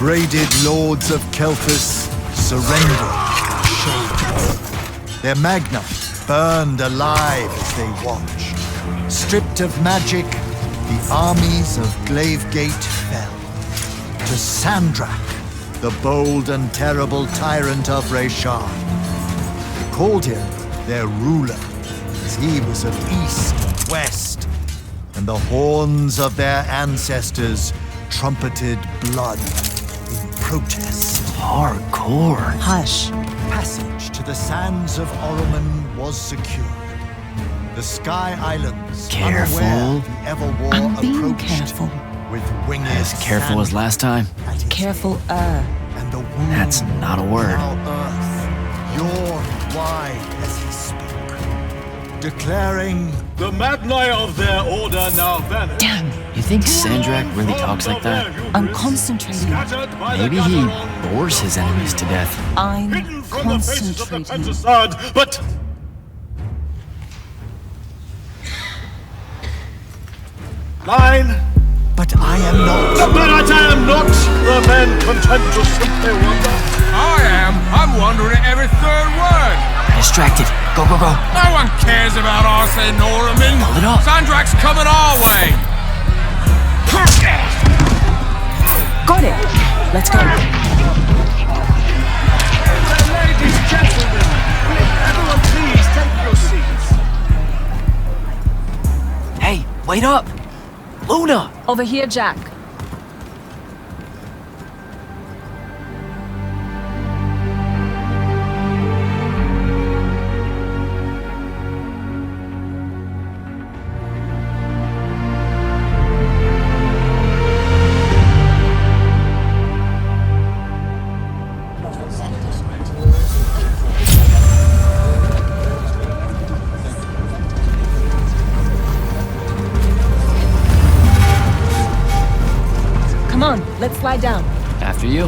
degraded lords of Kelphus surrendered their shoulders. Their magna burned alive as they watched. Stripped of magic, the armies of Glavegate fell. To Sandrak, the bold and terrible tyrant of Reshar. They called him their ruler, as he was of east and west, and the horns of their ancestors trumpeted blood in protest. Hardcore. Hush. Passage to the sands of Oromon was secured. The Sky Islands, Careful. unaware the Everwar I'm being approached careful. with winged As careful as last time. Careful, And the wound That's not a word. now earth, yawned wide as he spoke, declaring, The Magni of their order now vanish. damn. You think Sandrak really talks like that? I'm concentrating. Maybe he bores his enemies to death. I'm Hidden from the faces of the concentrating. Pentasad, but Line, but I am not. but I am not the man content to simply wonder. I'm wondering at every third word. Distracted. Go, go, go. No one cares about Arsene Norman. Pull it up. Sandrak's coming our way. Got it. Let's go. Ladies, gentlemen, everyone please take your seats. Hey, wait up. Luna. Over here, Jack. Come on, let's slide down. After you.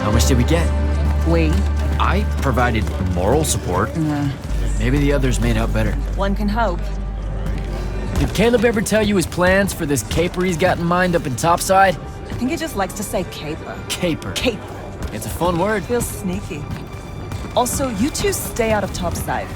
How much did we get? We. I provided moral support. Maybe the others made out better. One can hope. Did Caleb ever tell you his plans for this caper he's got in mind up in Topside? I think he just likes to say caper. Caper. Caper. It's a fun word. Feels sneaky. Also, you two stay out of Topside.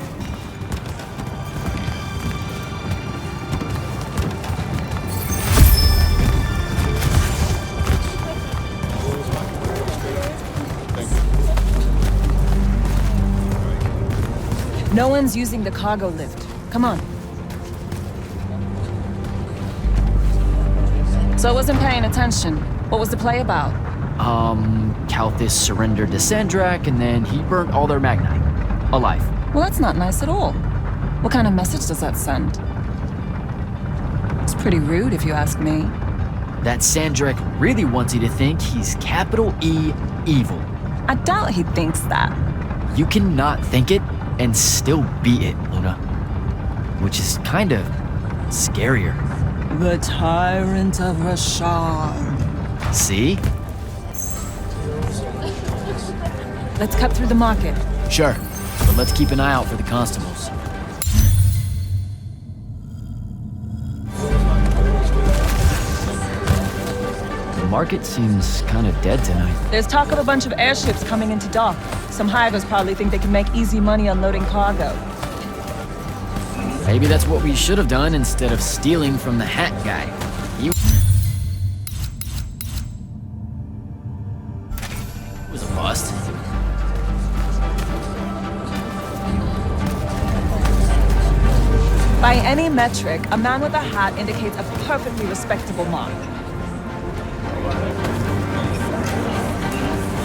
No one's using the cargo lift. Come on. So I wasn't paying attention. What was the play about? Kalthus surrendered to Sandrak, and then he burnt all their Magni. Alive. Well, that's not nice at all. What kind of message does that send? It's pretty rude, if you ask me. That Sandrak really wants you to think he's capital E evil. I doubt he thinks that. You cannot think it and still be it, Luna. Which is kind of scarier. The Tyrant of Reshar. See? Let's cut through the market. Sure, but let's keep an eye out for the constables. The market seems kind of dead tonight. There's talk of a bunch of airships coming into dock. Some hivers probably think they can make easy money unloading cargo. Maybe that's what we should have done instead of stealing from the hat guy. He was a bust. By any metric, a man with a hat indicates a perfectly respectable mark.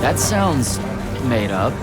That sounds made up.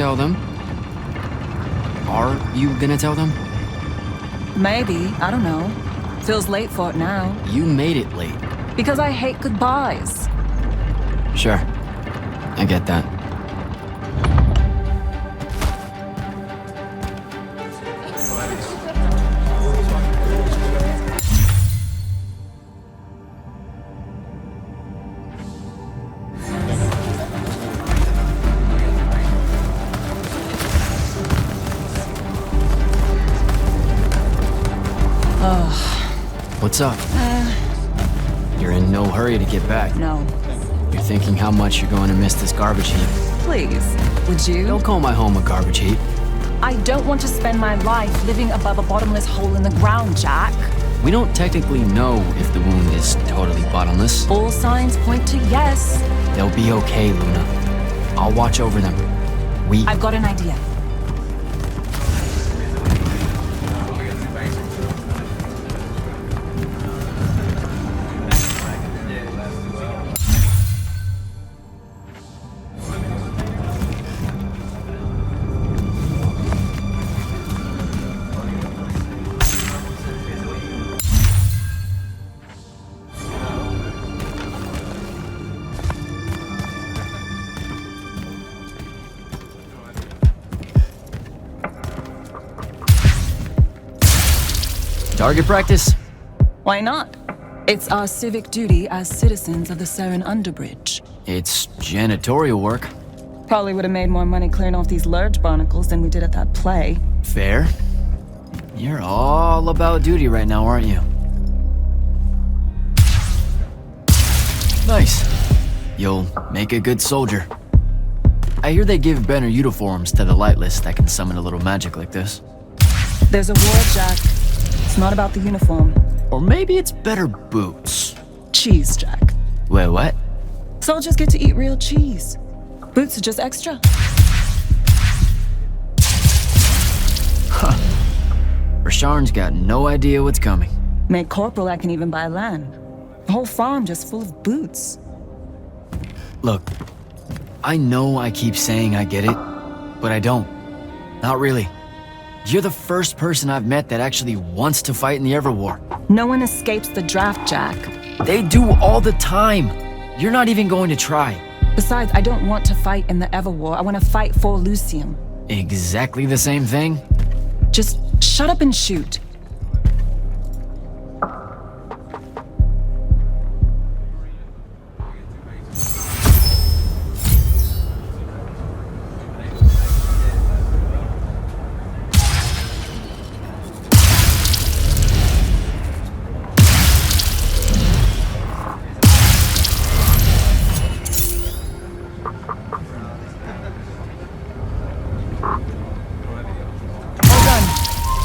tell them. Are you gonna tell them? Maybe, I don't know. Feels late for it now. You made it late. Because I hate goodbyes. Sure. I get that. What's up? You're in no hurry to get back. No. You're thinking how much you're going to miss this garbage heap. Please, would you? Don't call my home a garbage heap. I don't want to spend my life living above a bottomless hole in the ground, Jack. We don't technically know if the wound is totally bottomless. All signs point to yes. They'll be okay, Luna. I'll watch over them. I've got an idea. Target practice? Why not? It's our civic duty as citizens of the Saren Underbridge. It's janitorial work. Probably would have made more money clearing off these lurch barnacles than we did at that play. Fair. You're all about duty right now, aren't you? Nice. You'll make a good soldier. I hear they give better uniforms to the lightless that can summon a little magic like this. There's a war, Jack. It's not about the uniform. Or maybe it's better boots. Cheese, Jack. Wait, what? Soldiers get to eat real cheese. Boots are just extra. Rasharn's got no idea what's coming. Made corporal, I can even buy land. The whole farm just full of boots. Look, I know I keep saying I get it, but I don't. Not really. You're the first person I've met that actually wants to fight in the Everwar. No one escapes the draft, Jack. They do all the time. You're not even going to try. Besides, I don't want to fight in the Everwar. I want to fight for Lucium. Exactly the same thing? Just shut up and shoot.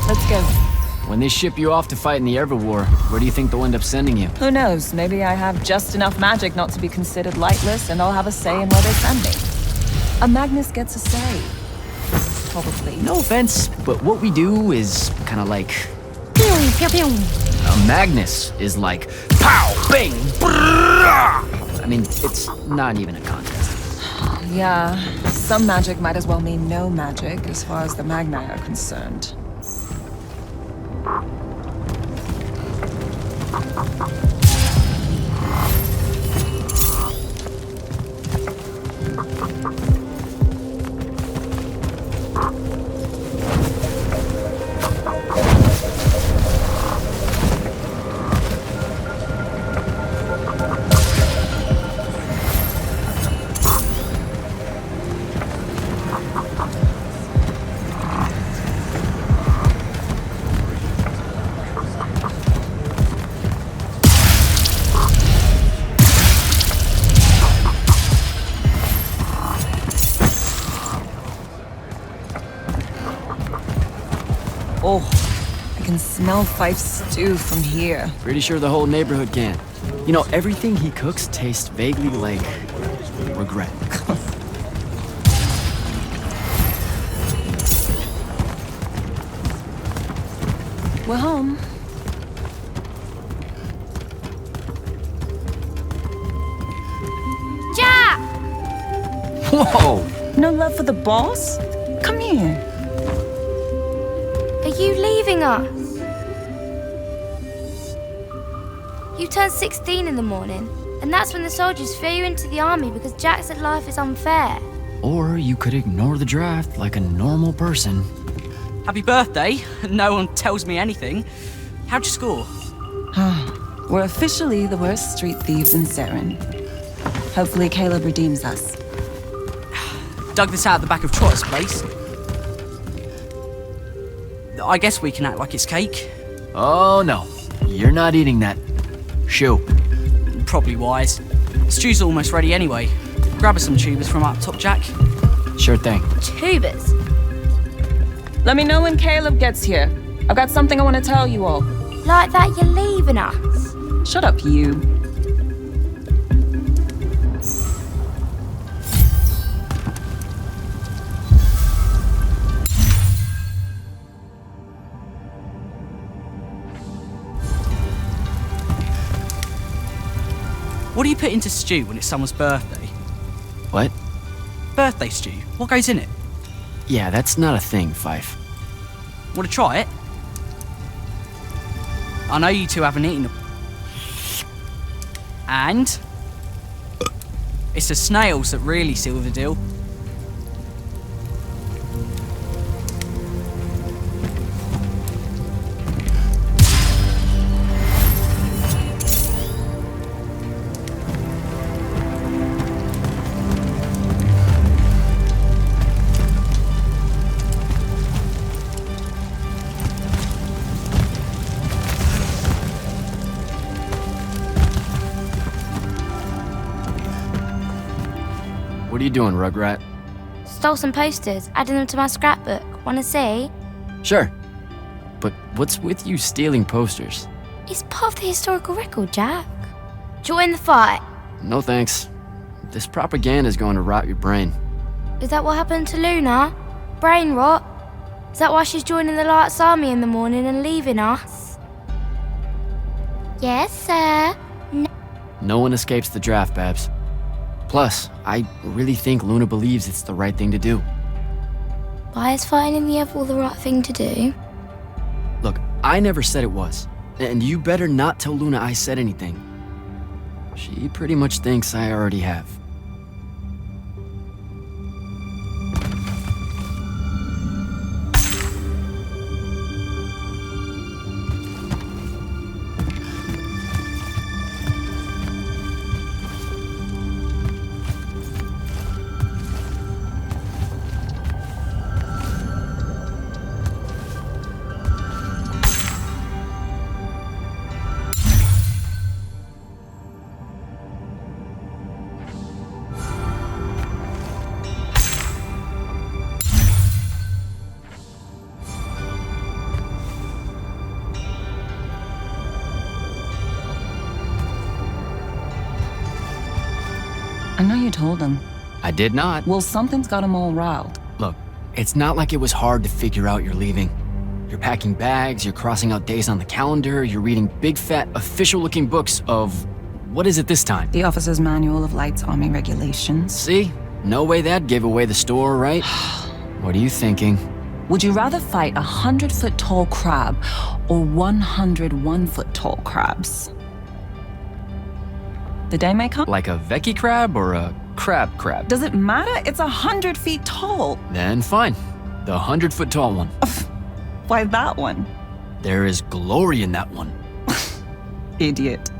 Let's go. When they ship you off to fight in the Everwar, where do you think they'll end up sending you? Who knows? Maybe I have just enough magic not to be considered lightless, and I'll have a say in where they send me. A Magnus gets a say. Probably. No offense, but what we do is kind of like... Pew, pew, pew. A Magnus is like... Pow! Bang! Brrrah! I mean, it's not even a contest. Yeah, some magic might as well mean no magic as far as the Magni are concerned. Oh, I can smell Fife's stew from here. Pretty sure the whole neighborhood can. You know, everything he cooks tastes vaguely like... regret. We're home. Whoa! No love for the boss? here. Are you leaving us? You turned 16 in the morning, and that's when the soldiers threw you into the army because Jack said life is unfair. Or you could ignore the draft like a normal person. Happy birthday. No one tells me anything. How'd you score? We're officially the worst street thieves in Saren. Hopefully Caleb redeems us. Dug this out the back of Trotter's place. I guess we can act like it's cake. Oh no, you're not eating that. Shoo. Probably wise. Stew's almost ready anyway. Grab us some tubers from up top, Jack. Sure thing. Tubers. Let me know when Caleb gets here. I've got something I want to tell you all. Like that you're leaving us. Shut up, you. What do you put into stew when it's someone's birthday? What? Birthday stew. What goes in it? Yeah, that's not a thing, Fife. Want to try it? I know you two haven't eaten. And it's the snails that really seal the deal. What are you doing, Rugrat? Stole some posters, adding them to my scrapbook. Wanna see? Sure. But what's with you stealing posters? It's part of the historical record, Jack. Join the fight. No thanks. This propaganda's going to rot your brain. Is that what happened to Luna? Brain rot? Is that why she's joining the Lights Army in the morning and leaving us? Yes, sir. No one escapes the draft, Babs. Plus, I really think Luna believes it's the right thing to do. Why is fighting in the Everall the right thing to do? Look, I never said it was. And you better not tell Luna I said anything. She pretty much thinks I already have. I know you told him. I did not. Well, something's got him all riled. Look, it's not like it was hard to figure out you're leaving. You're packing bags, you're crossing out days on the calendar, you're reading big fat official-looking books of... what is it this time? The Officer's Manual of Lights Army Regulations. See? No way that gave away the store, right? What are you thinking? Would you rather fight 100-foot-tall crab or 101-foot-tall crabs? The day may come. Like a Vecchi crab or a crab crab? Does it matter? It's 100 feet tall. Then fine. The 100-foot tall one. Why that one? There is glory in that one. Idiot.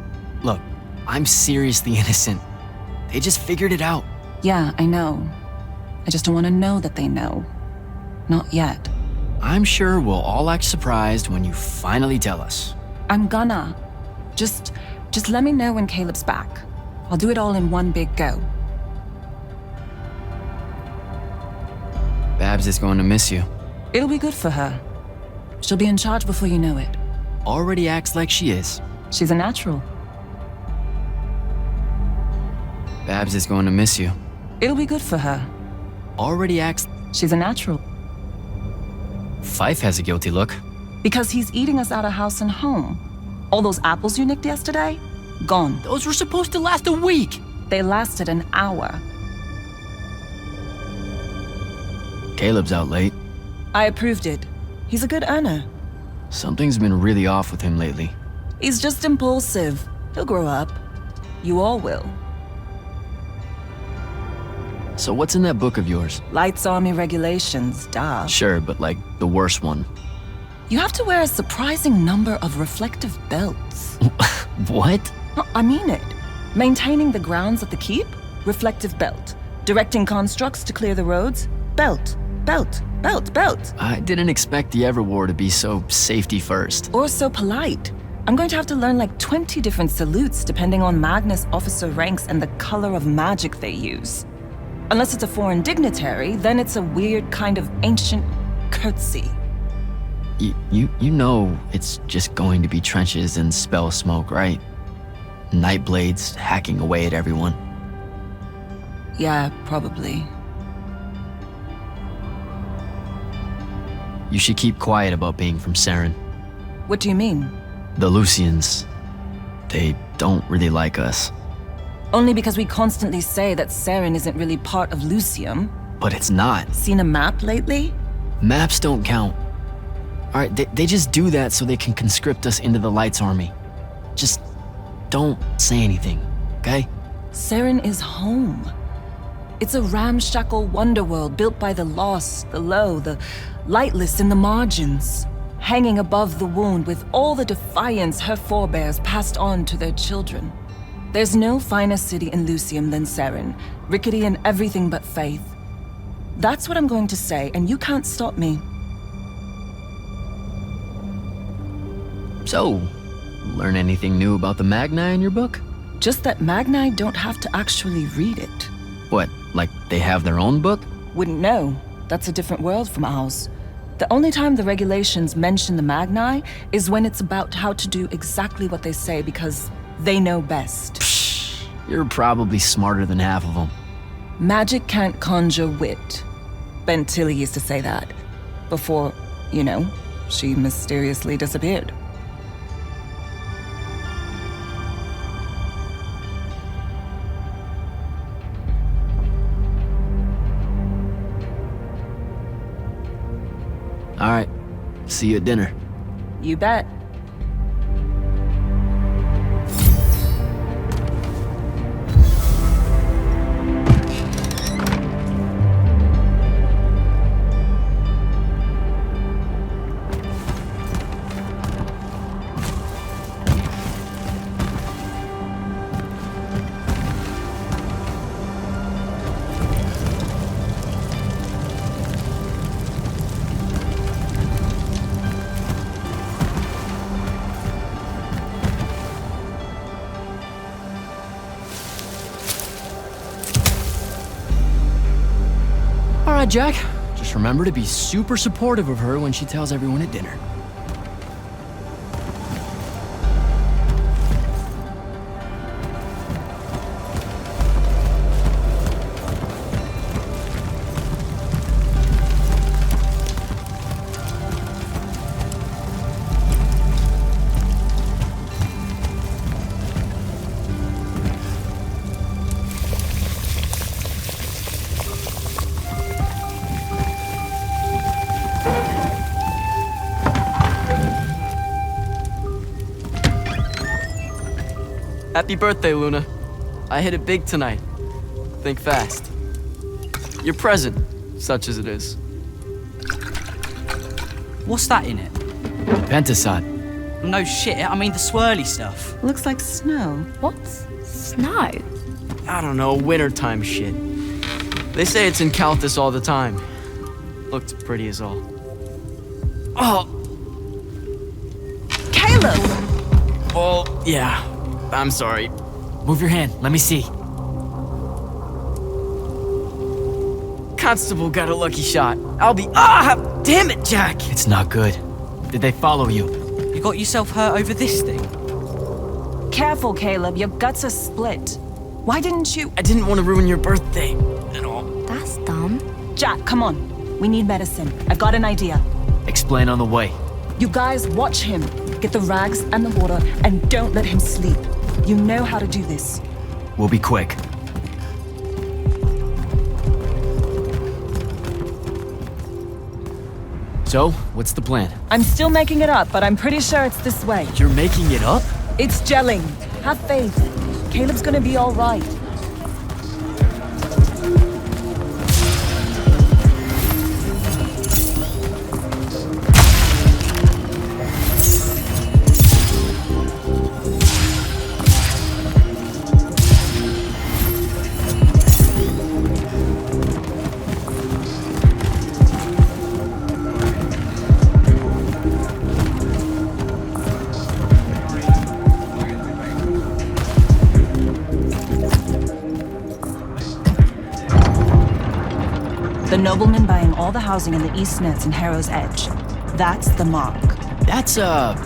Look, I'm seriously innocent. They just figured it out. Yeah, I know. I just don't want to know that they know. Not yet. I'm sure we'll all act surprised when you finally tell us. I'm gonna. Just let me know when Caleb's back. I'll do it all in one big go. Babs is going to miss you. It'll be good for her. She'll be in charge before you know it. Already acts like she is. She's a natural. Babs is going to miss you. It'll be good for her. Already acts... She's a natural. Fife has a guilty look. Because he's eating us out of house and home. All those apples you nicked yesterday? Gone. Those were supposed to last a week. They lasted an hour. Caleb's out late. I approved it. He's a good earner. Something's been really off with him lately. He's just impulsive. He'll grow up. You all will. So what's in that book of yours? Lights Army regulations, duh. Sure, but like the worst one. You have to wear a surprising number of reflective belts. What? No, I mean it. Maintaining the grounds at the keep? Reflective belt. Directing constructs to clear the roads? Belt. Belt. Belt. Belt. I didn't expect the Everwar to be so safety first. Or so polite. I'm going to have to learn like 20 different salutes depending on Magnus officer ranks and the color of magic they use. Unless it's a foreign dignitary, then it's a weird kind of ancient curtsy. You know it's just going to be trenches and spell smoke, right? Nightblades hacking away at everyone. Yeah, probably. You should keep quiet about being from Saren. What do you mean? The Lucians, they don't really like us. Only because we constantly say that Saren isn't really part of Lucium. But it's not. Seen a map lately? Maps don't count. Alright, they just do that so they can conscript us into the Lights Army. Just don't say anything, okay? Saren is home. It's a ramshackle wonderworld built by the lost, the low, the lightless in the margins, hanging above the wound with all the defiance her forebears passed on to their children. There's no finer city in Lucium than Saren, rickety in everything but faith. That's what I'm going to say, and you can't stop me. So, learn anything new about the Magni in your book? Just that Magni don't have to actually read it. What, like they have their own book? Wouldn't know. That's a different world from ours. The only time the regulations mention the Magni is when it's about how to do exactly what they say because they know best. Psh, you're probably smarter than half of them. Magic can't conjure wit. Ben Tilly used to say that. Before, she mysteriously disappeared. All right, see you at dinner. You bet. All right, Jack. Just remember to be super supportive of her when she tells everyone at dinner. Happy birthday, Luna. I hit it big tonight. Think fast. Your present, such as it is. What's that in it? Pentasod. No shit, I mean the swirly stuff. Looks like snow. What's snow? I don't know, wintertime shit. They say it's in Calthus all the time. Looked pretty as all. Oh! Caleb! Oh, yeah. I'm sorry. Move your hand. Let me see. Constable got a lucky shot. I'll be— Ah! Damn it, Jack! It's not good. Did they follow you? You got yourself hurt over this thing? Careful, Caleb. Your guts are split. Why didn't you— I didn't want to ruin your birthday at all. That's dumb. Jack, come on. We need medicine. I've got an idea. Explain on the way. You guys watch him. Get the rags and the water, and don't let him sleep. You know how to do this. We'll be quick. So, what's the plan? I'm still making it up, but I'm pretty sure it's this way. You're making it up? It's gelling. Have faith. Caleb's gonna be all right. The nobleman buying all the housing in the East Nets and Harrow's Edge. That's the mark. That's the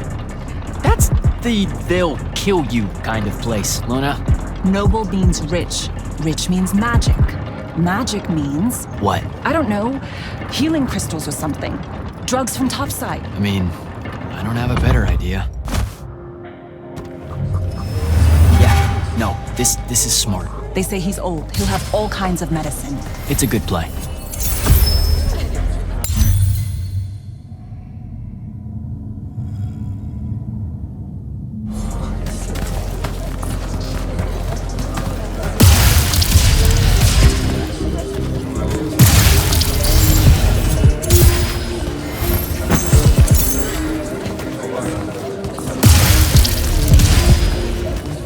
they'll kill you kind of place, Luna. Noble means rich. Rich means magic. Magic means, What? I don't know, healing crystals or something. Drugs from topside. I mean, I don't have a better idea. Yeah, no, this is smart. They say he's old. He'll have all kinds of medicine. It's a good play.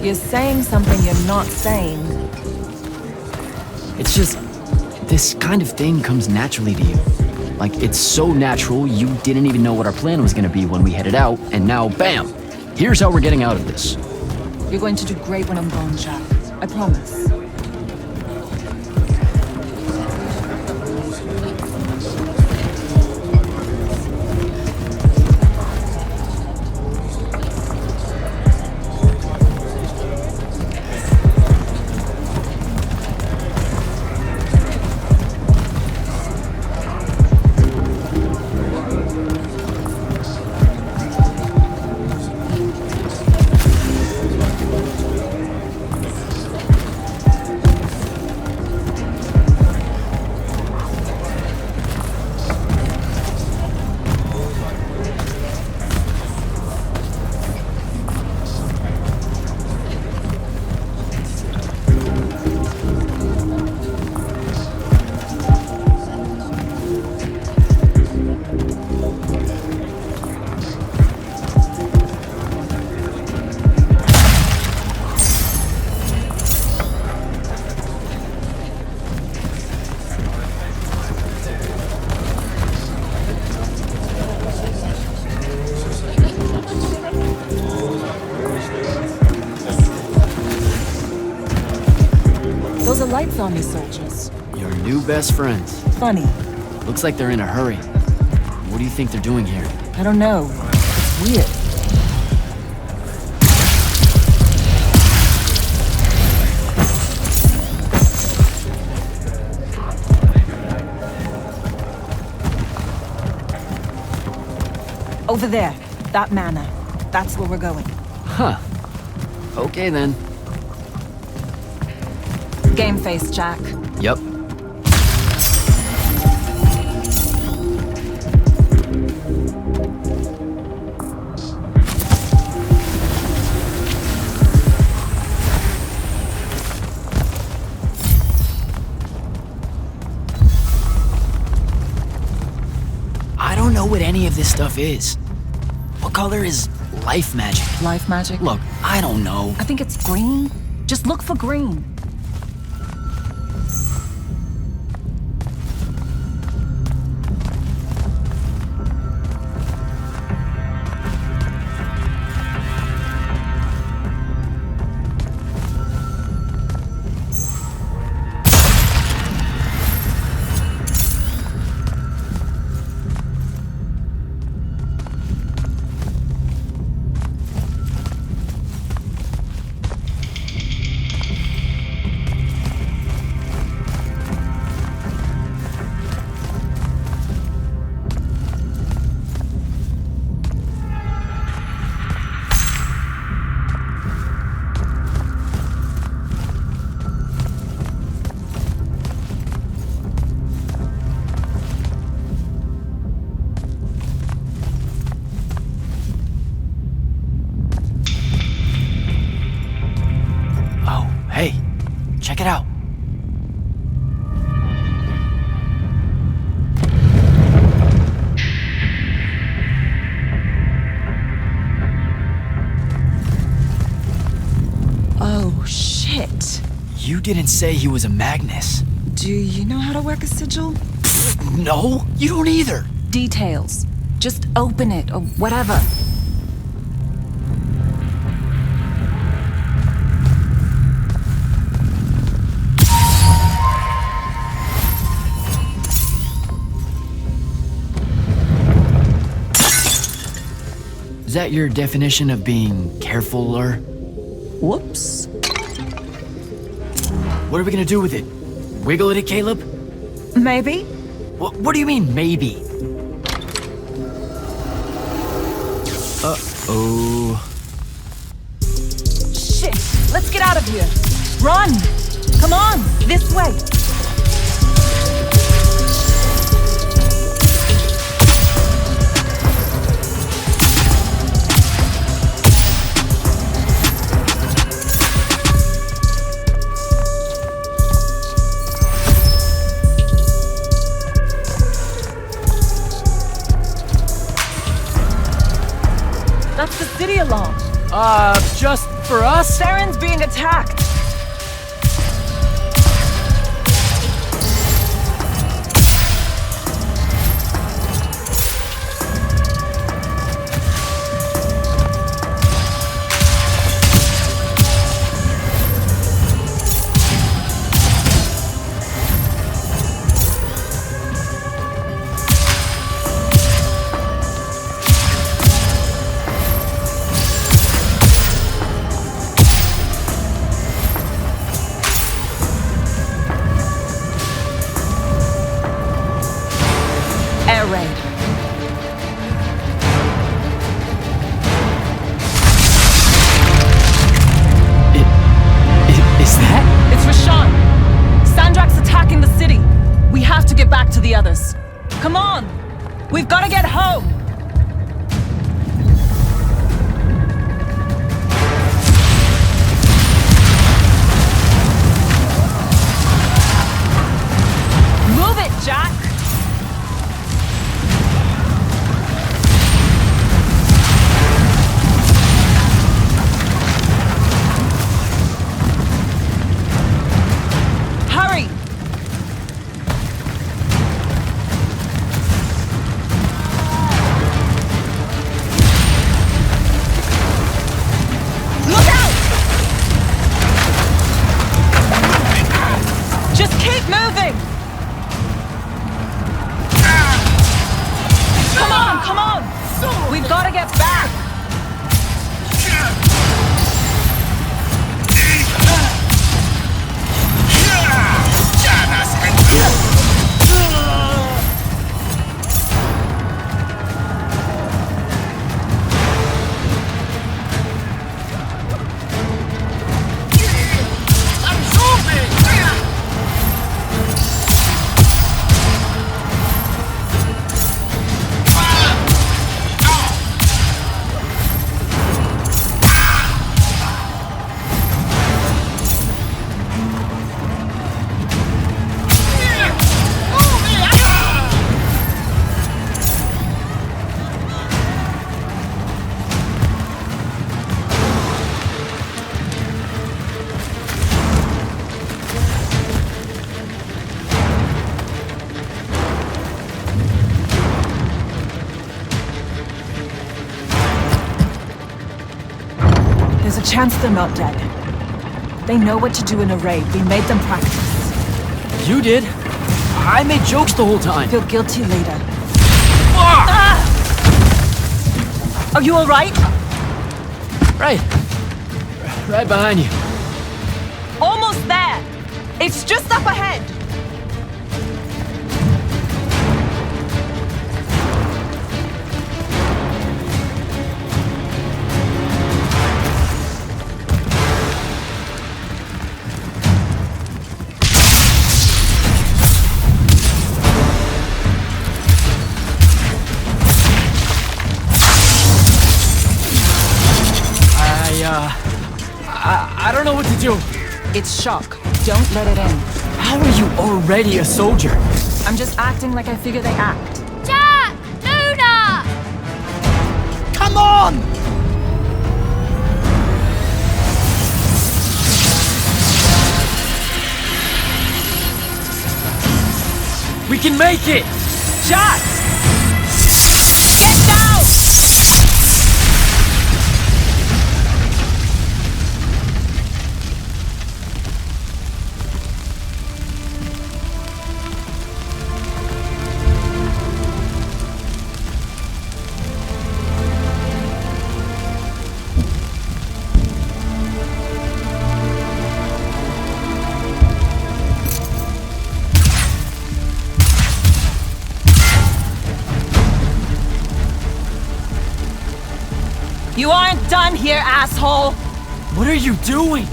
You're saying something you're not saying. It's just, this kind of thing comes naturally to you. Like, it's so natural, you didn't even know what our plan was gonna be when we headed out, and now, bam! Here's how we're getting out of this. You're going to do great when I'm gone, Jack. I promise. Those are Lights Army soldiers. Your new best friends. Funny. Looks like they're in a hurry. What do you think they're doing here? I don't know. It's weird. Over there. That manor. That's where we're going. Huh. Okay then. Game face, Jack. Yep. I don't know what any of this stuff is. What color is life magic? Life magic? Look, I don't know. I think it's green. Just look for green. it out. Oh, shit. You didn't say he was a Magnus. Do you know how to work a sigil? No, you don't either. Details. Just open it or whatever. Is that your definition of being carefuler? Whoops. What are we gonna do with it? Wiggle at it, Caleb? Maybe? What do you mean, maybe? Uh-oh. Shit! Let's get out of here! Run! Come on! This way! That's the city alarm. Just for us? Saren's being attacked. Air raid. Is that? It's Rashawn. Sandrak's attacking the city. We have to get back to the others. Come on! We've got to get home! Move it, Jack! Hurry! Look out! Just keep moving! Come on, come on! We've got to get back! There's a chance they're not dead. They know what to do in a raid. We made them practice. You did. I made jokes the whole time. Feel guilty later. Ah! Are you all right? Right. Right behind you. Almost there. It's just up ahead. I don't know what to do. It's shock. Don't let it in. How are you already a soldier? I'm just acting like I figure they act. Jack! Luna! Come on! We can make it! Shots! Get down! You aren't done here, asshole! What are you doing?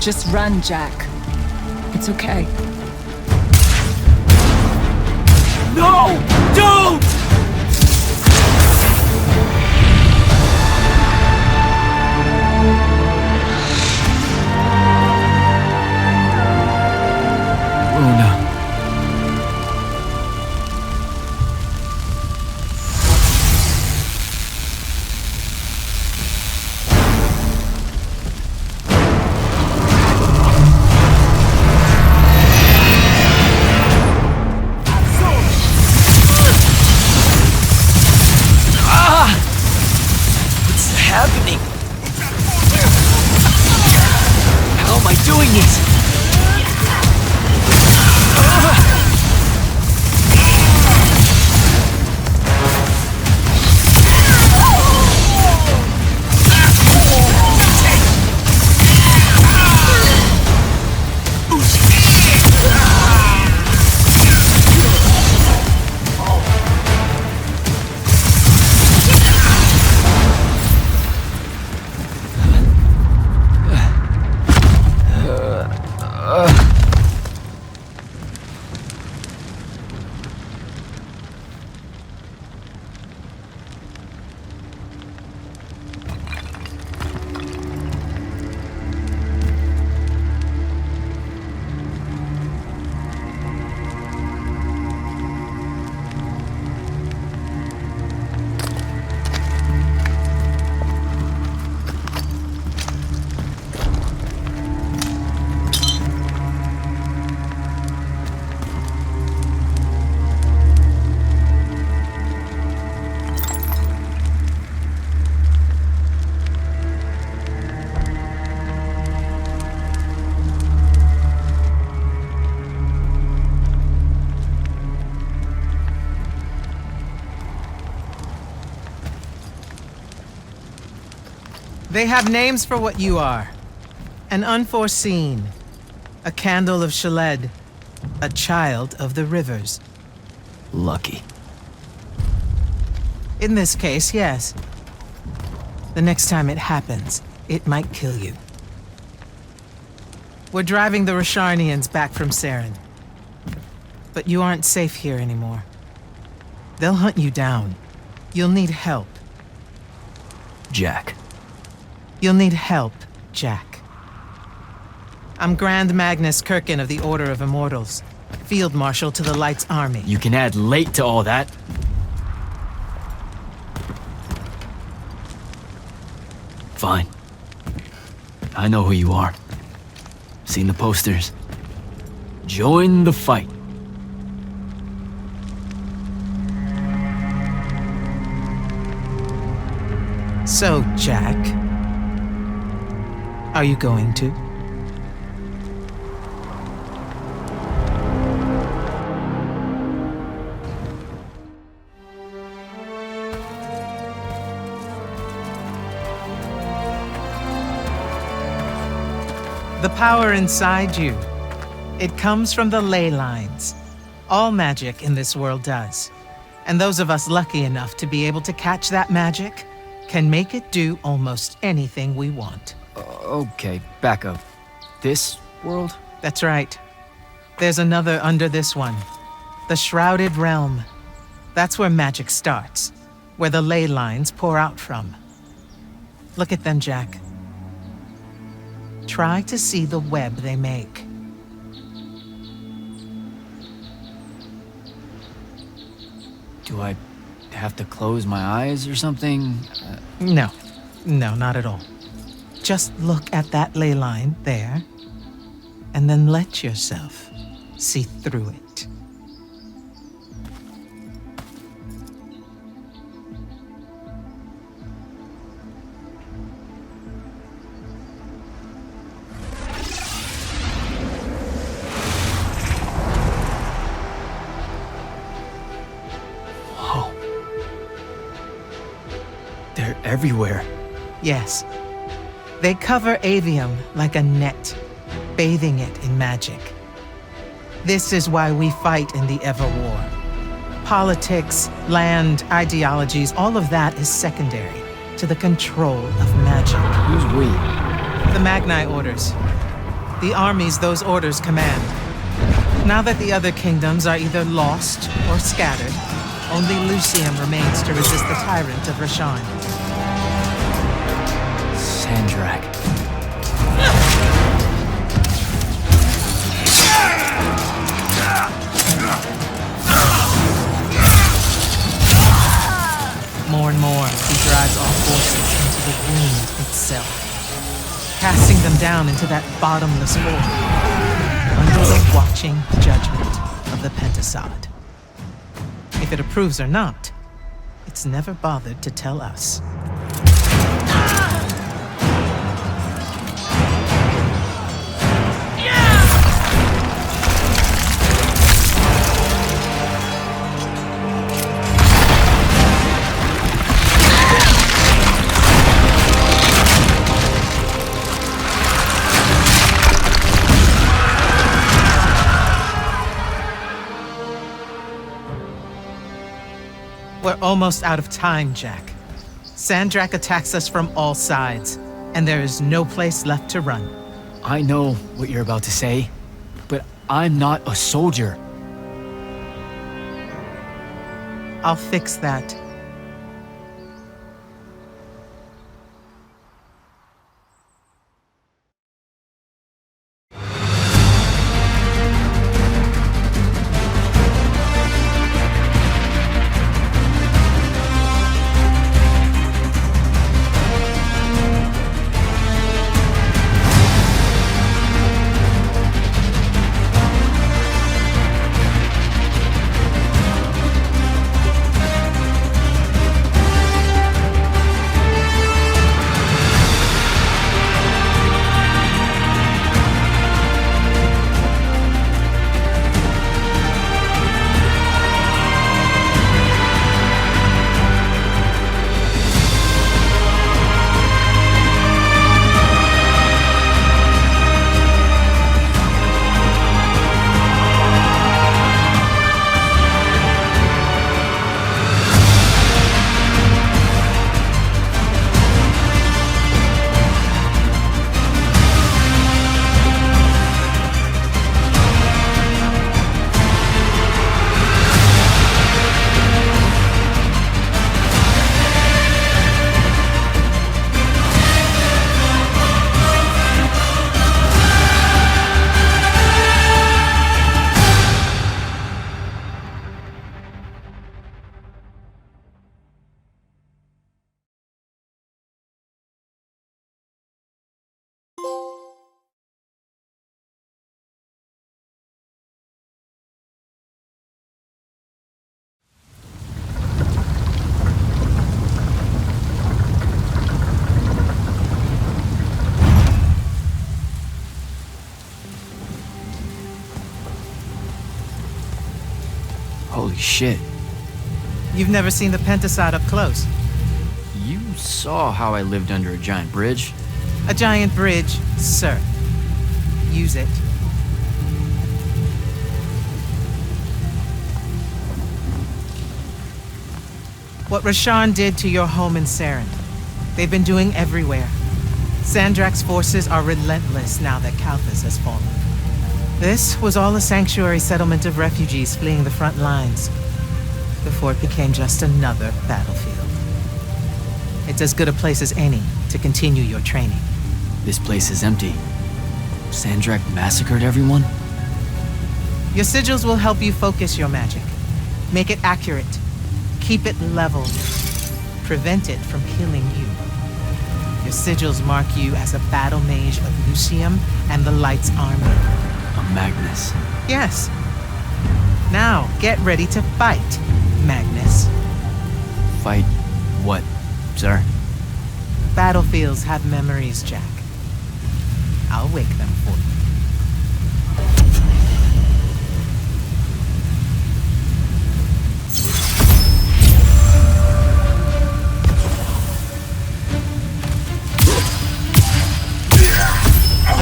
Just run, Jack. It's okay. No! Don't! Luna. Happening? How am I doing it? They have names for what you are. An unforeseen, a candle of Shaled, a child of the rivers. Lucky. In this case, yes. The next time it happens, it might kill you. We're driving the Rasharnians back from Saren. But you aren't safe here anymore. They'll hunt you down. You'll need help. Jack. You'll need help, Jack. I'm Grand Magnus Kirkin of the Order of Immortals, Field Marshal to the Light's Army. You can add late to all that. Fine. I know who you are. Seen the posters. Join the fight. So, Jack, are you going to? The power inside you, it comes from the ley lines. All magic in this world does. And those of us lucky enough to be able to catch that magic can make it do almost anything we want. Okay, back up. This world? That's right. There's another under this one. The Shrouded Realm. That's where magic starts, where the ley lines pour out from. Look at them, Jack. Try to see the web they make. Do I have to close my eyes or something? No, not at all. Just look at that ley line there, and then let yourself see through it. Whoa. They're everywhere. Yes. They cover Aveum like a net, bathing it in magic. This is why we fight in the Everwar. Politics, land, ideologies, all of that is secondary to the control of magic. Who's we? The Magni orders. The armies those orders command. Now that the other kingdoms are either lost or scattered, only Lucium remains to resist the tyrant of Rasharn. Sandrak. More and more, he drives all forces into the wound itself, casting them down into that bottomless void, under the watching judgment of the Pentasod. If it approves or not, it's never bothered to tell us. We're almost out of time, Jack. Sandrak attacks us from all sides, and there is no place left to run. I know what you're about to say, but I'm not a soldier. I'll fix that. Holy shit. You've never seen the Pentasod up close. You saw how I lived under a giant bridge. A giant bridge, sir. Use it. What Rasharn did to your home in Saren, they've been doing everywhere. Sandrak's forces are relentless now that Kalthus has fallen. This was all a sanctuary settlement of refugees fleeing the front lines, before it became just another battlefield. It's as good a place as any to continue your training. This place is empty. Sandrak massacred everyone? Your sigils will help you focus your magic. Make it accurate. Keep it level. Prevent it from killing you. Your sigils mark you as a battle mage of Lucium and the Light's army. A Magnus. Yes. Now, get ready to fight, Magnus. Fight what, sir? Battlefields have memories, Jack. I'll wake them for you.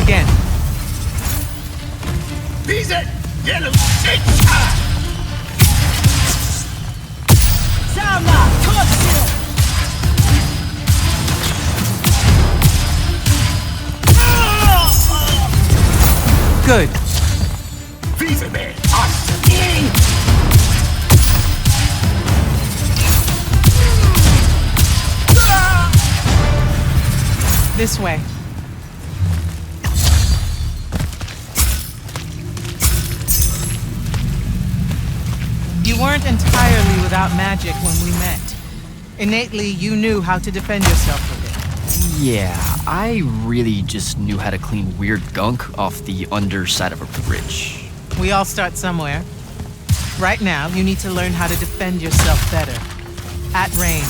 Again. Diese yellow shit! Sama, Kotsio! Good. Diese me, Osten! This way. You weren't entirely without magic when we met. Innately, you knew how to defend yourself with it. Yeah, I really just knew how to clean weird gunk off the underside of a bridge. We all start somewhere. Right now, you need to learn how to defend yourself better. At range.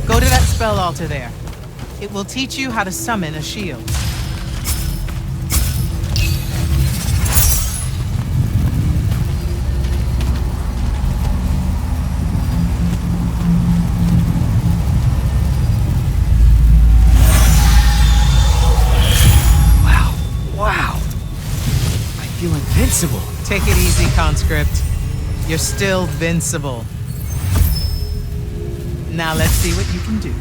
Go to that spell altar there. It will teach you how to summon a shield. Wow. I feel invincible. Take it easy, conscript. You're still vincible. Now let's see what you can do.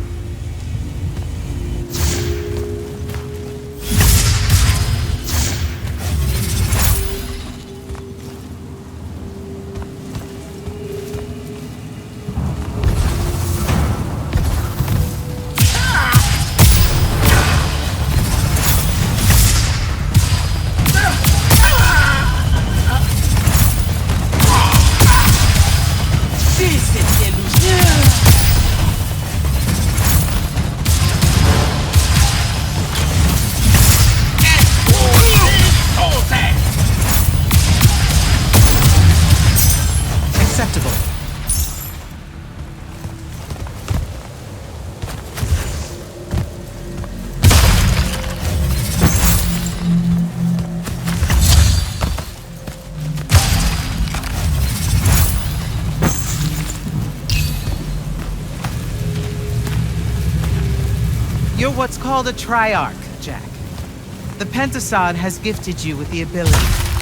Acceptable. You're what's called a triarch, Jack. The Pentasod has gifted you with the ability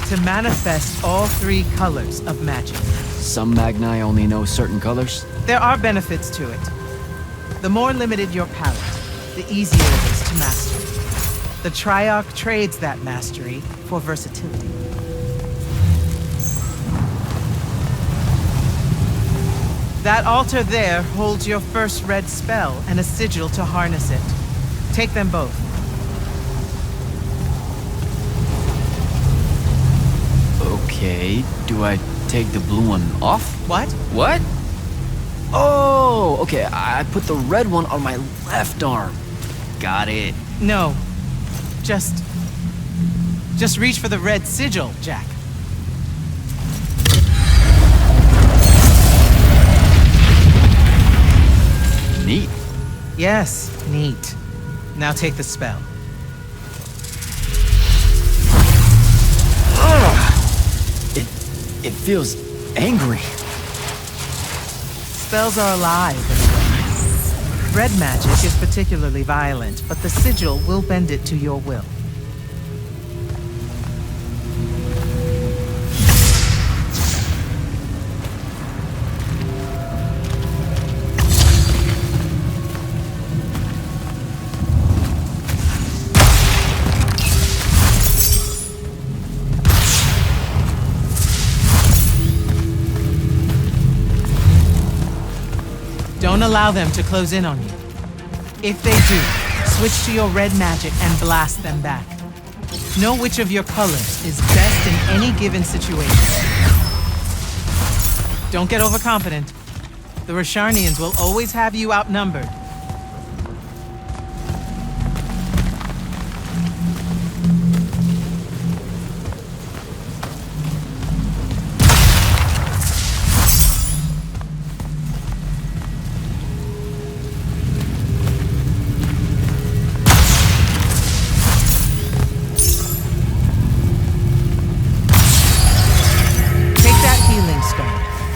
to manifest all three colors of magic. Some Magni only know certain colors. There are benefits to it. The more limited your palette, the easier it is to master. The Triarch trades that mastery for versatility. That altar there holds your first red spell and a sigil to harness it. Take them both. Okay, do I take the blue one off? What? What? Oh, okay, I put the red one on my left arm. Got it. No. Just reach for the red sigil, Jack. Neat. Yes, neat. Now take the spell. It feels angry. Spells are alive in a way. Red magic is particularly violent, but the sigil will bend it to your will. Don't allow them to close in on you. If they do, switch to your red magic and blast them back. Know which of your colors is best in any given situation. Don't get overconfident. The Rasharnians will always have you outnumbered.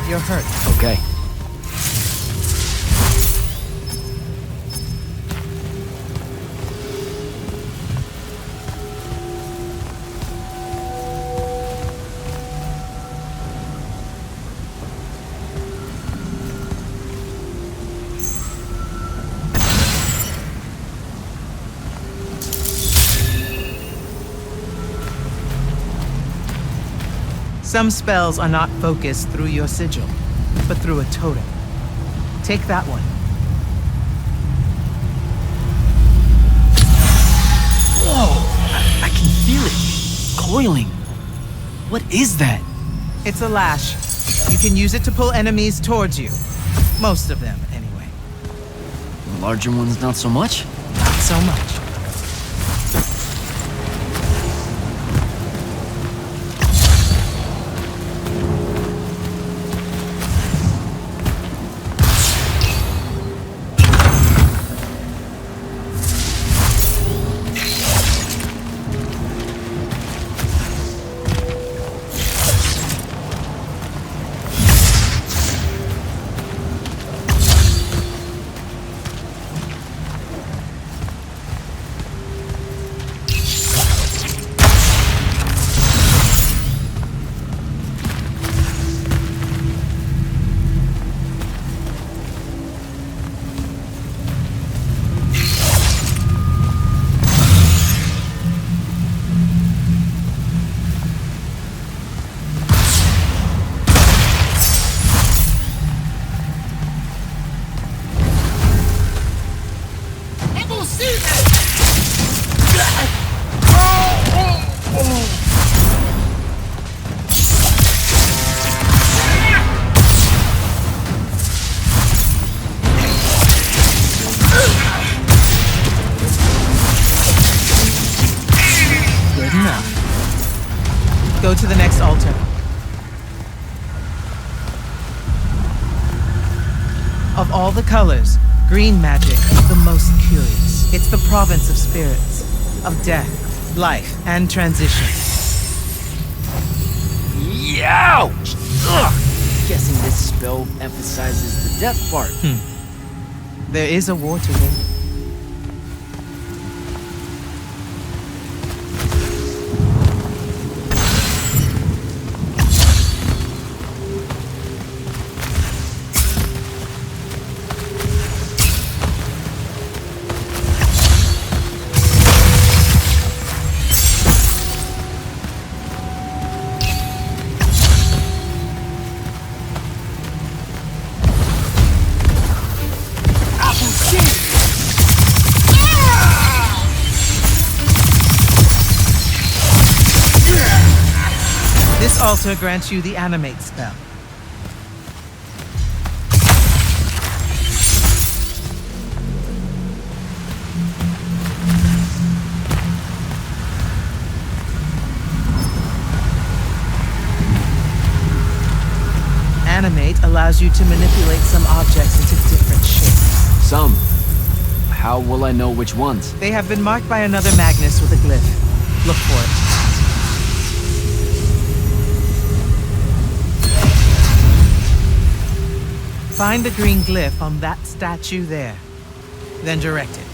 You're hurt. Okay. Some spells are not focused through your sigil, but through a totem. Take that one. Whoa! I can feel it. Coiling. What is that? It's a lash. You can use it to pull enemies towards you. Most of them, anyway. The larger ones, not so much? Not so much. Go to the next altar. Of all the colors, green magic is the most curious. It's the province of spirits, of death, life, and transition. Ouch! Ugh! Guessing this spell emphasizes the death part. There is a war to win. This altar grants you the animate spell. Animate allows you to manipulate some objects into different shapes. Some. How will I know which ones? They have been marked by another Magnus with a glyph. Look for it. Find the green glyph on that statue there. Then direct it.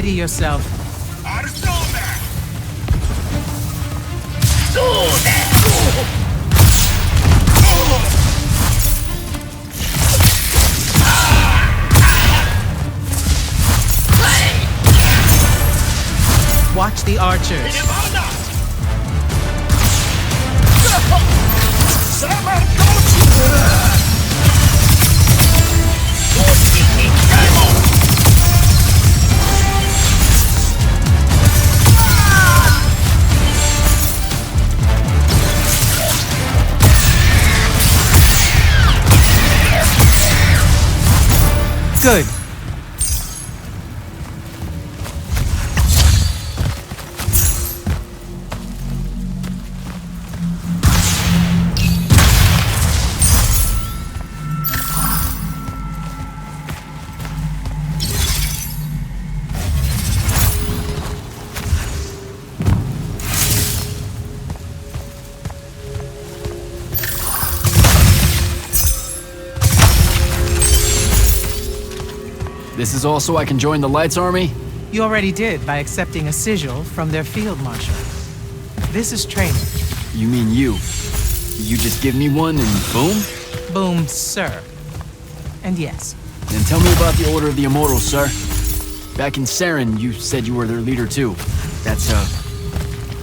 Steady yourself. Watch the archers. Good. This is also I can join the Lights Army? You already did by accepting a sigil from their field marshal. This is training. You mean you? You just give me one and boom? Boom, sir. And yes, Then tell me about the Order of the Immortals, sir. Back in Saren, you said you were their leader too. That's,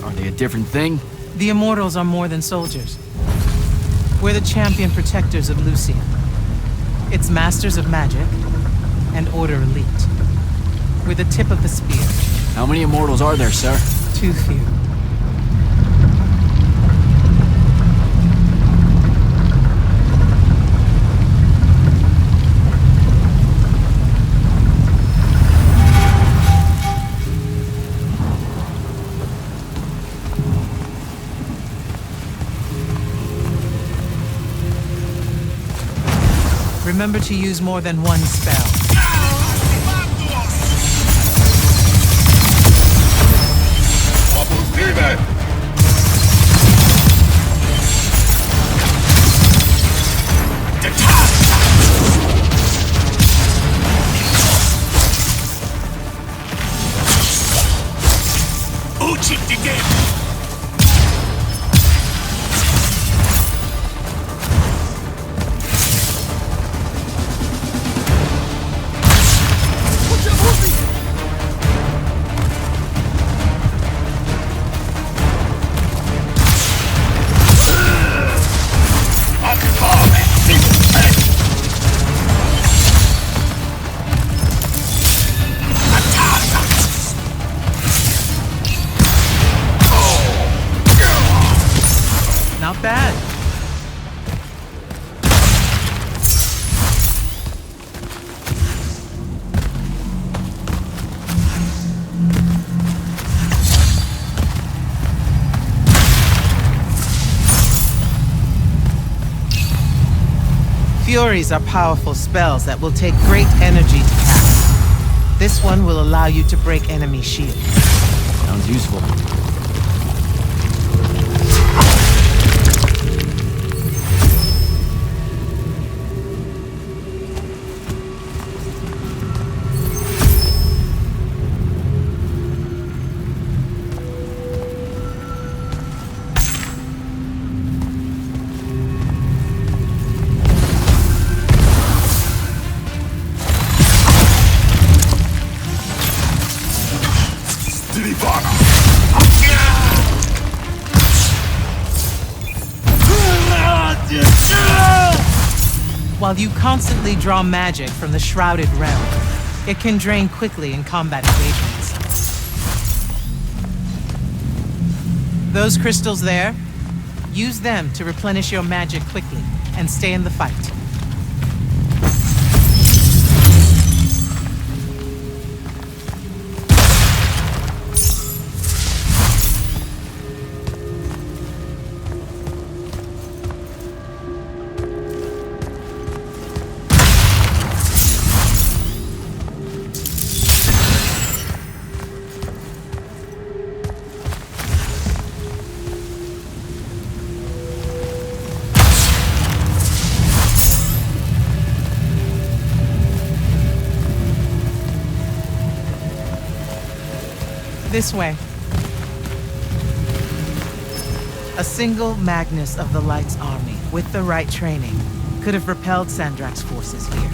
are they a different thing? the Immortals are more than soldiers. We're the champion protectors of Lucian. It's masters of magic and Order elite. We're the tip of the spear. How many Immortals are there, sir? Too few. Remember to use more than one spell. Not bad. Furies are powerful spells that will take great energy to cast. This one will allow you to break enemy shields. Sounds useful. While you constantly draw magic from the Shrouded Realm, it can drain quickly in combat engagements. Those crystals there, use them to replenish your magic quickly and stay in the fight. This way. A single Magnus of the Light's army, with the right training, could have repelled Sandrak's forces here.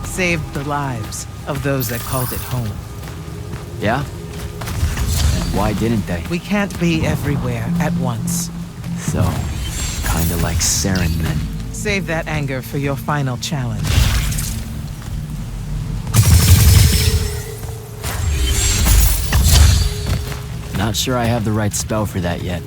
Saved the lives of those that called it home. Yeah? And why didn't they? We can't be everywhere at once. So, kinda like Saren then. Save that anger for your final challenge. Not sure I have the right spell for that yet.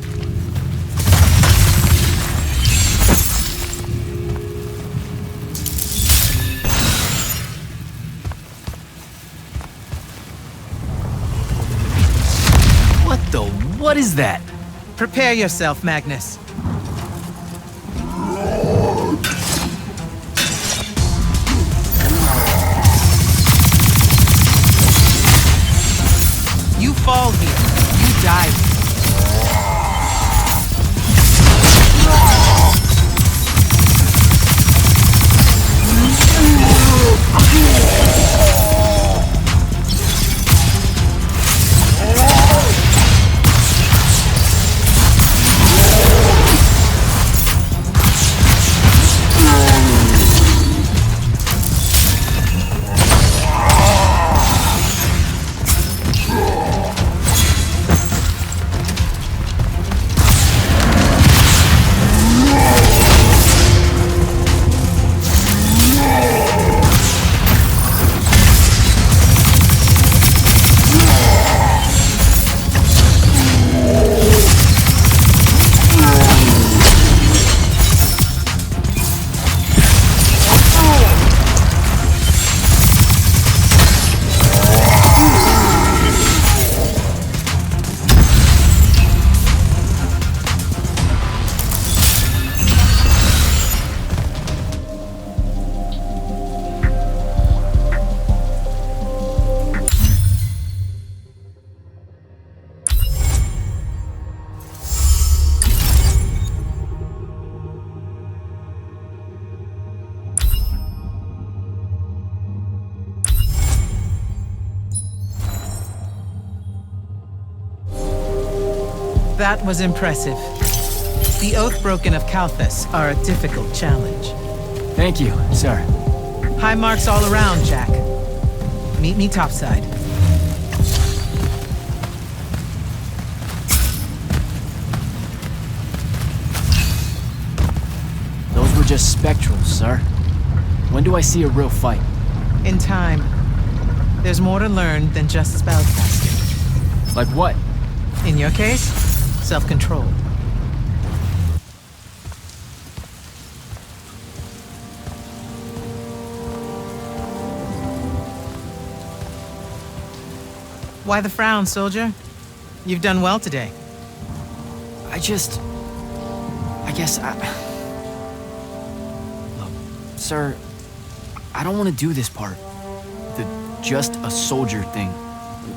What is that? Prepare yourself, Magnus. You fall here. You die here. That was impressive. The Oathbroken of Kalthus are a difficult challenge. Thank you, sir. High marks all around, Jack. Meet me topside. Those were just spectrals, sir. When do I see a real fight? In time. There's more to learn than just spellcasting. Like what? In your case, self-control. Why the frown, soldier? You've done well today. I guess I... Look, sir, I don't want to do this part. The just a soldier thing.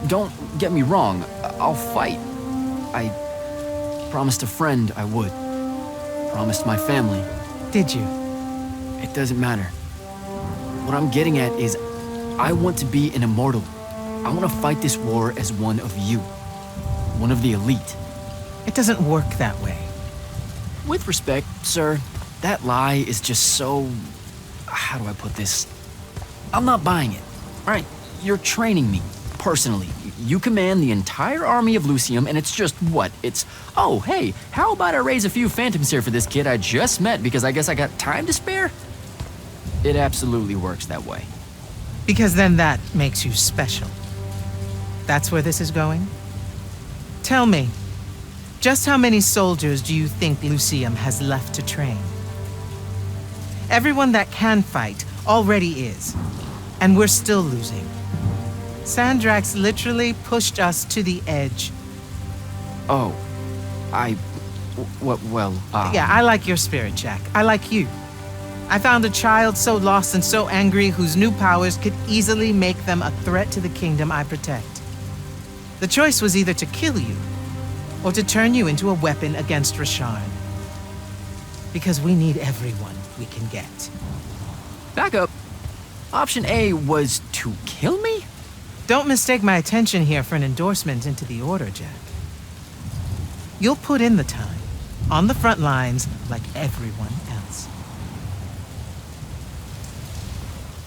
Don't get me wrong, I'll fight. I promised a friend I would. Promised my family. Did you? It doesn't matter. What I'm getting at is, I want to be an immortal. I want to fight this war as one of you. One of the elite. It doesn't work that way. With respect, sir, that lie is just so... How do I put this? I'm not buying it. All right, you're training me, personally. You command the entire army of Lucium, and it's just what? It's, oh, hey, how about I raise a few phantoms here for this kid I just met because I guess I got time to spare? It absolutely works that way. Because then that makes you special. That's where this is going? Tell me, just how many soldiers do you think Lucium has left to train? Everyone that can fight already is, and we're still losing. Sandrax literally pushed us to the edge. Oh, Yeah, I like your spirit, Jack. I like you. I found a child so lost and so angry whose new powers could easily make them a threat to the kingdom I protect. The choice was either to kill you, or to turn you into a weapon against Rasharn. Because we need everyone we can get. Back up. Option A was to kill me? Don't mistake my attention here for an endorsement into the Order, Jack. You'll put in the time, on the front lines, like everyone else.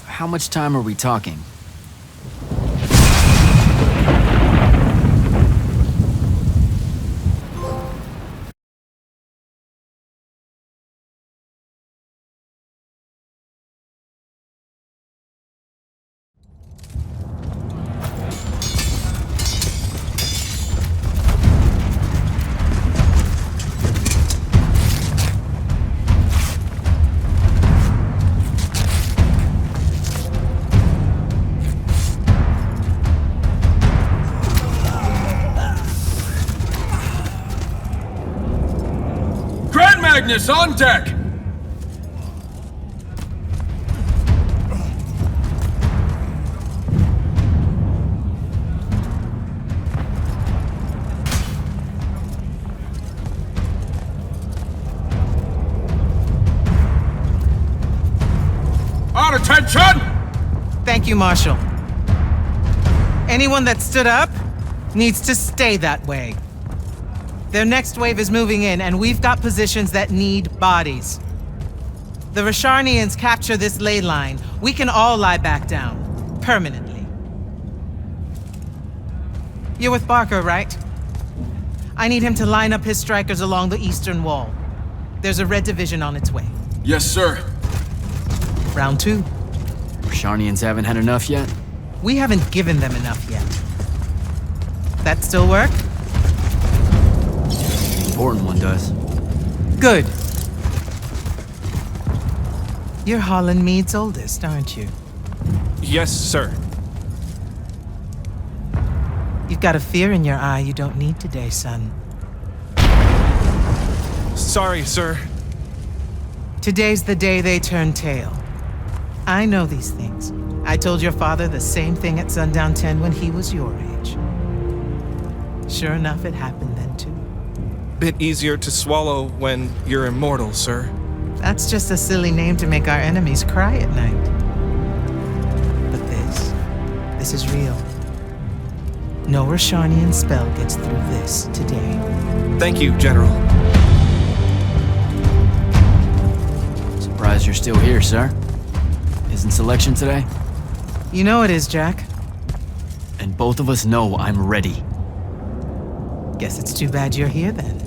How much time are we talking? Magnus on deck! On attention! Thank you, Marshal. Anyone that stood up needs to stay that way. Their next wave is moving in, and we've got positions that need bodies. The Rasharnians capture this ley line, we can all lie back down, permanently. You're with Barker, right? I need him to line up his strikers along the eastern wall. There's a red division on its way. Yes, sir. Round 2. Rasharnians haven't had enough yet? We haven't given them enough yet. That still work? Important one does. Good. You're Holland Mead's oldest, aren't you? Yes, sir. You've got a fear in your eye you don't need today, son. Sorry, sir. Today's the day they turn tail. I know these things. I told your father the same thing at Sundown 10 when he was your age. Sure enough, it happened then too. Bit easier to swallow when you're immortal, sir. That's just a silly name to make our enemies cry at night. But this is real. No Rasharnian spell gets through this today. Thank you, General. Surprised you're still here, sir. Isn't selection today? You know it is, Jack. And both of us know I'm ready. Guess it's too bad you're here then.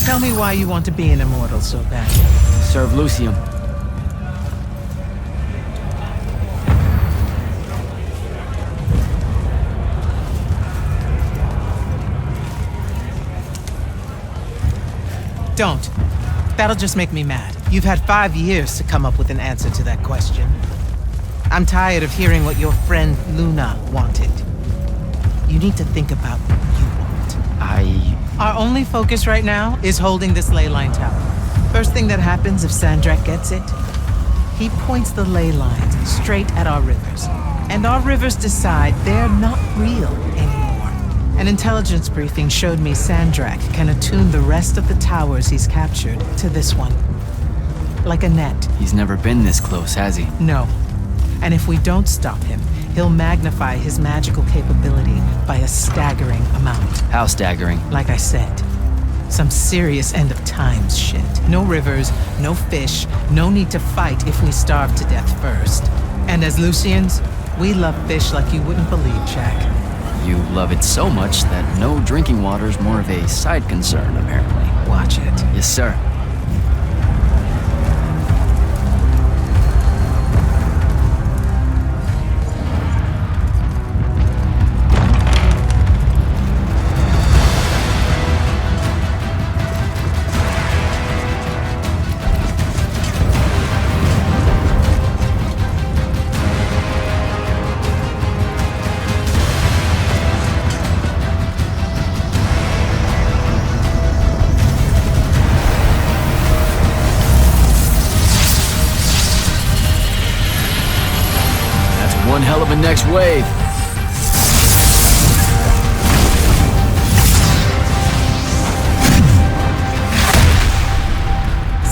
Tell me why you want to be an immortal so badly. Serve Lucium. Don't. That'll just make me mad. You've had 5 years to come up with an answer to that question. I'm tired of hearing what your friend Luna wanted. You need to think about what you want. Our only focus right now is holding this ley line tower. First thing that happens if Sandrak gets it, he points the ley lines straight at our rivers. And our rivers decide they're not real anymore. An intelligence briefing showed me Sandrak can attune the rest of the towers he's captured to this one. Like a net. He's never been this close, has he? No. And if we don't stop him, he'll magnify his magical capability by a staggering amount. How staggering? Like I said, some serious end of times shit. No rivers, no fish, no need to fight if we starve to death first. And as Lucians, we love fish like you wouldn't believe, Jack. You love it so much that no drinking water's more of a side concern, apparently. Watch it. Yes, sir. One hell of a next wave.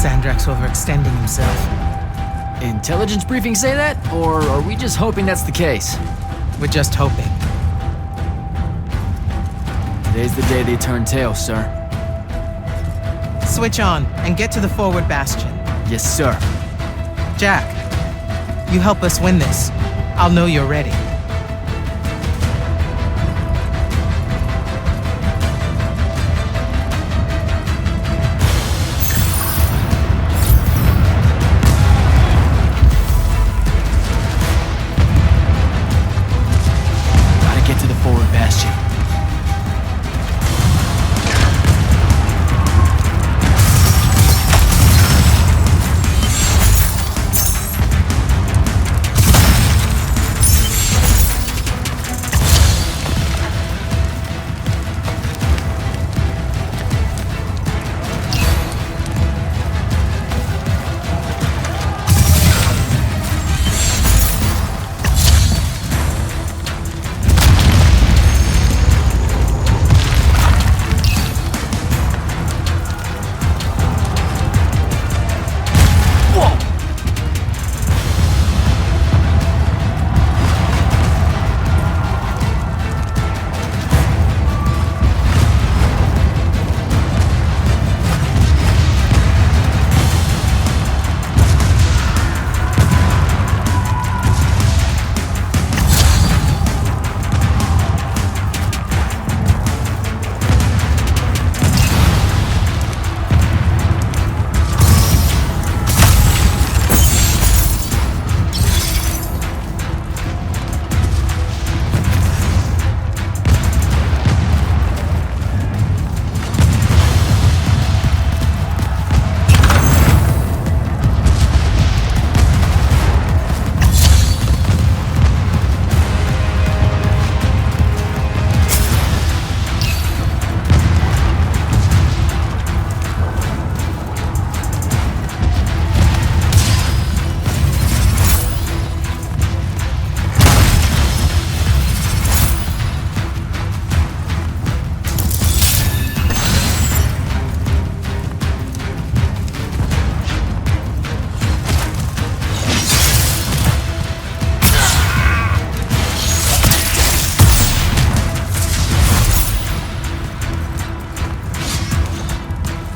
Sandrak Rex overextending himself. Intelligence briefings say that? Or are we just hoping that's the case? We're just hoping. Today's the day they turn tail, sir. Switch on and get to the forward bastion. Yes, sir. Jack, you help us win this. I'll know you're ready. Gotta get to the forward bastion.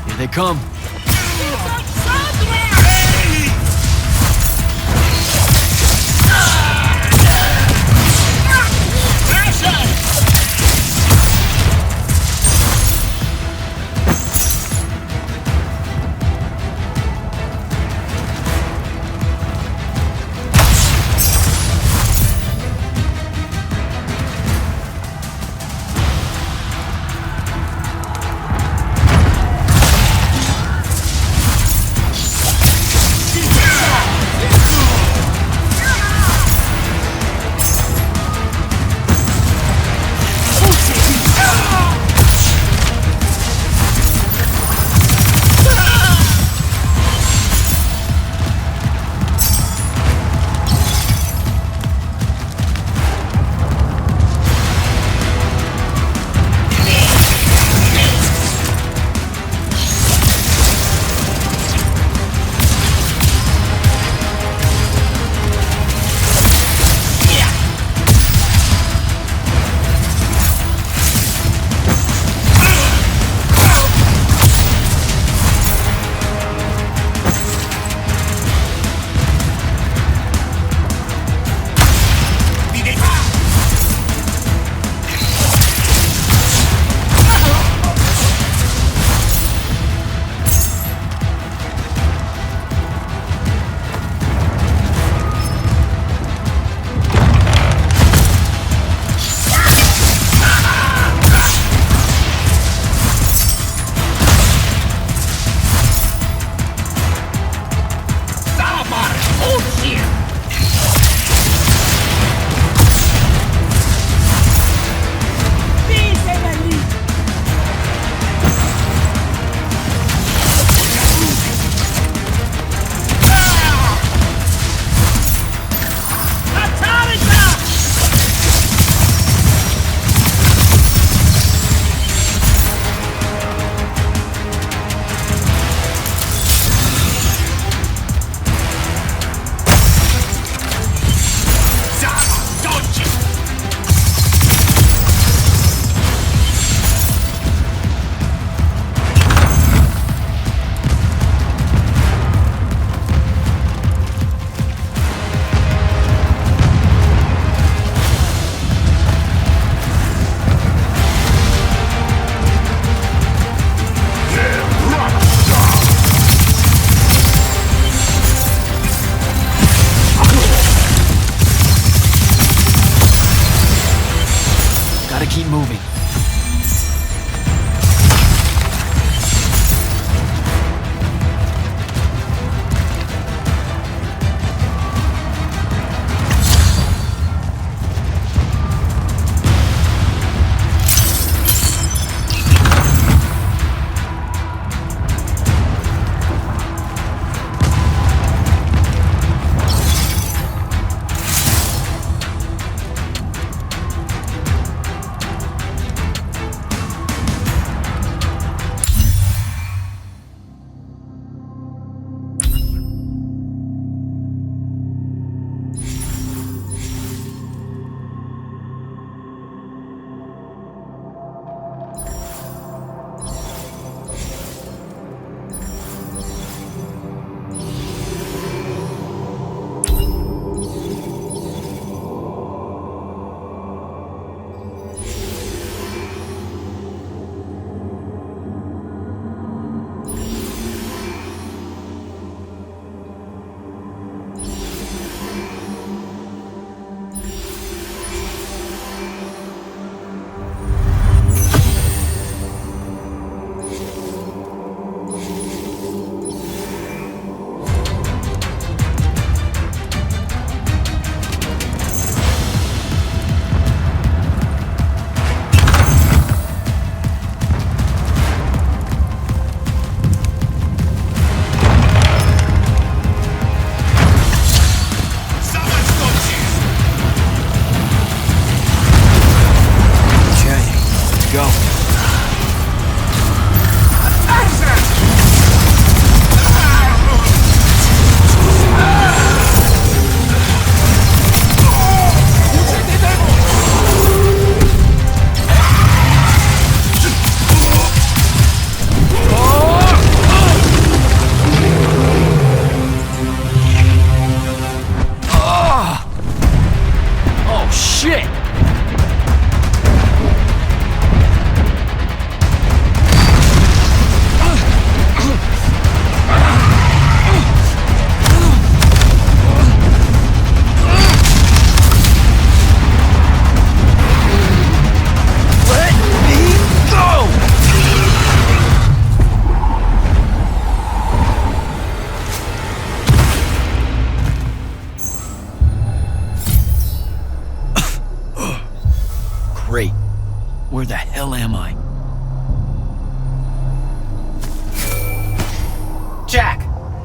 Here they come.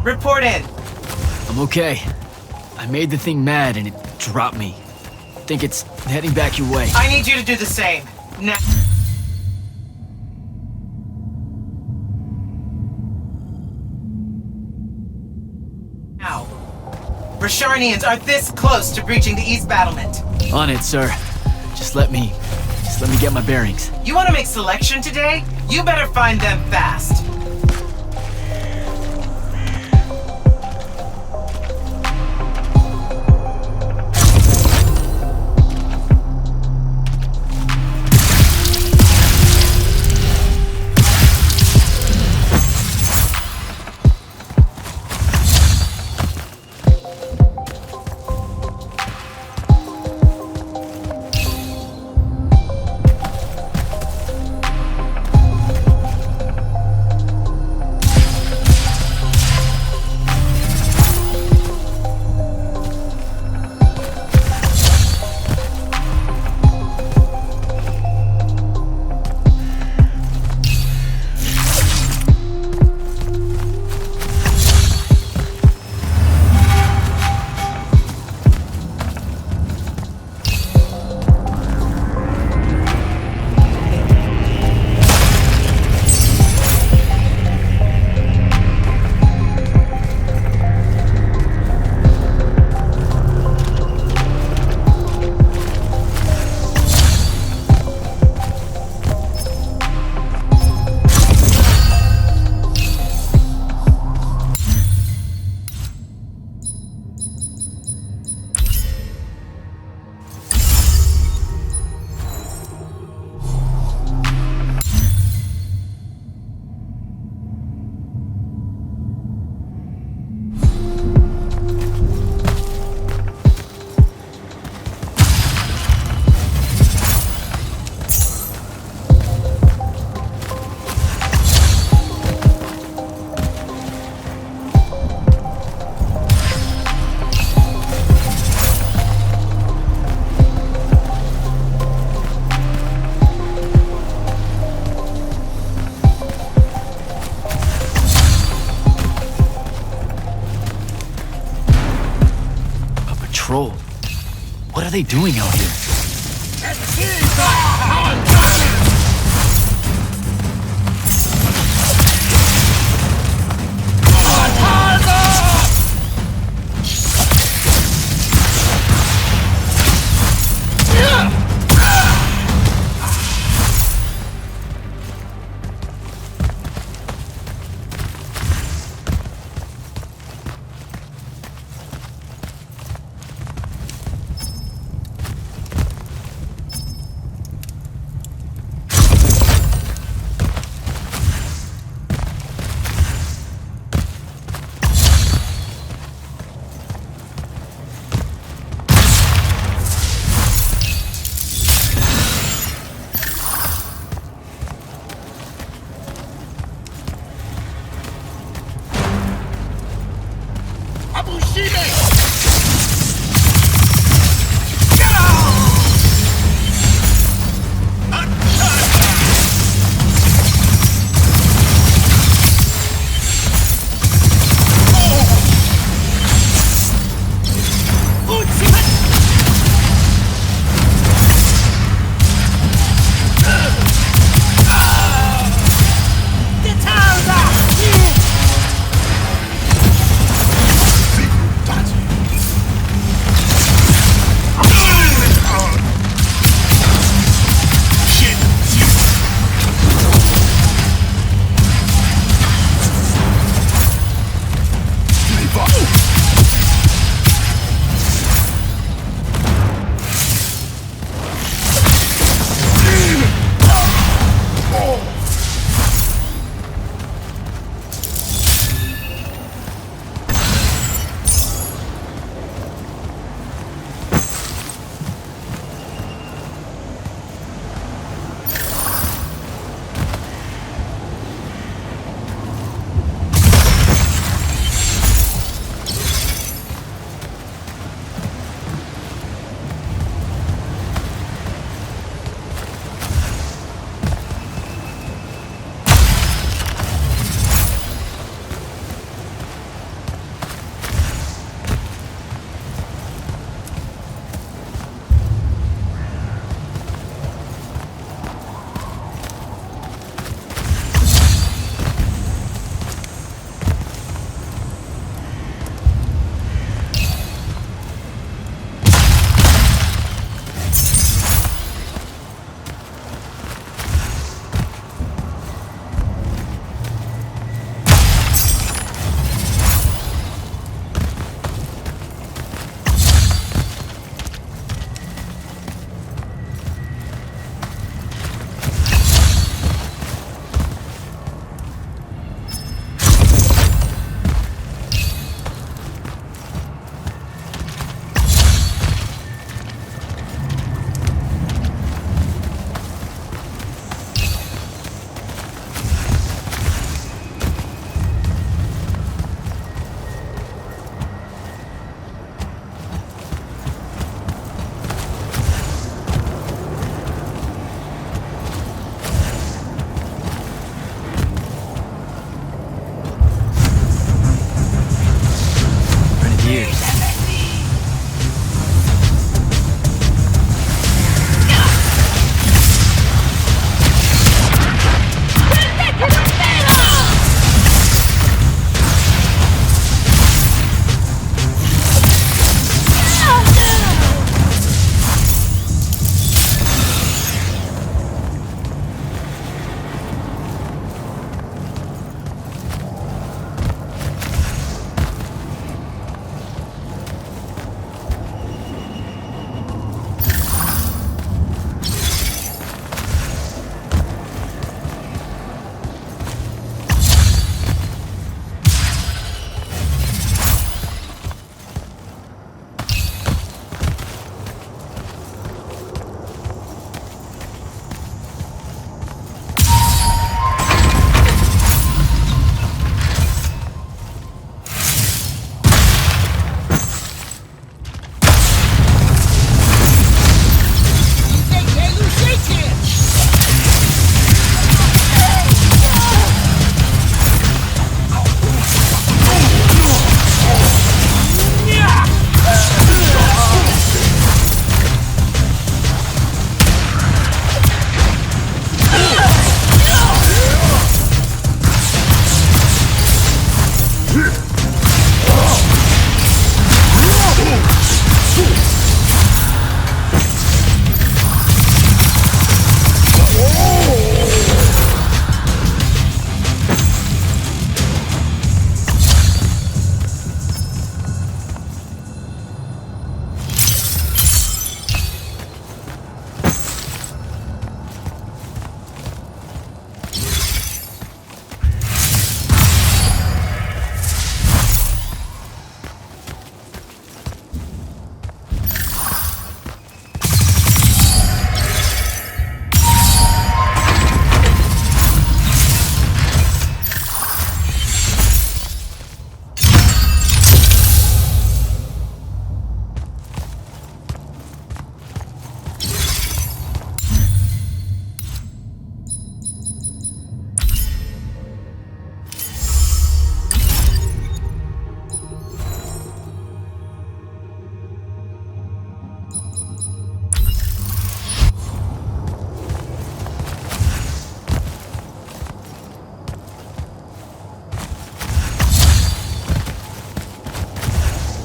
Report in. I'm okay. I made the thing mad and it dropped me. Think it's heading back your way. I need you to do the same. Now. Rasharnians are this close to breaching the East Battlement. On it, sir. Just let me get my bearings. You want to make selection today? You better find them fast. What are they doing out here?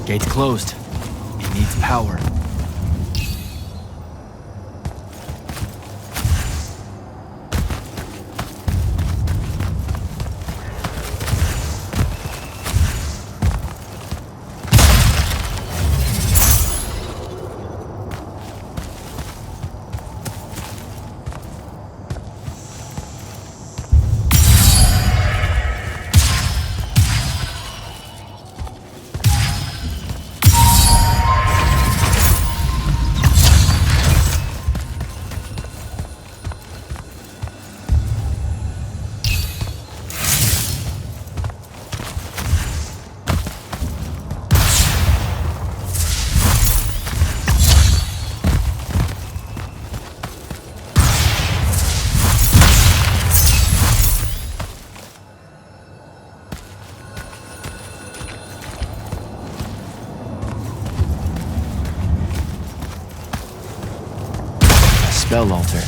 Gate's closed. It needs power. Spell altar.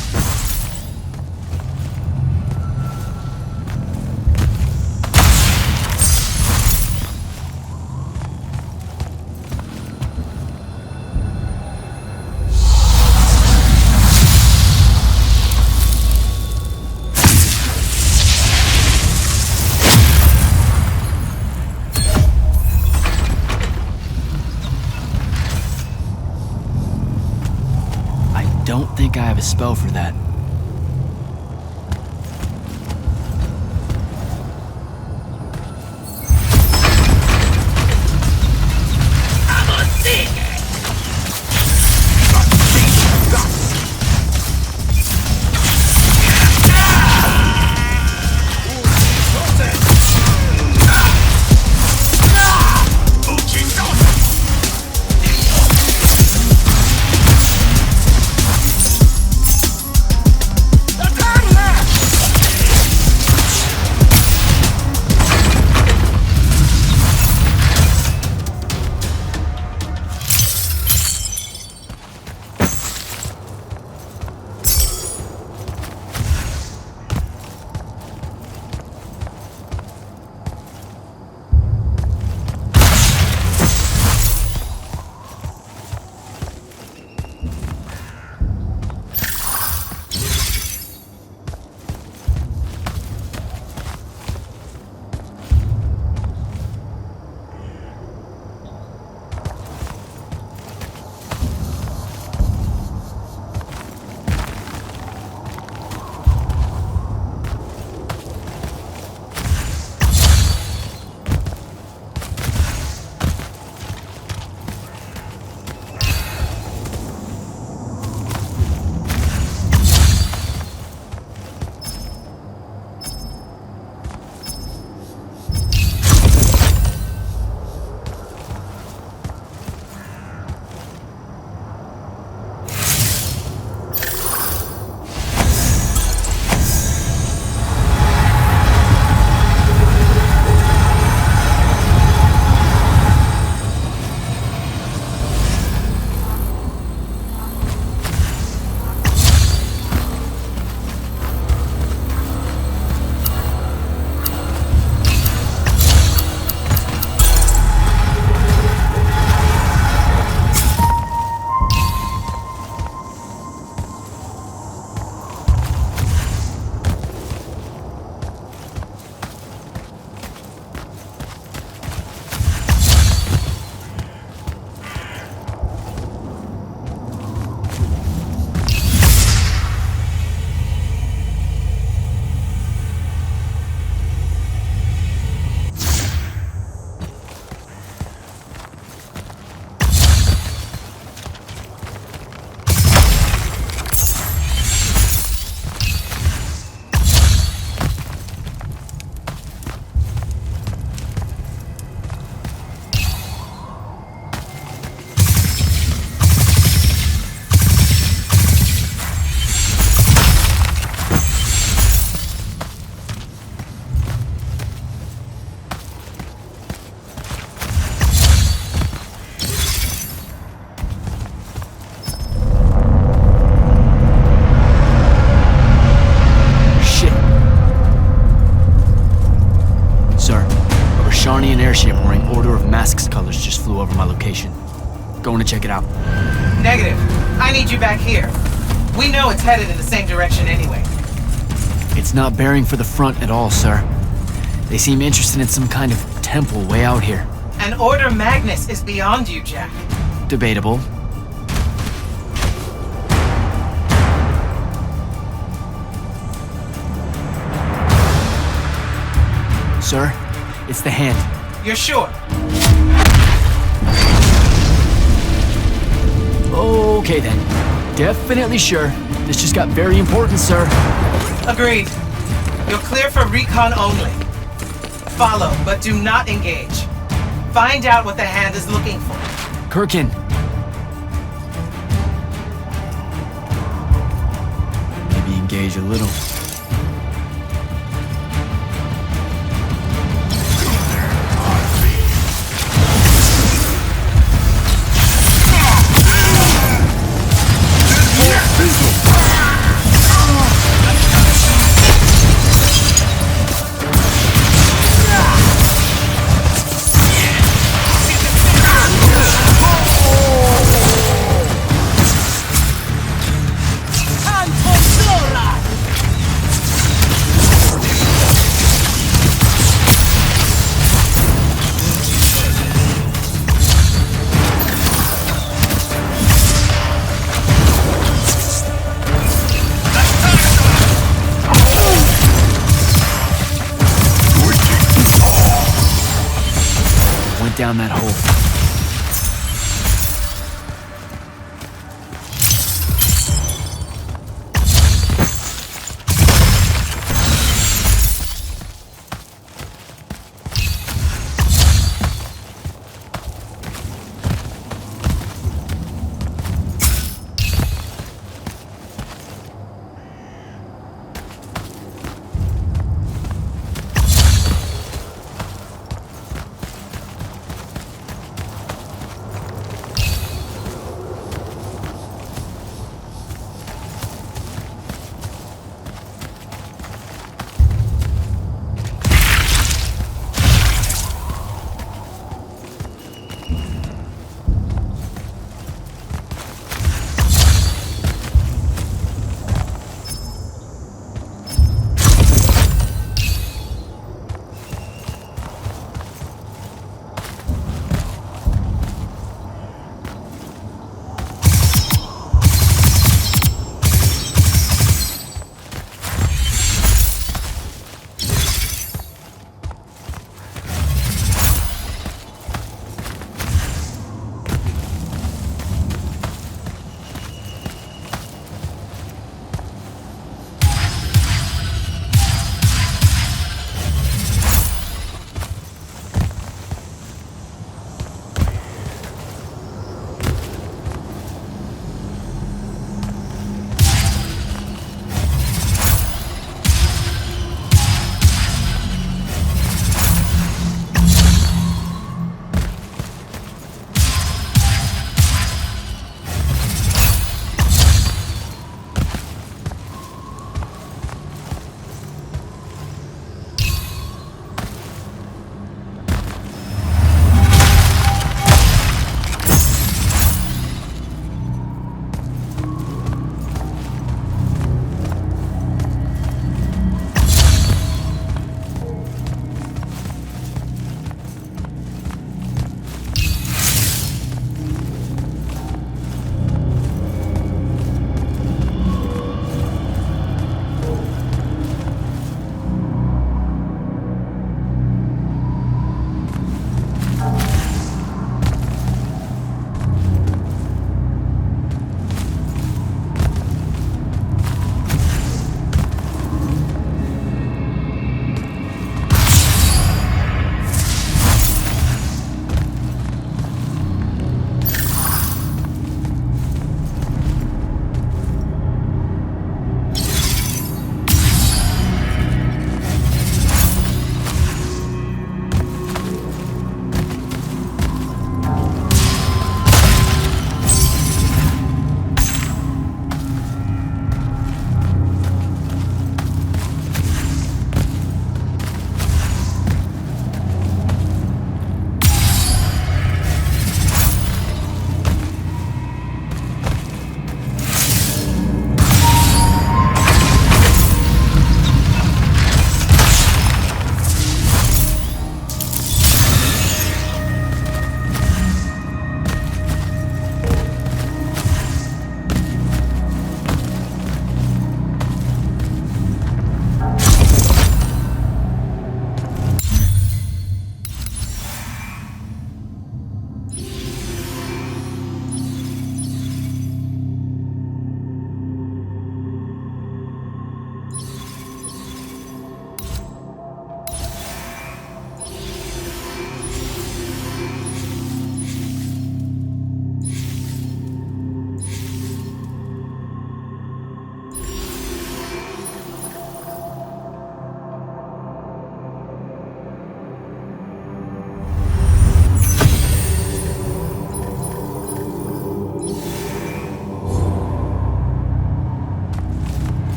I don't think I have a spell for that. Sarnian airship wearing Order of Masks colors just flew over my location. Going to check it out. Negative. I need you back here. We know it's headed in the same direction anyway. It's not bearing for the front at all, sir. They seem interested in some kind of temple way out here. An Order Magnus is beyond you, Jack. Debatable. Sir, it's the hand. You're sure? Okay then. Definitely sure. This just got very important, sir. Agreed. You're clear for recon only. Follow, but do not engage. Find out what the hand is looking for. Kirkin. Maybe engage a little. Down that hole.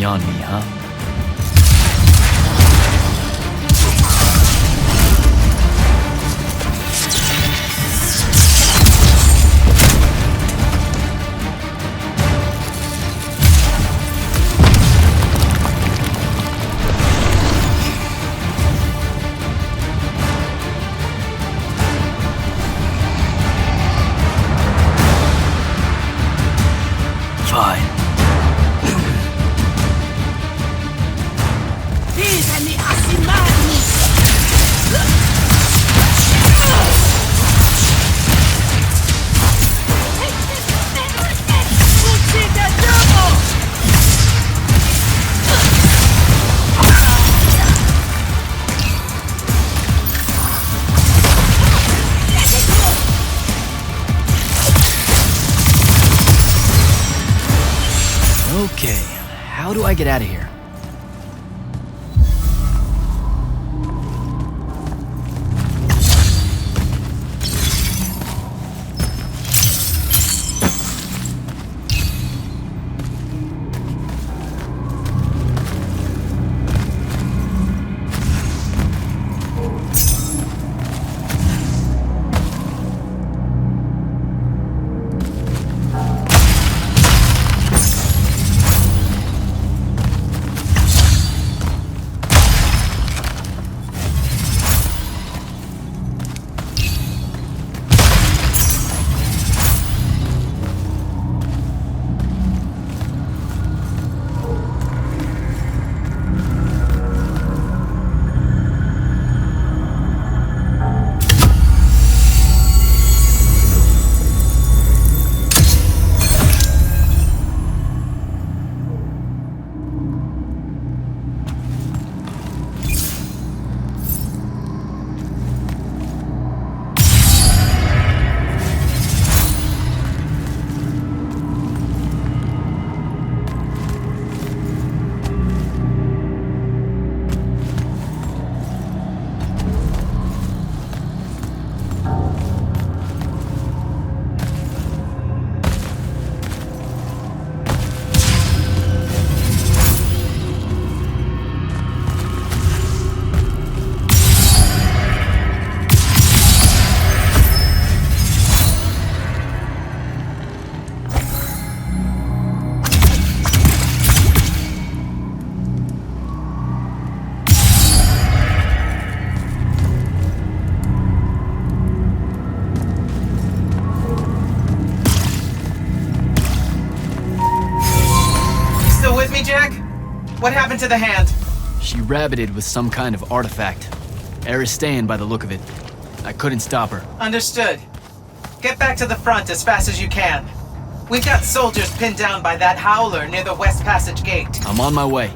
on me, huh? Fine. Okay, how do I get out of here? Jack? What happened to the hand? She rabbited with some kind of artifact. Aristean by the look of it. I couldn't stop her. Understood. Get back to the front as fast as you can. We've got soldiers pinned down by that howler near the West Passage gate. I'm on my way.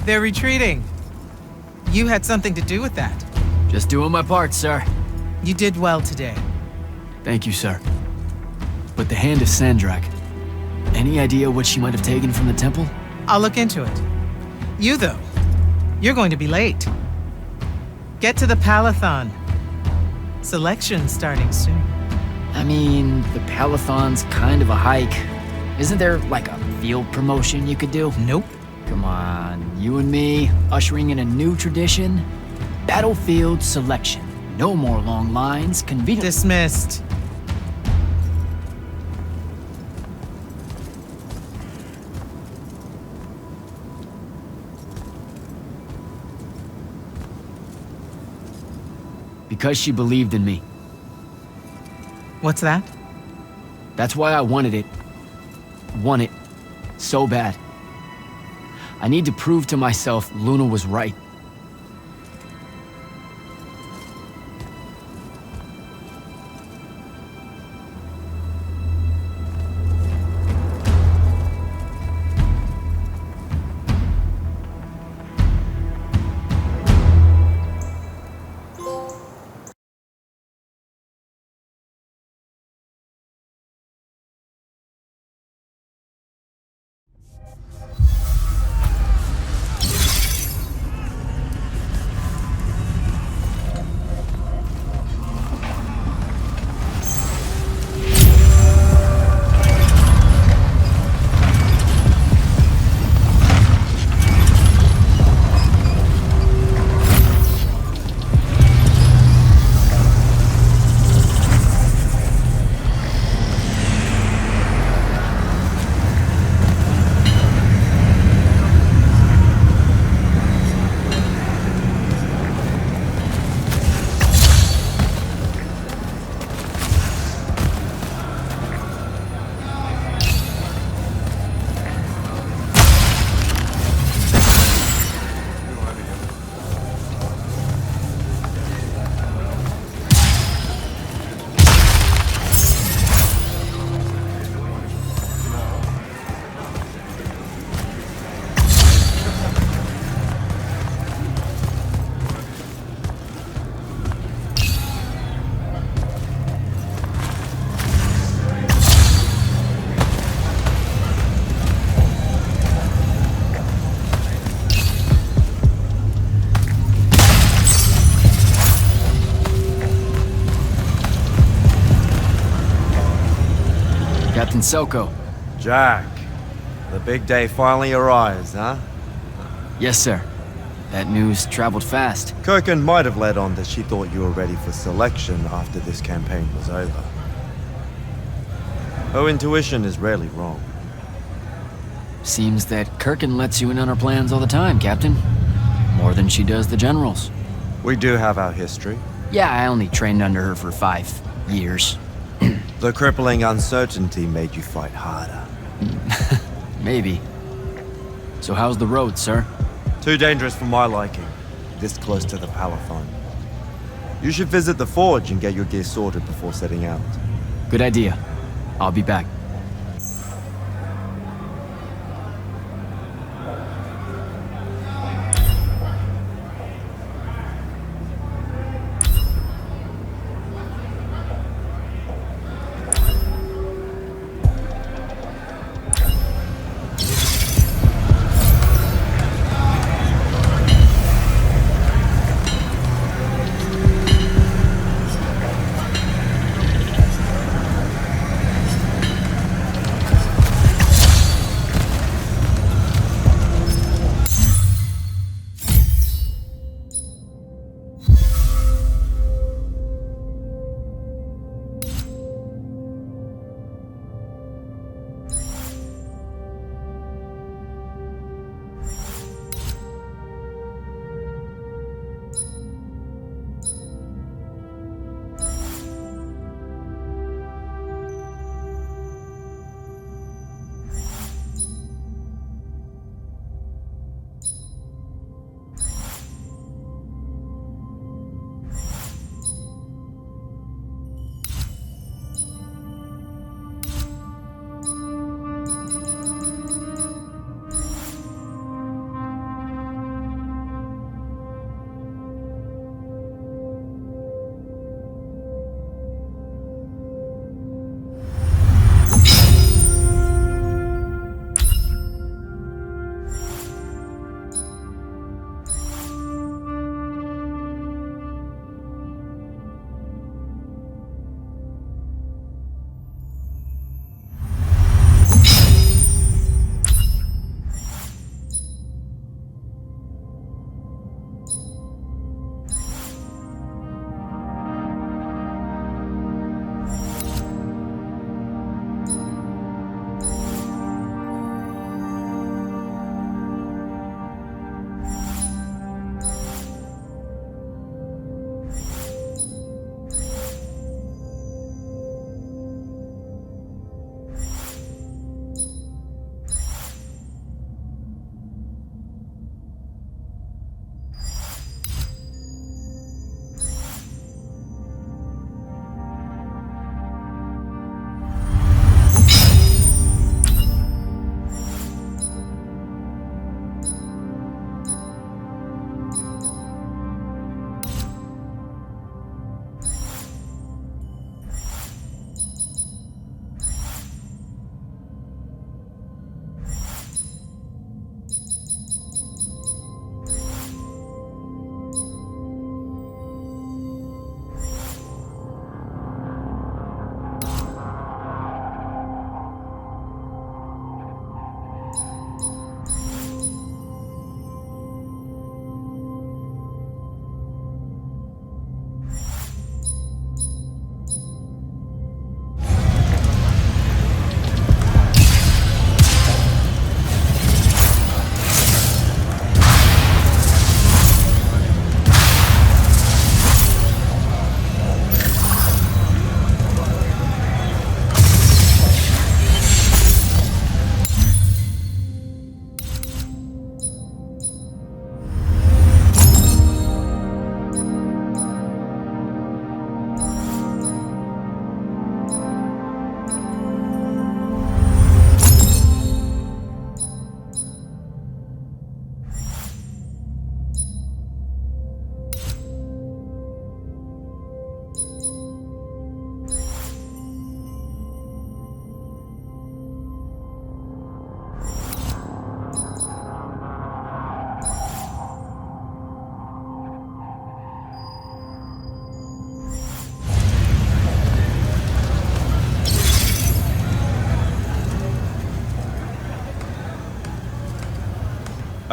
They're retreating. You had something to do with that. Just doing my part, sir. You did well today. Thank you, sir. But the hand of Sandrak, any idea what she might have taken from the temple? I'll look into it. You, though, you're going to be late. Get to the Palathon. Selection's starting soon. I mean, the Palathon's kind of a hike. Isn't there, like, a field promotion you could do? Nope. Come on, you and me, ushering in a new tradition? Battlefield selection. No more long lines, convenient. Dismissed. Because she believed in me. What's that? That's why I wanted it. Want it. So bad. I need to prove to myself Luna was right. Captain Selko. Jack, the big day finally arrives, huh? Yes, sir. That news traveled fast. Kirkin might have led on that she thought you were ready for selection after this campaign was over. Her intuition is rarely wrong. Seems that Kirkin lets you in on her plans all the time, Captain. More than she does the generals. We do have our history. Yeah, I only trained under her for 5 years. The crippling uncertainty made you fight harder. Maybe. So how's the road, sir? Too dangerous for my liking, this close to the Palathon. You should visit the forge and get your gear sorted before setting out. Good idea. I'll be back.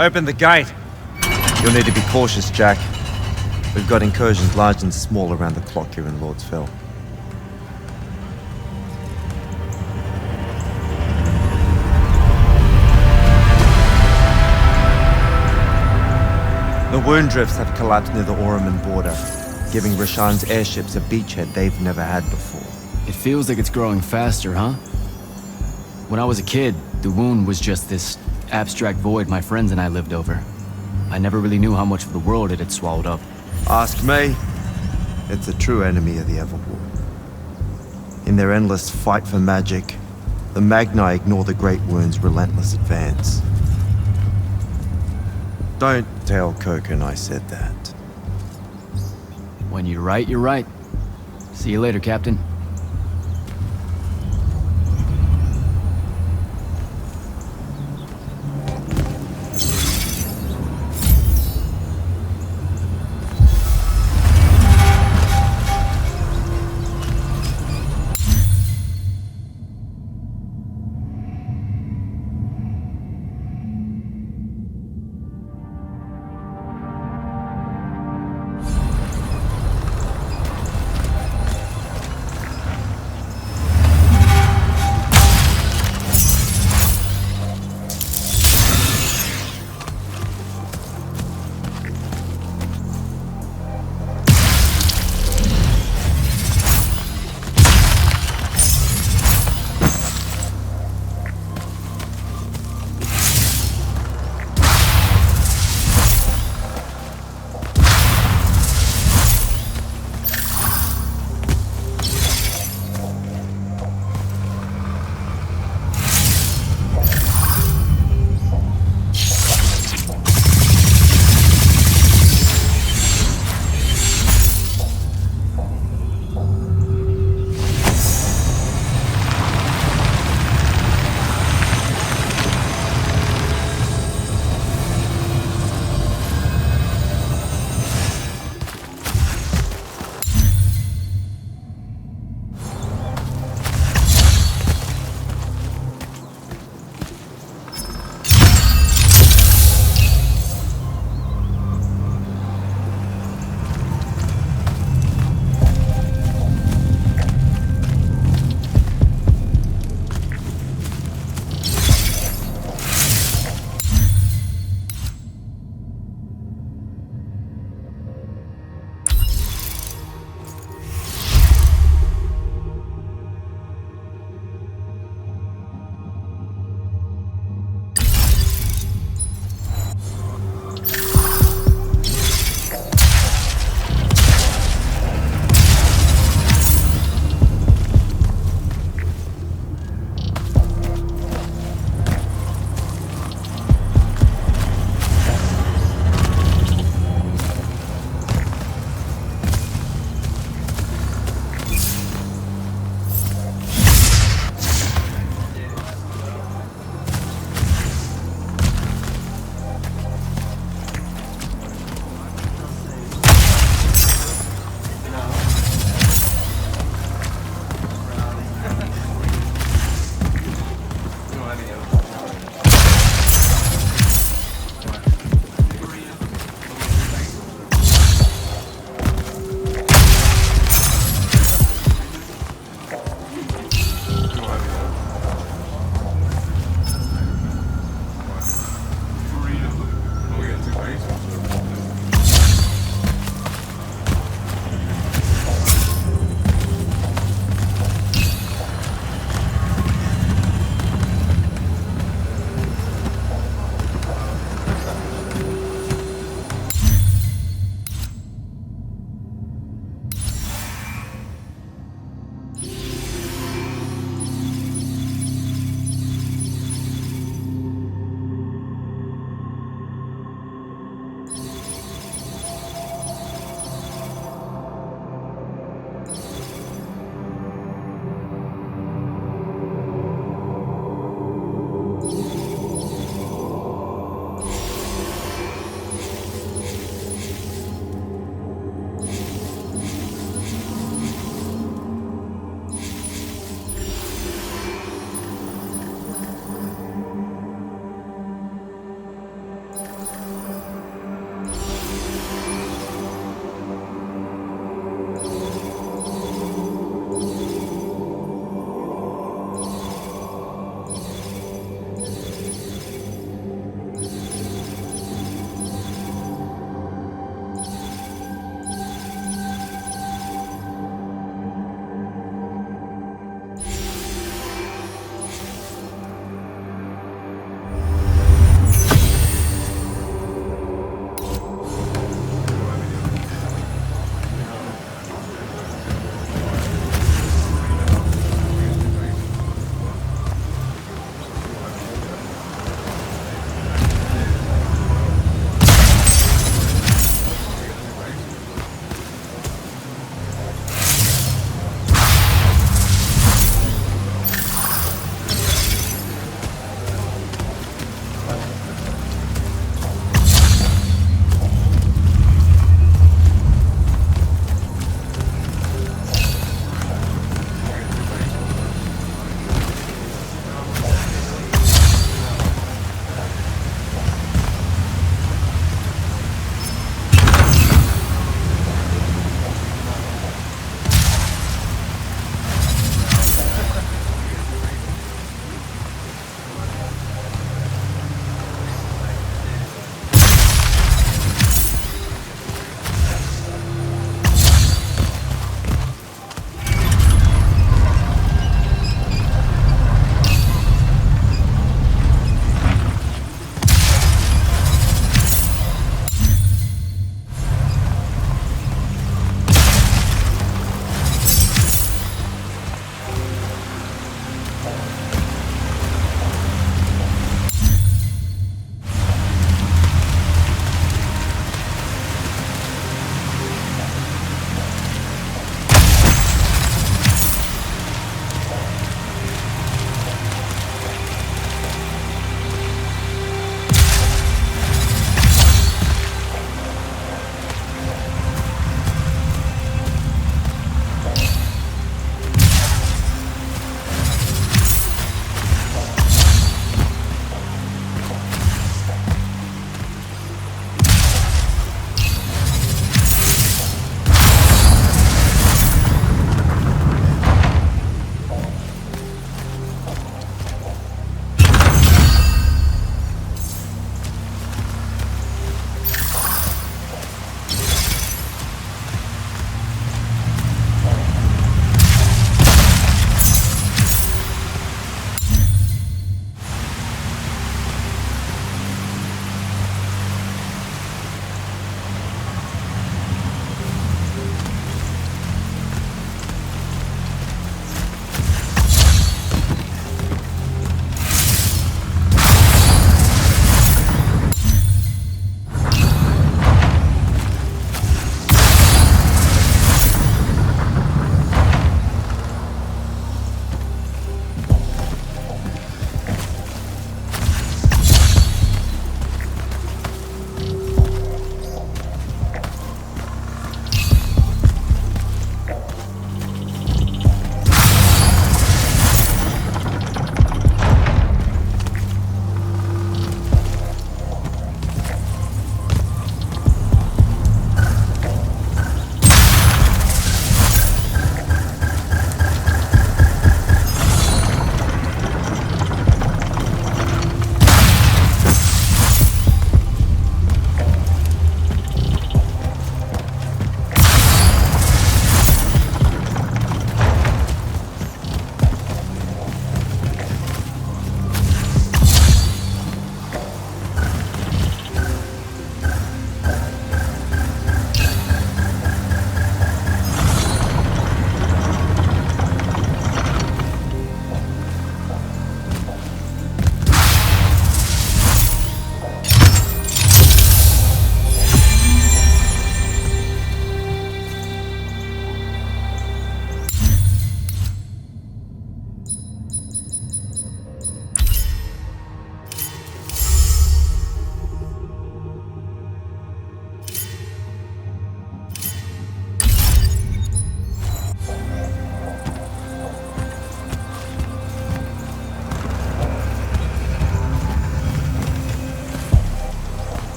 Open the gate! You'll need to be cautious, Jack. We've got incursions large and small around the clock here in Lordsville. The wound drifts have collapsed near the Oraman border, giving Rashan's airships a beachhead they've never had before. It feels like it's growing faster, huh? When I was a kid, the wound was just this abstract void my friends and I lived over. I never really knew how much of the world it had swallowed up. Ask me. It's a true enemy of the Everworld. In their endless fight for magic, the Magni ignore the Great Wound's relentless advance. Don't tell Koken I said that. When you're right, you're right. See you later, Captain.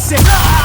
Whoa!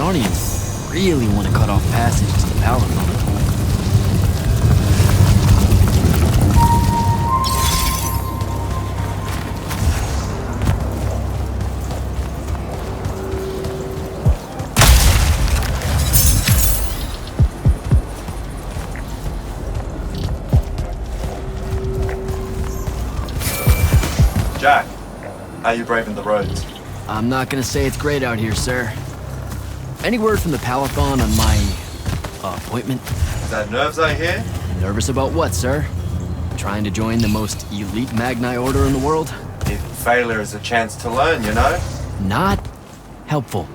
Sarnians really want to cut off passage to the Palatine. Jack, how you braving the roads? I'm not gonna say it's great out here, sir. Any word from the Palathon on my appointment? Is that nerves I hear? Nervous about what, sir? Trying to join the most elite Magni order in the world? If failure is a chance to learn, you know? Not helpful.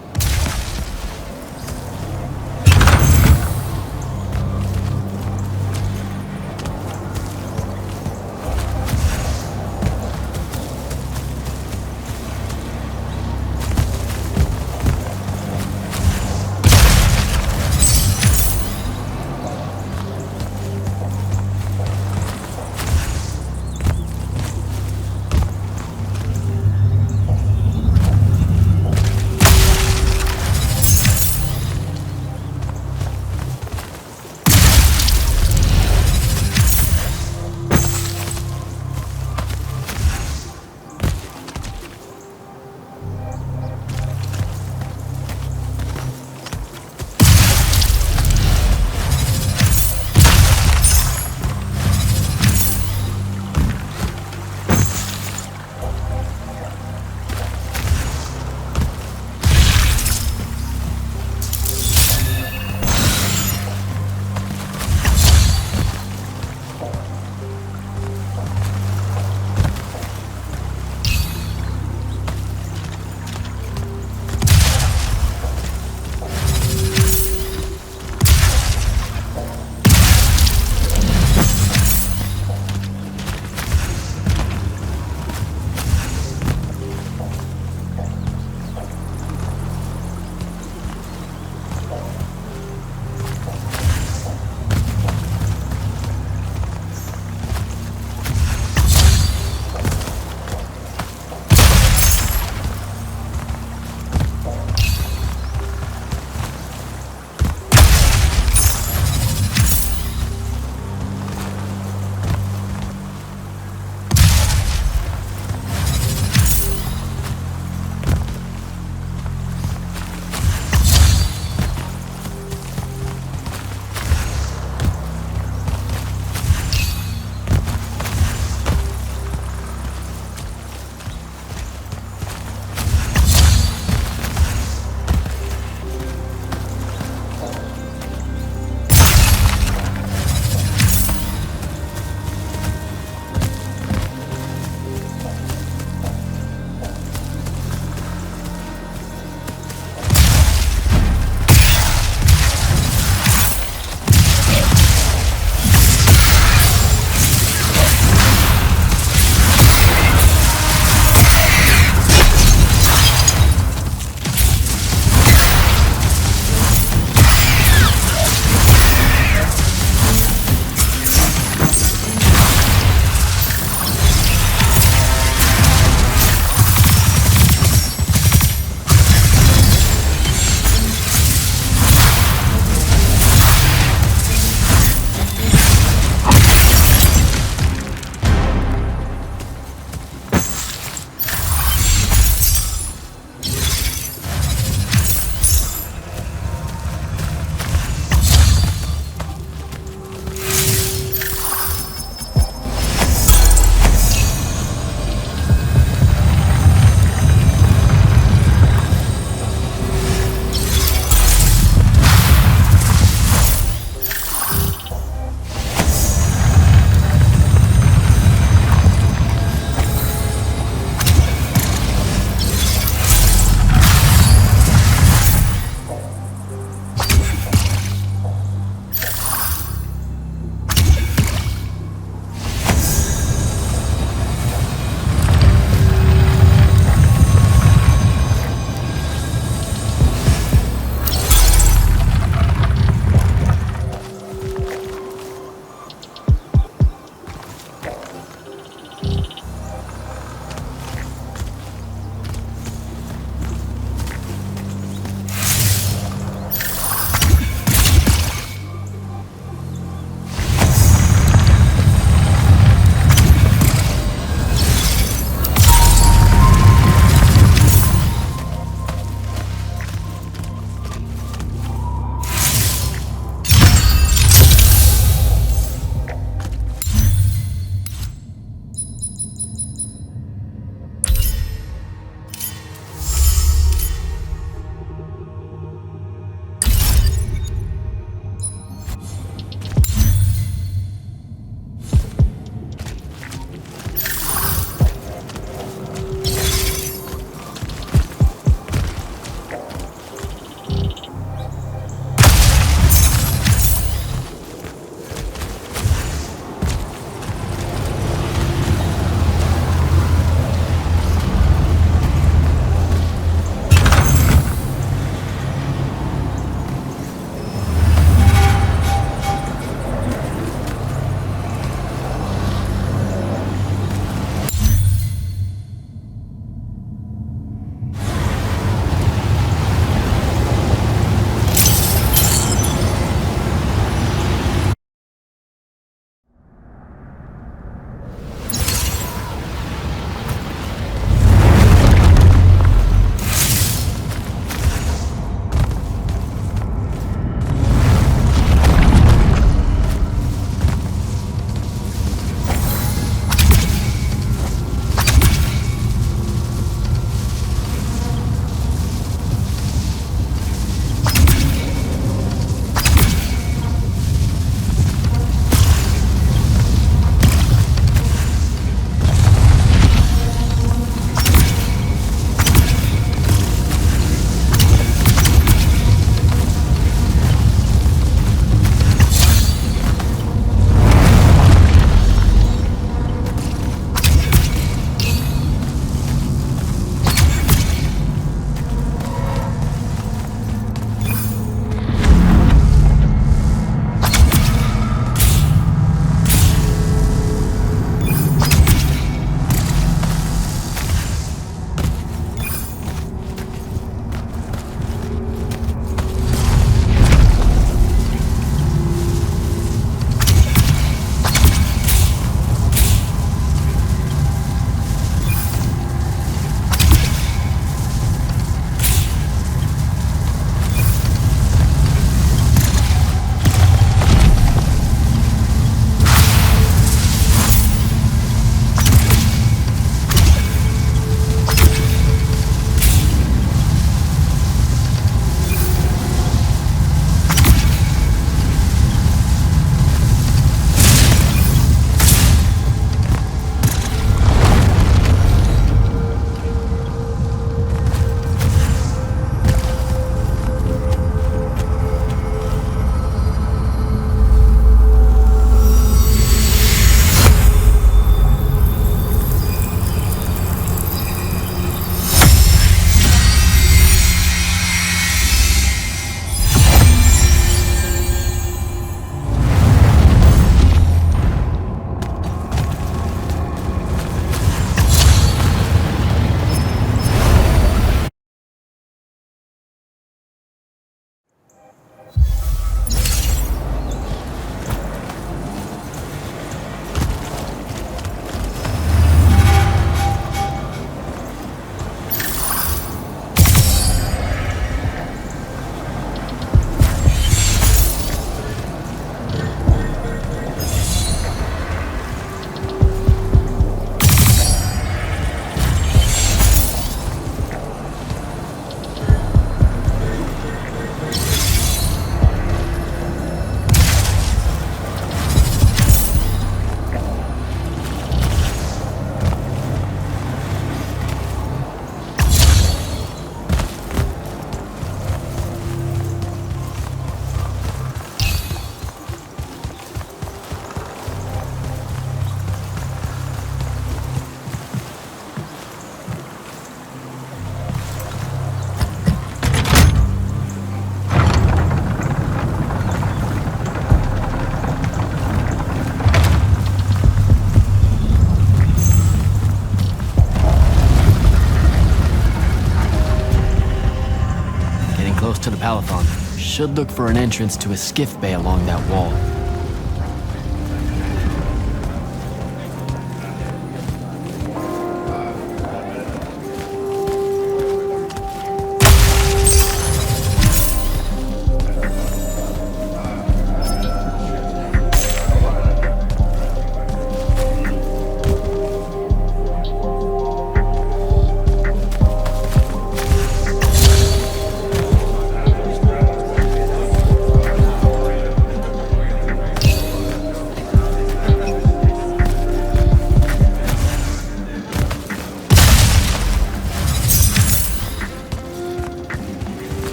to the Palathon. Should look for an entrance to a skiff bay along that wall.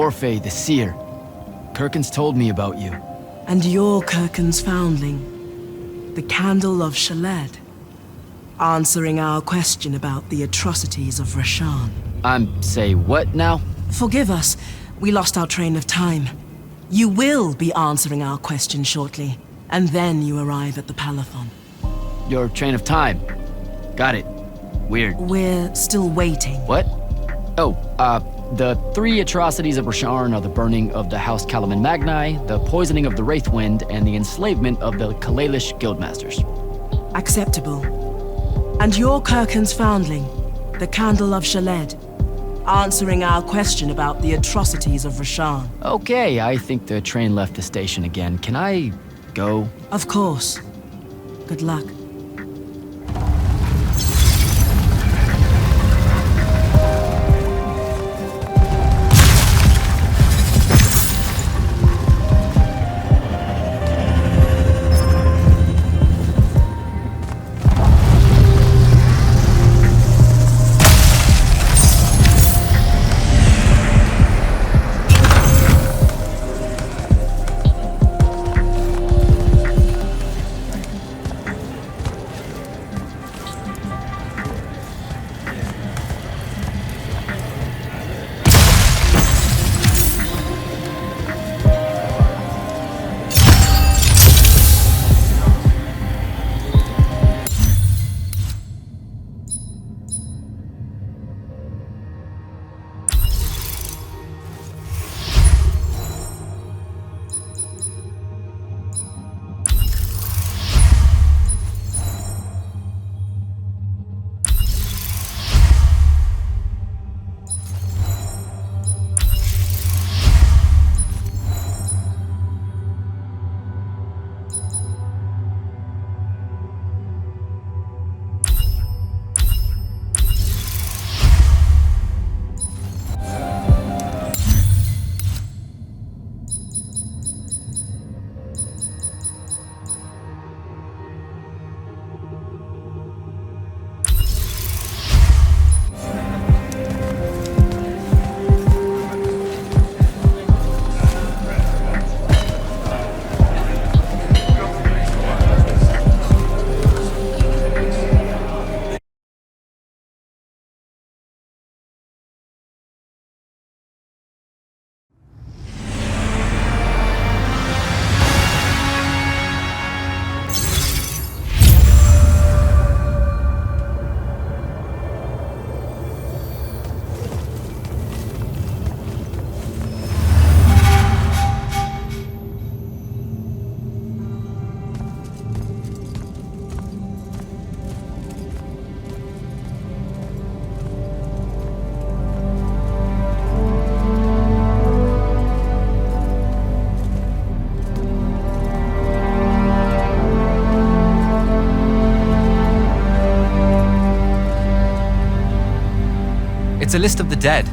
Orphe the Seer. Kirkin's told me about you. And you're Kirkin's foundling, the Candle of Shaled, answering our question about the atrocities of Rasharn. Say what now? Forgive us, we lost our train of time. You will be answering our question shortly, and then you arrive at the Palathon. Your train of time. Got it. Weird. We're still waiting. What? Oh, the 3 atrocities of Rasharn are the burning of the House Kalaman Magni, the poisoning of the Wraithwind, and the enslavement of the Kalalish Guildmasters. Acceptable. And you're Kirkin's foundling, the Candle of Shaled, answering our question about the atrocities of Rasharn. Okay, I think the train left the station again. Can I go? Of course. Good luck. It's a list of the dead.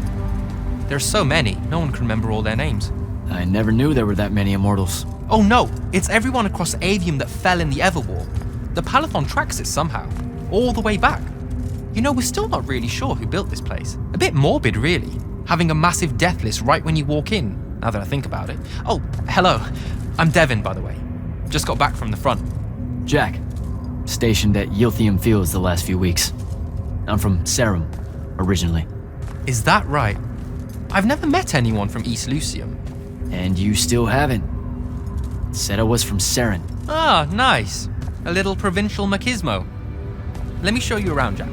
There's so many, no one can remember all their names. I never knew there were that many Immortals. Oh no, it's everyone across Aveum that fell in the Everwar. The Palathon tracks it somehow, all the way back. You know, we're still not really sure who built this place. A bit morbid, really, having a massive death list right when you walk in, now that I think about it. Oh, hello. I'm Devin, by the way. Just got back from the front. Jack, stationed at Yilthium Fields the last few weeks. I'm from Serum, originally. Is that right? I've never met anyone from East Lucium. And you still haven't. Said I was from Seren. Ah, nice. A little provincial machismo. Let me show you around, Jack.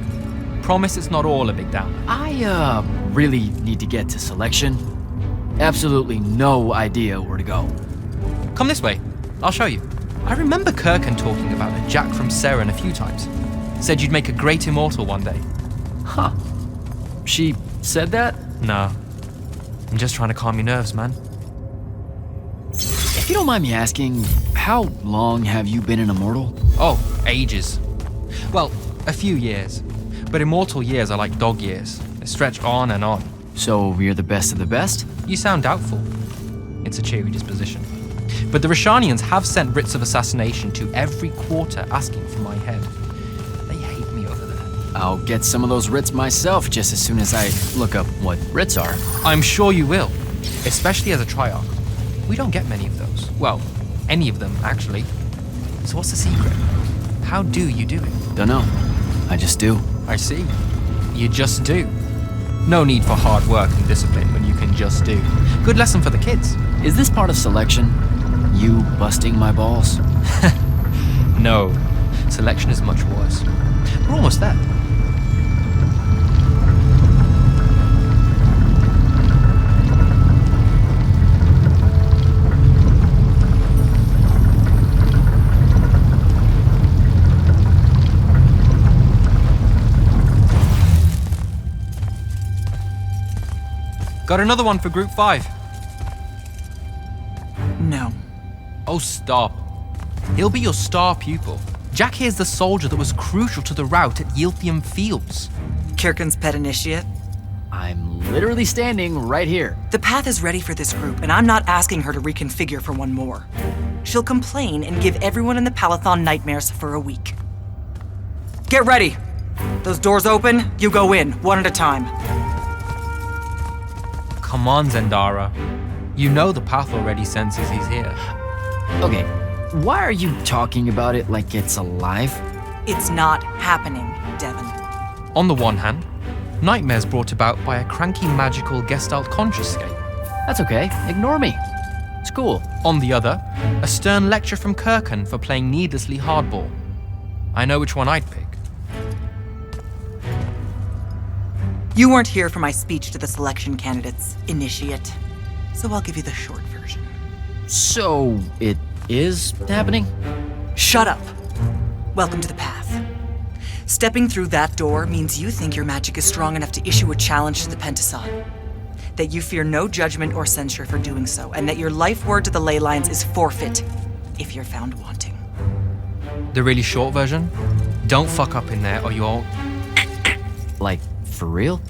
Promise it's not all a big downer. I, really need to get to Selection. Absolutely no idea where to go. Come this way. I'll show you. I remember Kirkin talking about a Jack from Seren a few times. Said you'd make a great immortal one day. Huh. She said that? No. I'm just trying to calm your nerves, man. If you don't mind me asking, how long have you been an immortal? Oh, ages. Well, a few years. But immortal years are like dog years. They stretch on and on. So you're the best of the best? You sound doubtful. It's a cheery disposition. But the Rashanians have sent writs of assassination to every quarter asking for my head. They hate me over there. I'll get some of those writs myself just as soon as I look up what writs are. I'm sure you will. especially as a Triarch. We don't get many of those. Well, any of them, actually. So what's the secret? How do you do it? Dunno. I just do. I see. You just do. No need for hard work and discipline when you can just do. Good lesson for the kids. Is this part of selection? You busting my balls? No. Selection is much worse. We're almost there. Got another one for Group 5. No. Oh, stop. He'll be your star pupil. Jack here's the soldier that was crucial to the rout at Yilthium Fields. Kirkin's pet initiate? I'm literally standing right here. The path is ready for this group, and I'm not asking her to reconfigure for one more. She'll complain and give everyone in the Palathon nightmares for a week. Get ready! Those doors open, you go in, one at a time. Come on, Zendara. You know the path already senses he's here. Okay, why are you talking about it like it's alive? It's not happening, Devon. On the one hand, nightmares brought about by a cranky magical Gestalt consciouscape. That's okay, ignore me. It's cool. On the other, a stern lecture from Kirkin for playing needlessly hardball. I know which one I'd pick. You weren't here for my speech to the selection candidates, initiate. So I'll give you the short version. So, it is happening? Shut up. Welcome to the path. Stepping through that door means you think your magic is strong enough to issue a challenge to the Pentasod. That you fear no judgment or censure for doing so, and that your life word to the ley lines is forfeit if you're found wanting. The really short version? Don't fuck up in there or you'll... Like, for real?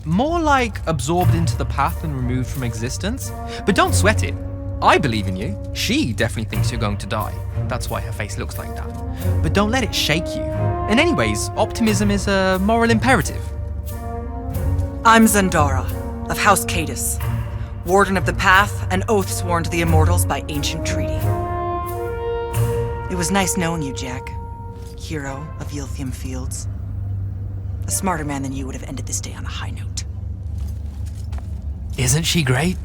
More like absorbed into the path and removed from existence. But don't sweat it. I believe in you. She definitely thinks you're going to die. That's why her face looks like that. But don't let it shake you. And anyways, optimism is a moral imperative. I'm Zendara, of House Cadus, Warden of the Path, and oath sworn to the Immortals by ancient treaty. It was nice knowing you, Jack. Hero of Yilthium Fields. A smarter man than you would have ended this day on a high note. Isn't she great?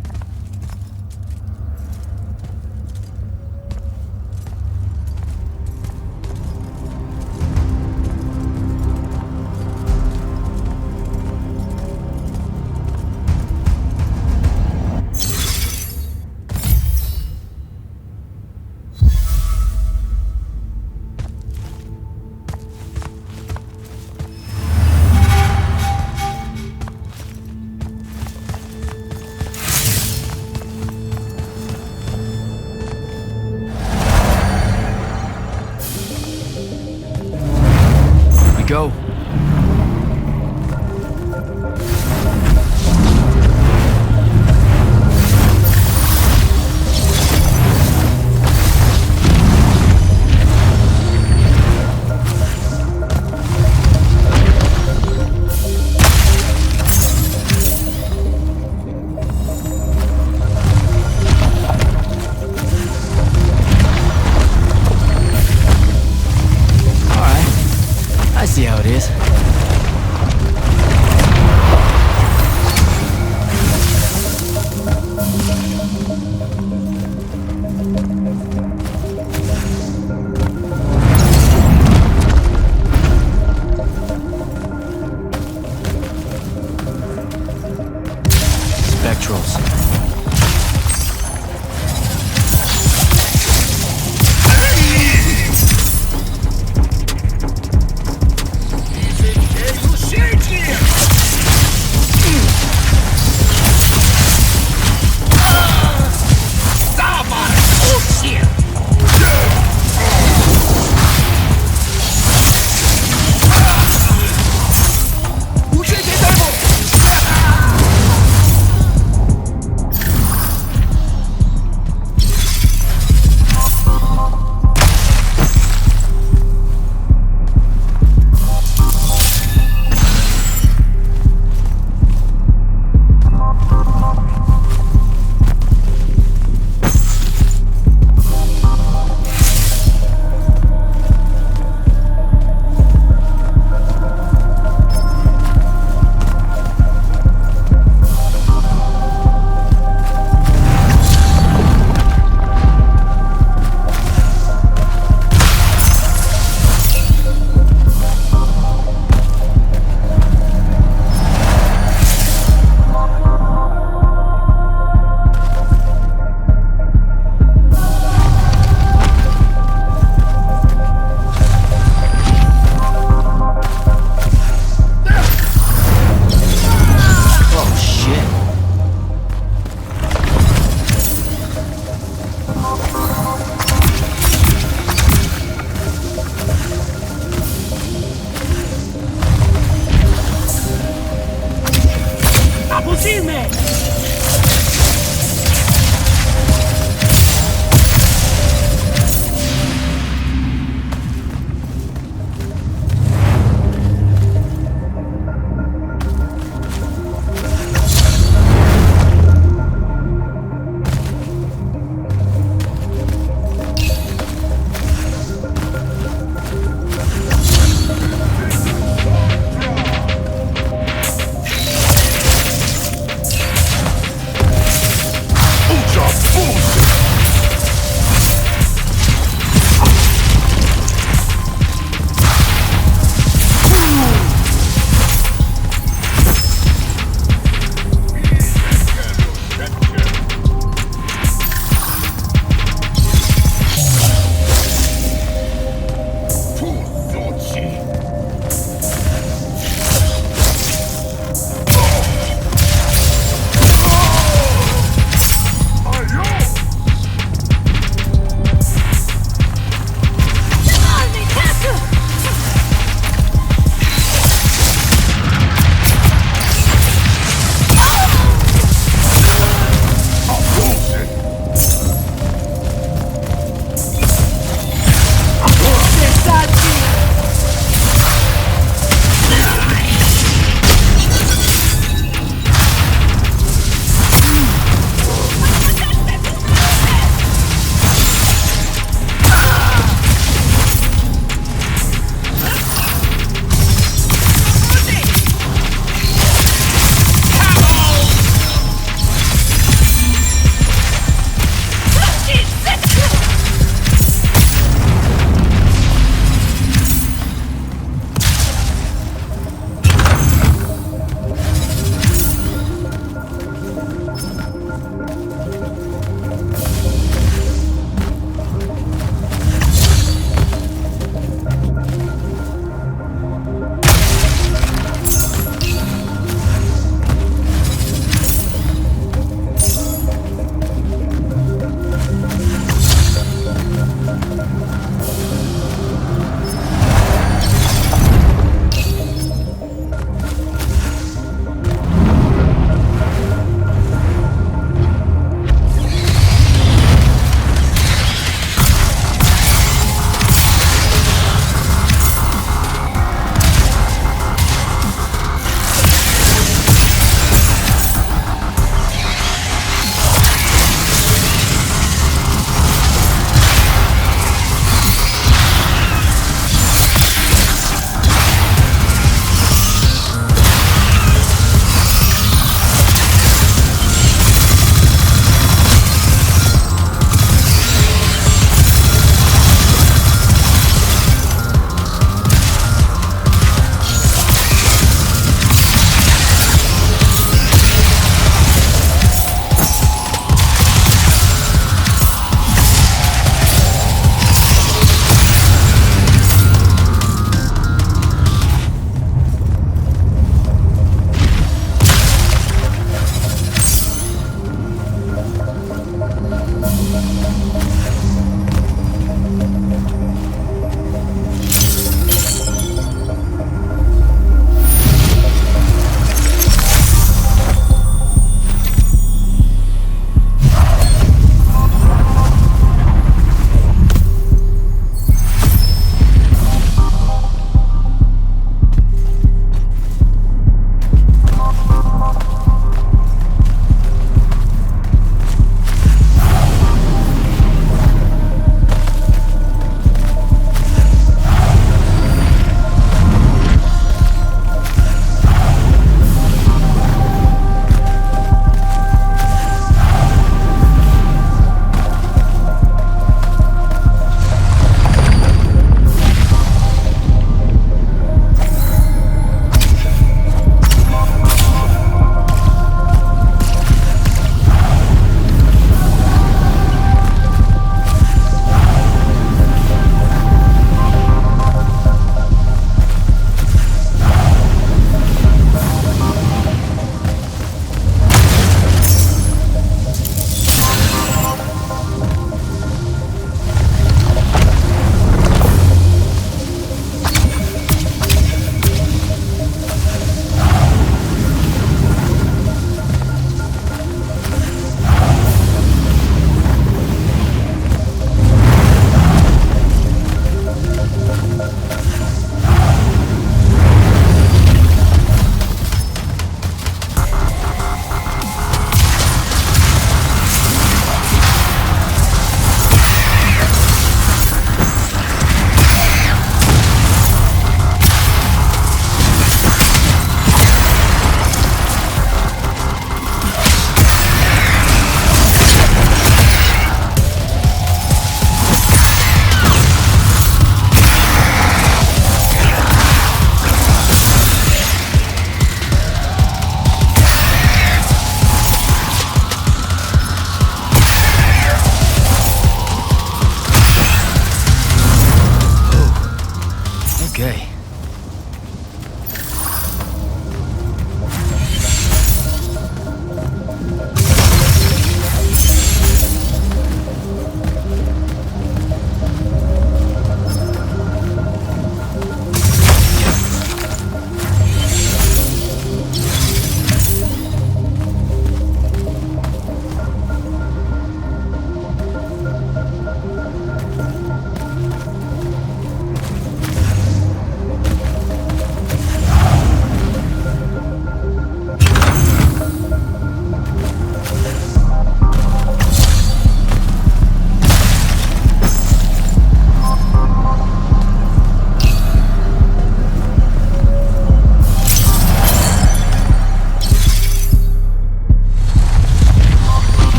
Go. See how it is. Spectrals.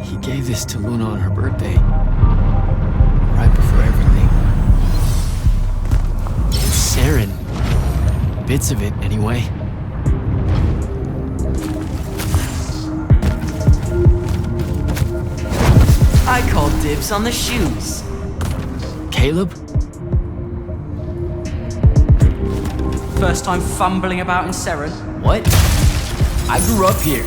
He gave this to Luna on her birthday. Right before everything. It's Saren. Bits of it, anyway. I call dibs on the shoes. Caleb? First time fumbling about in Seren. What? I grew up here.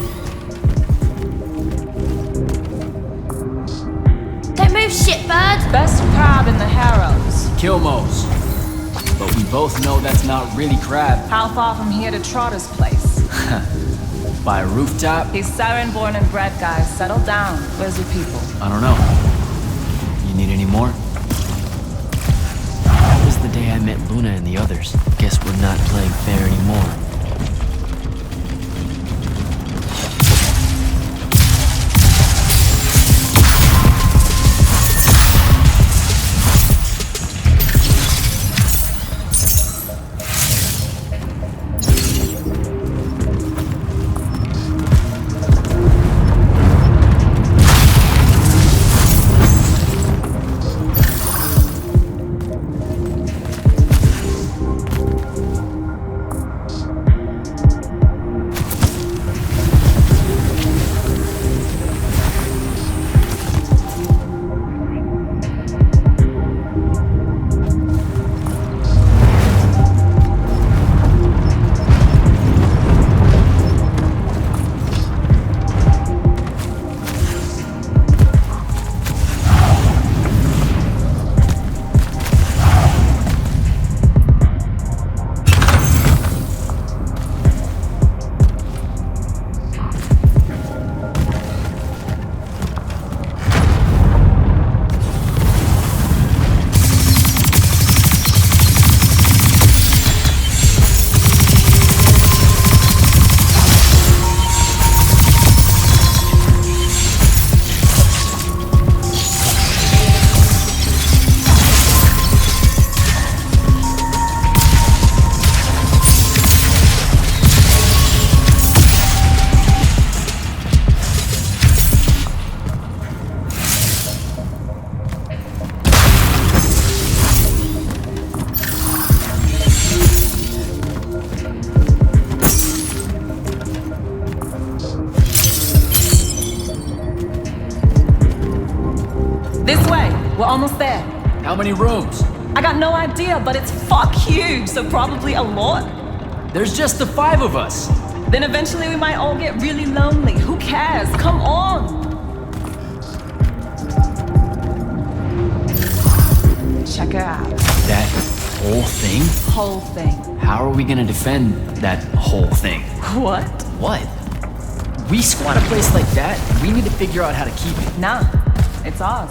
Don't move, shitbird! Best crab in the Harrows. Kilmos. But we both know that's not really crab. How far from here to Trotter's place? By a rooftop? He's Saren born and bred, guys. Settle down. Where's your people? I don't know. You need any more? That was the day I met Luna and the others. Guess we're not playing fair anymore. This way. We're almost there. How many rooms? I got no idea, but it's fuck huge, so probably a lot. There's just the 5 of us. Then eventually we might all get really lonely. Who cares? Come on! Check it out. That whole thing? Whole thing. How are we gonna defend that whole thing? What? What? We squat a place like that, we need to figure out how to keep it. Nah, it's ours.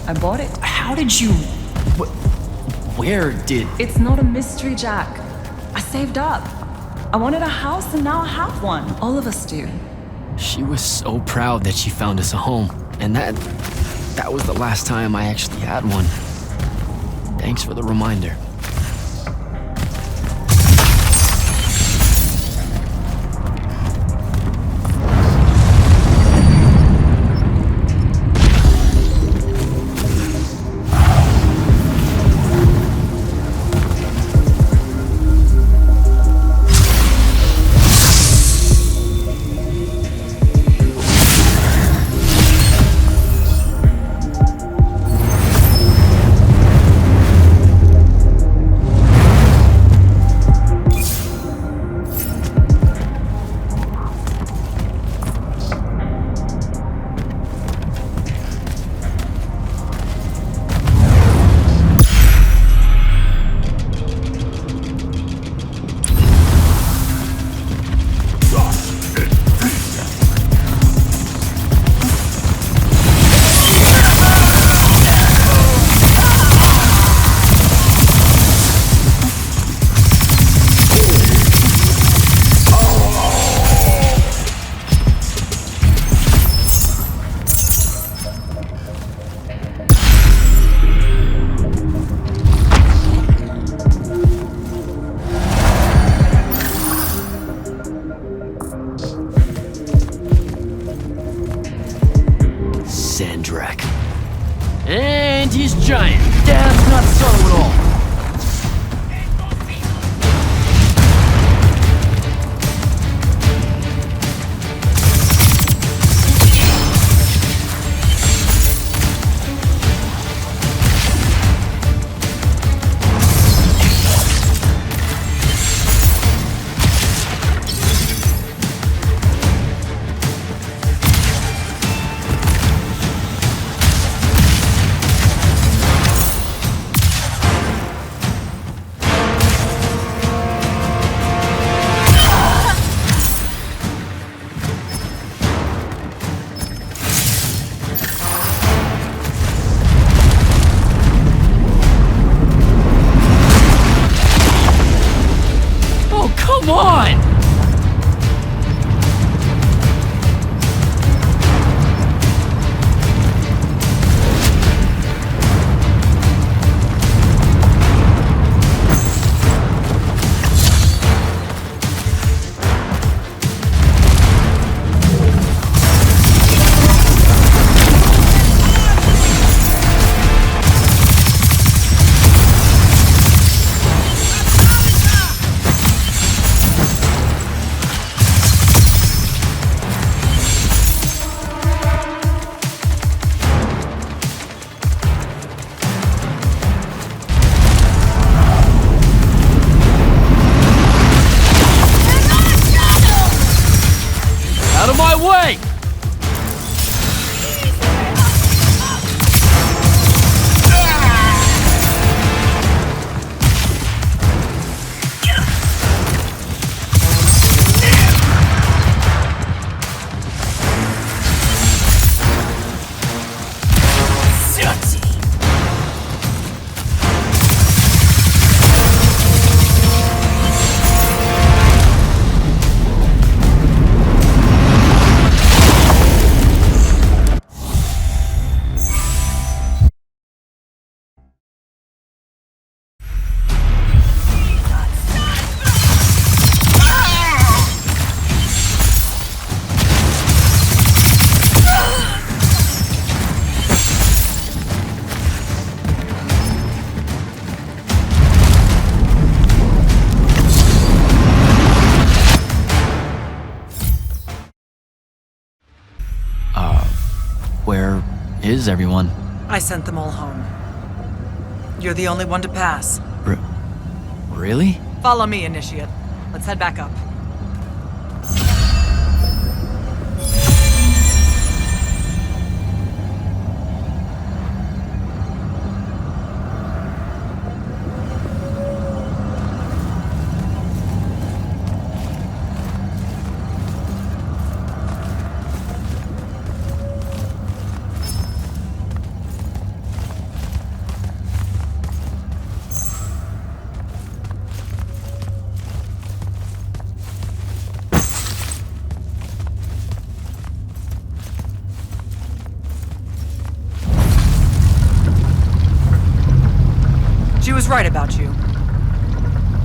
I bought it. How did you... Where did... It's not a mystery, Jack. I saved up. I wanted a house and now I have one. All of us do. She was so proud that she found us a home. And that was the last time I actually had one. Thanks for the reminder. Sandrak. And he's giant. That's not subtle at all. Come on! Out of my way! Where is everyone? I sent them all home. You're the only one to pass. Really? Follow me, Initiate. Let's head back up. She was right about you.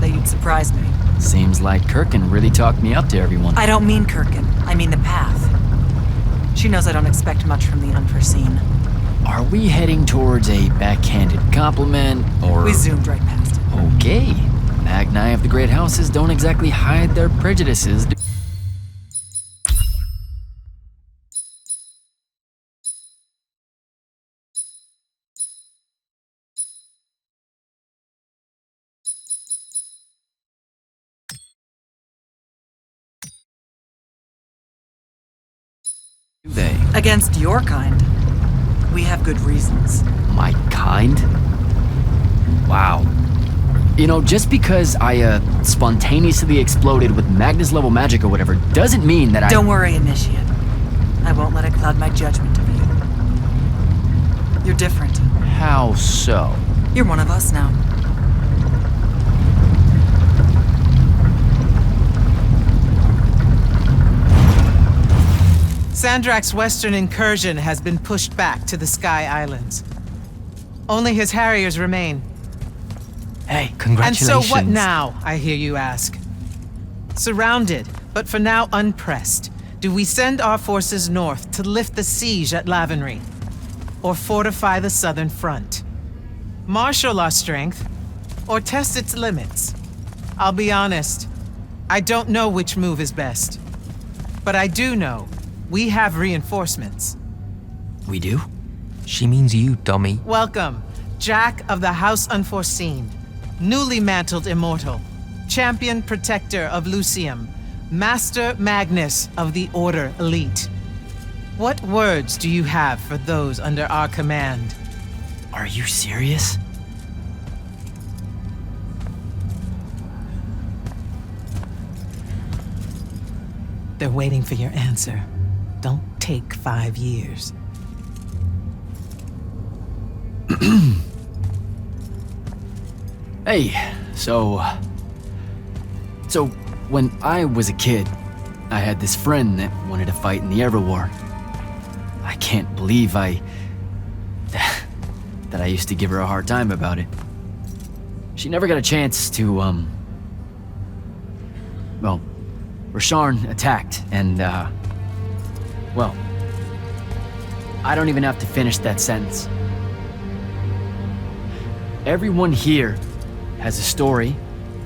That you'd surprise me. Seems like Kirkin really talked me up to everyone. I don't mean Kirkin. I mean the path. She knows I don't expect much from the unforeseen. Are we heading towards a backhanded compliment, or...? We zoomed right past it. Okay. Magni of the Great Houses don't exactly hide their prejudices. They? Against your kind. We have good reasons. My kind? Wow. You know, just because I, spontaneously exploded with Magnus-level magic or whatever, doesn't mean that I— Don't worry, Initiate. I won't let it cloud my judgment of you. You're different. How so? You're one of us now. Sandrak's western incursion has been pushed back to the Sky Islands. Only his Harriers remain. Hey, congratulations. And so what now, I hear you ask? Surrounded, but for now unpressed, do we send our forces north to lift the siege at Lavenry? or fortify the southern front. Marshal our strength, or test its limits. I'll be honest, I don't know which move is best. But I do know we have reinforcements. We do? She means you, dummy. Welcome, Jack of the House Unforeseen, newly mantled immortal, champion protector of Lucium, Master Magnus of the Order Elite. What words do you have for those under our command? Are you serious? They're waiting for your answer. Don't take 5 years. Hey, so when I was a kid, I had this friend that wanted to fight in the Everwar. I can't believe that I used to give her a hard time about it. She never got a chance to, well, Rasharn attacked, and, well, I don't even have to finish that sentence. Everyone here has a story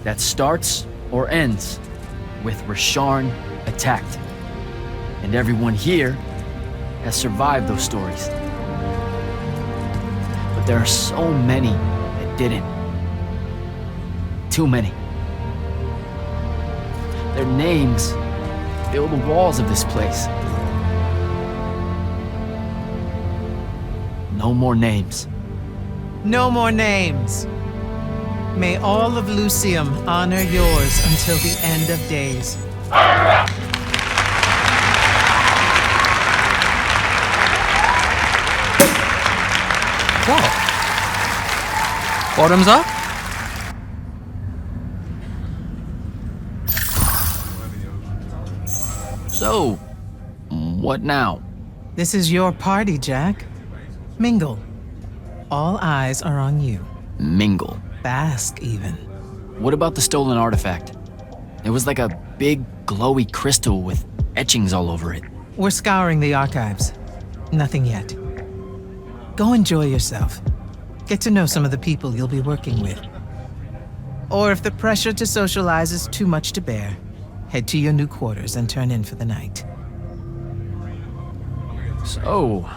that starts or ends with Rasharn attacked. And everyone here has survived those stories. But there are so many that didn't. Too many. Their names fill the walls of this place. No more names. No more names. May all of Lucium honor yours until the end of days. So, bottoms up? So, what now? This is your party, Jack. Mingle. All eyes are on you. Mingle. Bask, even. What about the stolen artifact? It was like a big, glowy crystal with etchings all over it. We're scouring the archives. Nothing yet. Go enjoy yourself. Get to know some of the people you'll be working with. Or if the pressure to socialize is too much to bear, head to your new quarters and turn in for the night. So,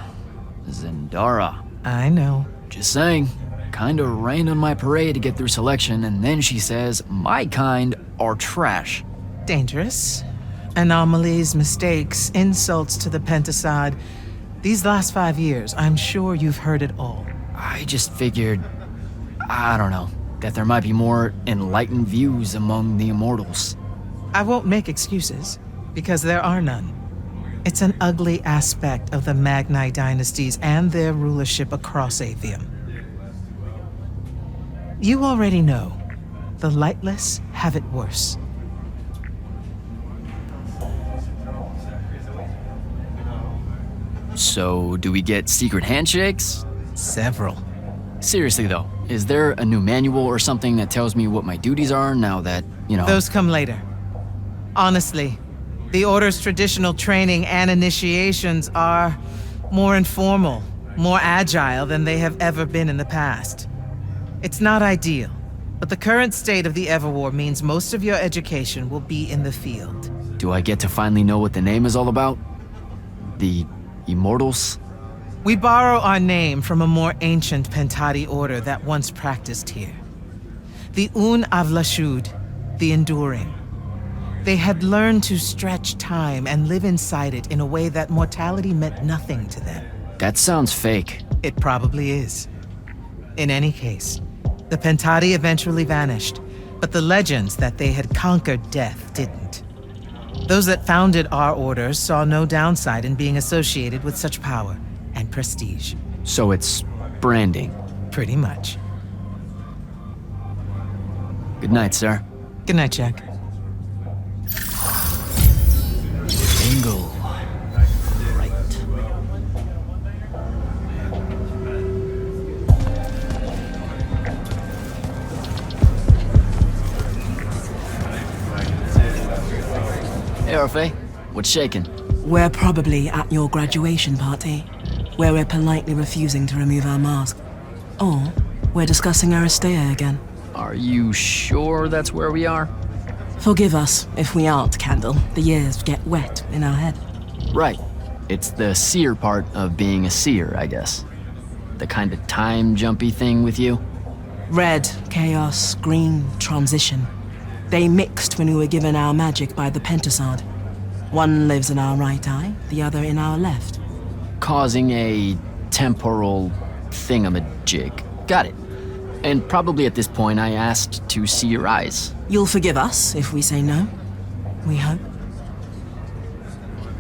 Zendara. I know. Just saying. Kinda rained on my parade to get through selection, and then she says my kind are trash. Dangerous. Anomalies, mistakes, insults to the Pentasod. These last 5 years, I'm sure you've heard it all. I just figured, I don't know, that there might be more enlightened views among the Immortals. I won't make excuses, because there are none. It's an ugly aspect of the Magni dynasties and their rulership across Aveum. You already know, the lightless have it worse. So, do we get secret handshakes? Several. Seriously though, is there a new manual or something that tells me what my duties are now that, you know... Those come later. Honestly, the Order's traditional training and initiations are more informal, more agile than they have ever been in the past. It's not ideal, but the current state of the Everwar means most of your education will be in the field. Do I get to finally know what the name is all about? The Immortals? We borrow our name from a more ancient Pentati order that once practiced here. The Un Avlashud, the Enduring. They had learned to stretch time and live inside it in a way that mortality meant nothing to them. That sounds fake. It probably is. In any case, the Pentati eventually vanished, but the legends that they had conquered death didn't. Those that founded our order saw no downside in being associated with such power and prestige. So it's branding? Pretty much. Good night, sir. Good night, Jack. Bingo. Right. Hey, Orphe. What's shaking? We're probably at your graduation party. where we're politely refusing to remove our mask. Or we're discussing Aristea again. Are you sure that's where we are? Forgive us if we aren't, Candle. The years get wet in our head. Right. It's the seer part of being a seer, I guess. The kind of time-jumpy thing with you. Red, chaos, green, transition. They mixed when we were given our magic by the Pentasod. One lives in our right eye, the other in our left. Causing a temporal thingamajig. Got it. And probably at this point I asked to see your eyes. You'll forgive us if we say no? We hope.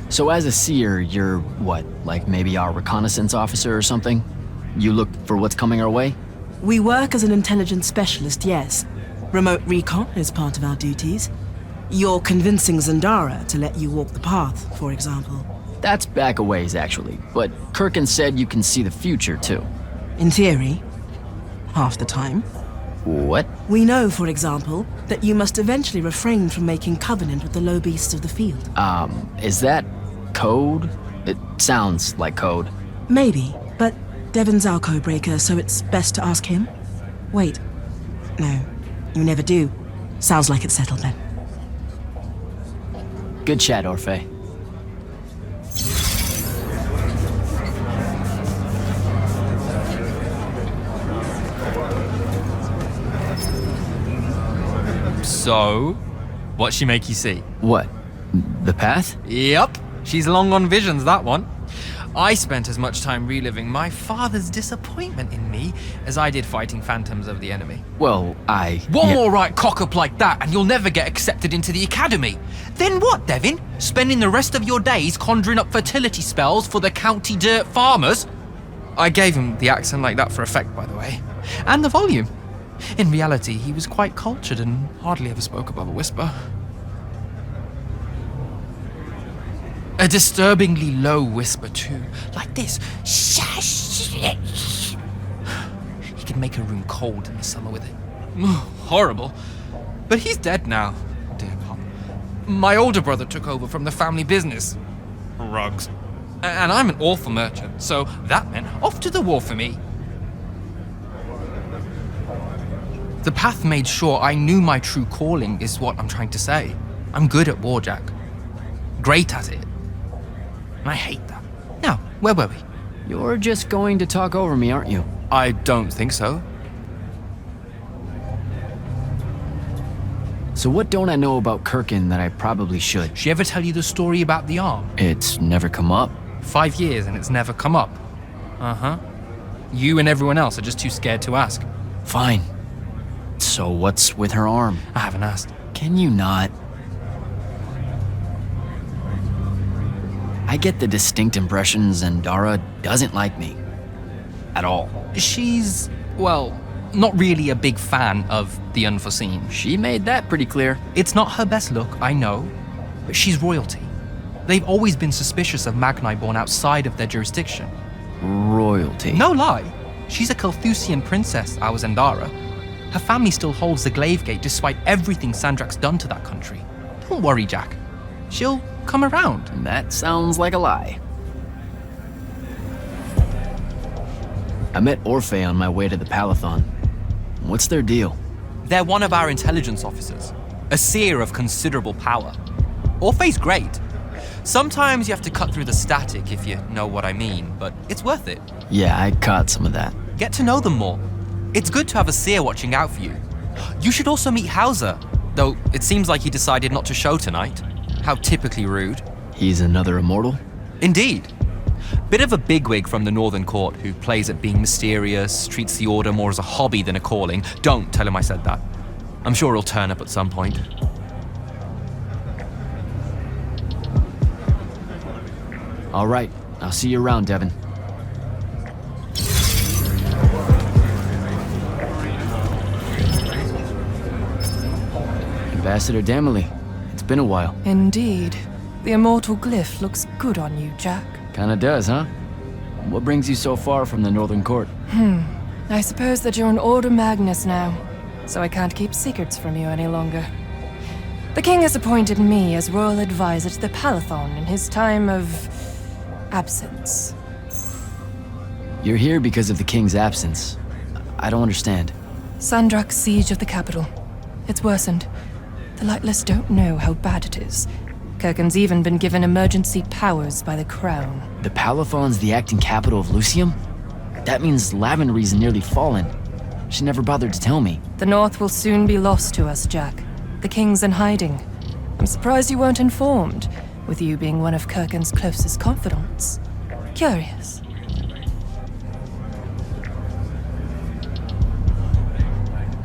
So as a seer, you're what, like maybe our reconnaissance officer or something? You look for what's coming our way? We work as an intelligence specialist, yes. Remote recon is part of our duties. You're convincing Zendara to let you walk the path, for example. That's back a ways, actually. But Kirkin said you can see the future, too. In theory. Half the time. What? We know, for example, that you must eventually refrain from making covenant with the low beasts of the field. Is that code? It sounds like code. Maybe, but Devon's our codebreaker, so it's best to ask him. Wait. No, you never do. Sounds like it's settled then. Good chat, Orphe. So, what'd she make you see? What? The path? Yep. She's long on visions, that one. I spent as much time reliving my father's disappointment in me as I did fighting phantoms of the enemy. Well, One more right cock-up like that and you'll never get accepted into the academy. Then what, Devin? Spending the rest of your days conjuring up fertility spells for the county dirt farmers? I gave him the accent like that for effect, by the way. And the volume. In reality, he was quite cultured and hardly ever spoke above a whisper. A disturbingly low whisper, too. Like this. He could make a room cold in the summer with it. Horrible. But he's dead now, dear Pop. My older brother took over from the family business. Rugs. And I'm an awful merchant, so that meant off to the war for me. The path made sure I knew my true calling is what I'm trying to say. I'm good at war, Jack. Great at it. And I hate that. Now, where were we? You're just going to talk over me, aren't you? I don't think so. So what don't I know about Kirkin that I probably should? She ever tell you the story about the arm? It's never come up. 5 years and it's never come up. Uh-huh. You and everyone else are just too scared to ask. Fine. So what's with her arm? I haven't asked. Can you not? I get the distinct impression Zendara doesn't like me. At all. She's, well, not really a big fan of the unforeseen. She made that pretty clear. It's not her best look, I know, but she's royalty. They've always been suspicious of Magni born outside of their jurisdiction. Royalty? No lie. She's a Kelthusian princess, our Zendara. Her family still holds the Glaive Gate despite everything Sandrak's done to that country. Don't worry, Jack. She'll come around. That sounds like a lie. I met Orphe on my way to the Palathon. What's their deal? They're one of our intelligence officers, a seer of considerable power. Orphe's great. Sometimes you have to cut through the static if you know what I mean, but it's worth it. Yeah, I caught some of that. Get to know them more. It's good to have a seer watching out for you. You should also meet Hauser, though it seems like he decided not to show tonight. How typically rude. He's another immortal? Indeed. Bit of a bigwig from the Northern Court who plays at being mysterious, treats the Order more as a hobby than a calling. Don't tell him I said that. I'm sure he'll turn up at some point. All right, I'll see you around, Devin. Ambassador Damley, it's been a while. Indeed. The immortal glyph looks good on you, Jack. Kinda does, huh? What brings you so far from the Northern Court? I suppose that you're an Order Magnus now, so I can't keep secrets from you any longer. The king has appointed me as royal advisor to the Palathon in his time of absence. You're here because of the king's absence. I don't understand. Sandrak's siege of the capital. It's worsened. The Lightless don't know how bad it is. Kirkham's even been given emergency powers by the crown. The Palathon's the acting capital of Lucium? That means Lavenry's nearly fallen. She never bothered to tell me. The North will soon be lost to us, Jack. The king's in hiding. I'm surprised you weren't informed, with you being one of Kirkham's closest confidants. Curious.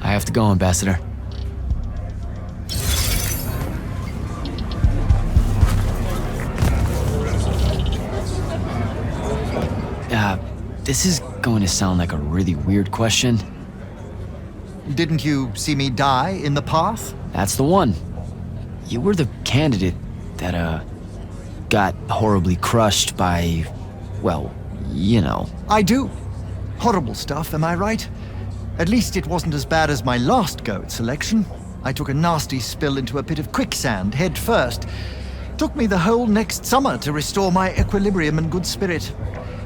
I have to go, Ambassador. This is going to sound like a really weird question. Didn't you see me die in the path? That's the one. You were the candidate that, got horribly crushed by, well, you know. I do. Horrible stuff, am I right? At least it wasn't as bad as my last go at selection. I took a nasty spill into a pit of quicksand head first. Took me the whole next summer to restore my equilibrium and good spirit.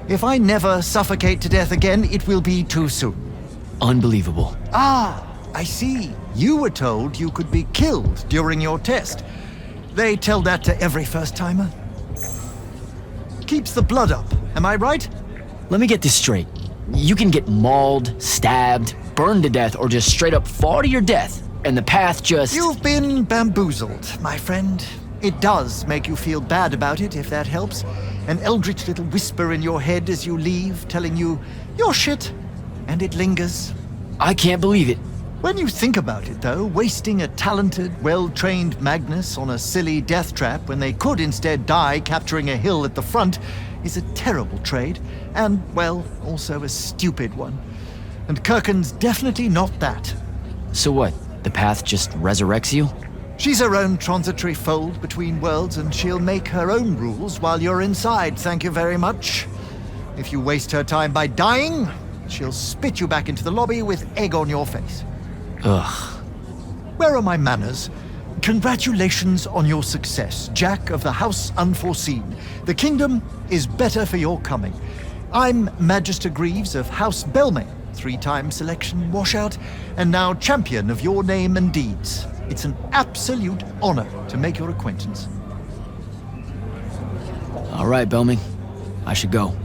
If I never suffocate to death again, it will be too soon. Unbelievable. Ah, I see. You were told you could be killed during your test. They tell that to every first-timer. Keeps the blood up, am I right? Let me get this straight. You can get mauled, stabbed, burned to death, or just straight up fall to your death, and the path just... You've been bamboozled, my friend. It does make you feel bad about it, if that helps. An eldritch little whisper in your head as you leave, telling you, you're shit, and it lingers. I can't believe it. When you think about it, though, wasting a talented, well-trained Magnus on a silly death trap when they could instead die capturing a hill at the front is a terrible trade, and, well, also a stupid one. And Kirkham's definitely not that. So what, the path just resurrects you? She's her own transitory fold between worlds, and she'll make her own rules while you're inside, thank you very much. If you waste her time by dying, she'll spit you back into the lobby with egg on your face. Ugh. Where are my manners? Congratulations on your success, Jack of the House Unforeseen. The kingdom is better for your coming. I'm Magister Greaves of House Belmay, 3-time selection washout, and now champion of your name and deeds. It's an absolute honor to make your acquaintance. All right, Belming. I should go.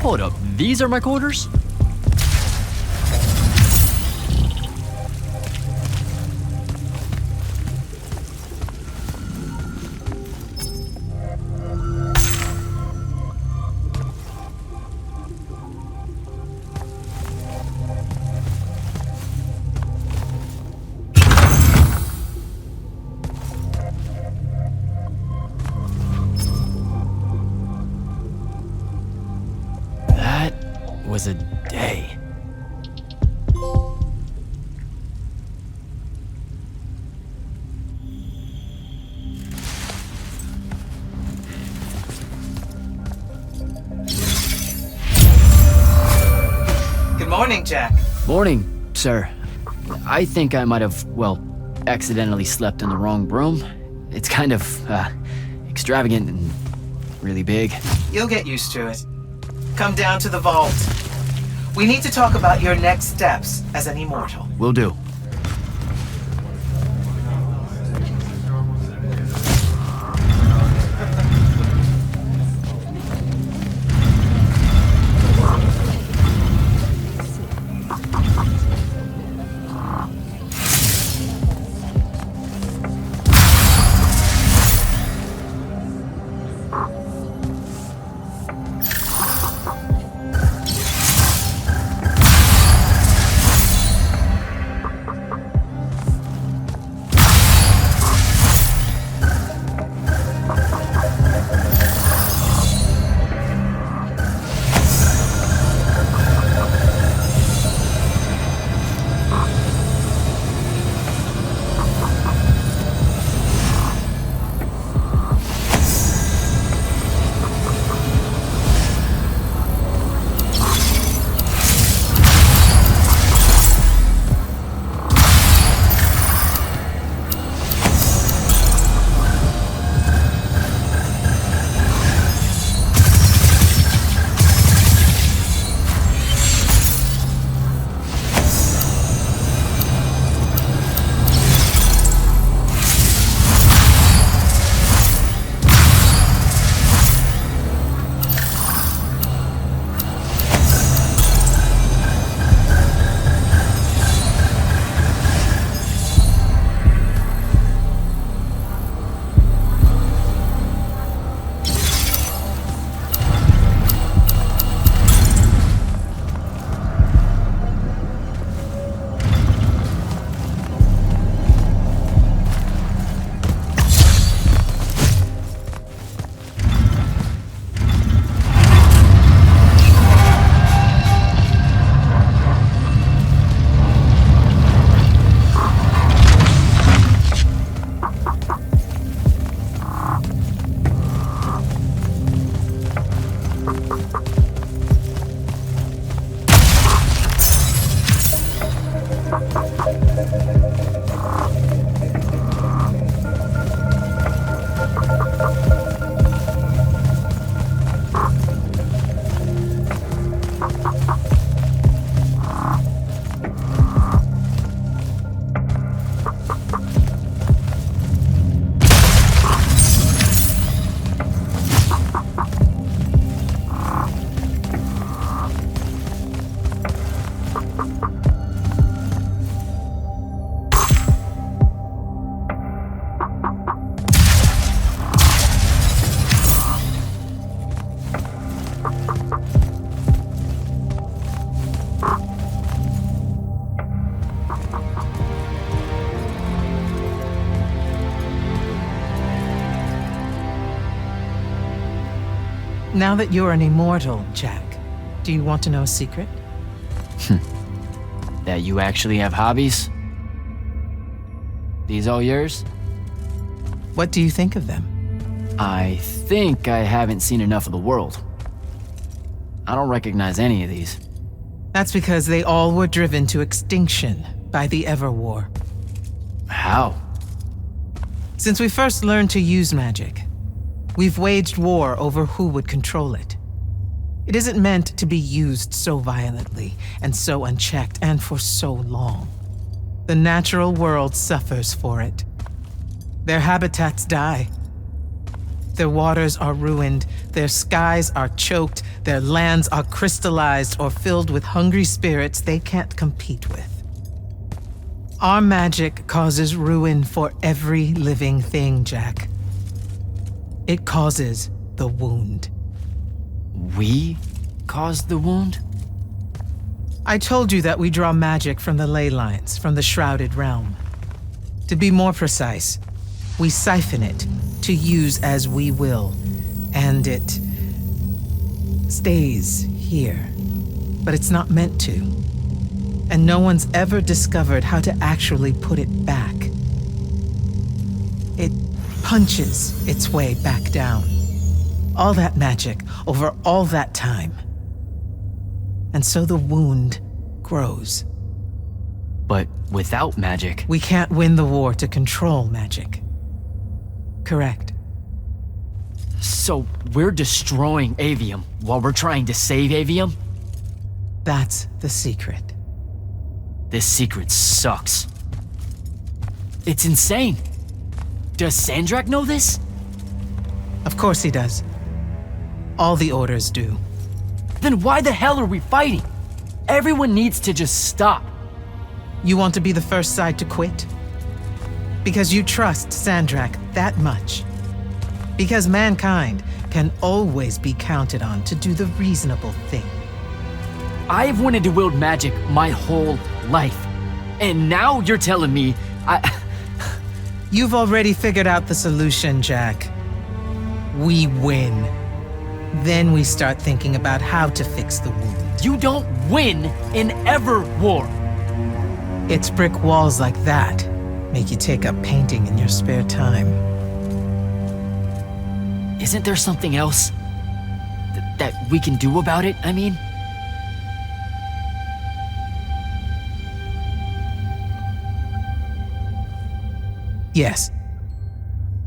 Hold up, these are my quarters? Was a day. Good morning, Jack. Morning, sir. I think I might have, well, accidentally slept in the wrong room. It's kind of, extravagant and really big. You'll get used to it. Come down to the vault. We need to talk about your next steps as an immortal. Will do. Now that you're an immortal, Jack, do you want to know a secret? That you actually have hobbies? These all yours? What do you think of them? I think I haven't seen enough of the world. I don't recognize any of these. That's because they all were driven to extinction by the Everwar. How? Since we first learned to use magic, we've waged war over who would control it. It isn't meant to be used so violently and so unchecked and for so long. The natural world suffers for it. Their habitats die. Their waters are ruined, their skies are choked, their lands are crystallized or filled with hungry spirits they can't compete with. Our magic causes ruin for every living thing, Jack. It causes the wound. We caused the wound? I told you that we draw magic from the ley lines, from the Shrouded Realm. To be more precise, we siphon it to use as we will, and it stays here. But it's not meant to. And no one's ever discovered how to actually put it back. It punches its way back down. All that magic over all that time. And so the wound grows. But without magic... We can't win the war to control magic. Correct. So we're destroying Aveum while we're trying to save Aveum? That's the secret. This secret sucks. It's insane. Does Sandrak know this? Of course he does. All the orders do. Then why the hell are we fighting? Everyone needs to just stop. You want to be the first side to quit? Because you trust Sandrak that much. Because mankind can always be counted on to do the reasonable thing. I've wanted to wield magic my whole life. And now you're telling me You've already figured out the solution, Jack. We win. Then we start thinking about how to fix the wound. You don't win in ever war. It's brick walls like that make you take up painting in your spare time. Isn't there something else that we can do about it, I mean? Yes.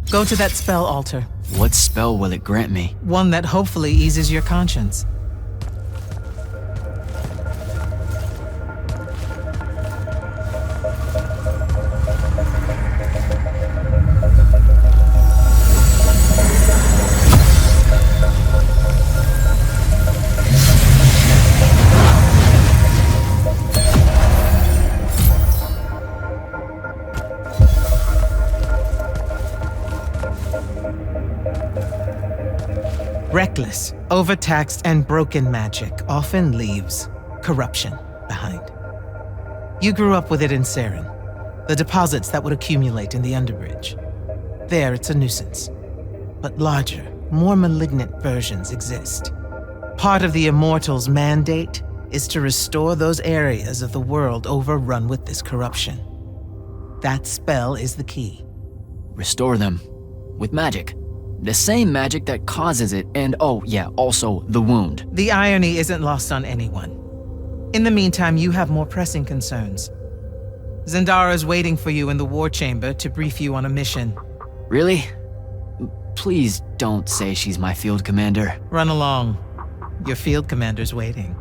Go to that spell altar. What spell will it grant me? One that hopefully eases your conscience. Reckless, overtaxed, and broken magic often leaves corruption behind. You grew up with it in Saren, the deposits that would accumulate in the Underbridge. There, it's a nuisance. But larger, more malignant versions exist. Part of the Immortals' mandate is to restore those areas of the world overrun with this corruption. That spell is the key. Restore them with magic. The same magic that causes it, and oh yeah, also the wound. The irony isn't lost on anyone. In the meantime, you have more pressing concerns. Zendara's waiting for you in the war chamber to brief you on a mission. Really? Please don't say she's my field commander. Run along. Your field commander's waiting.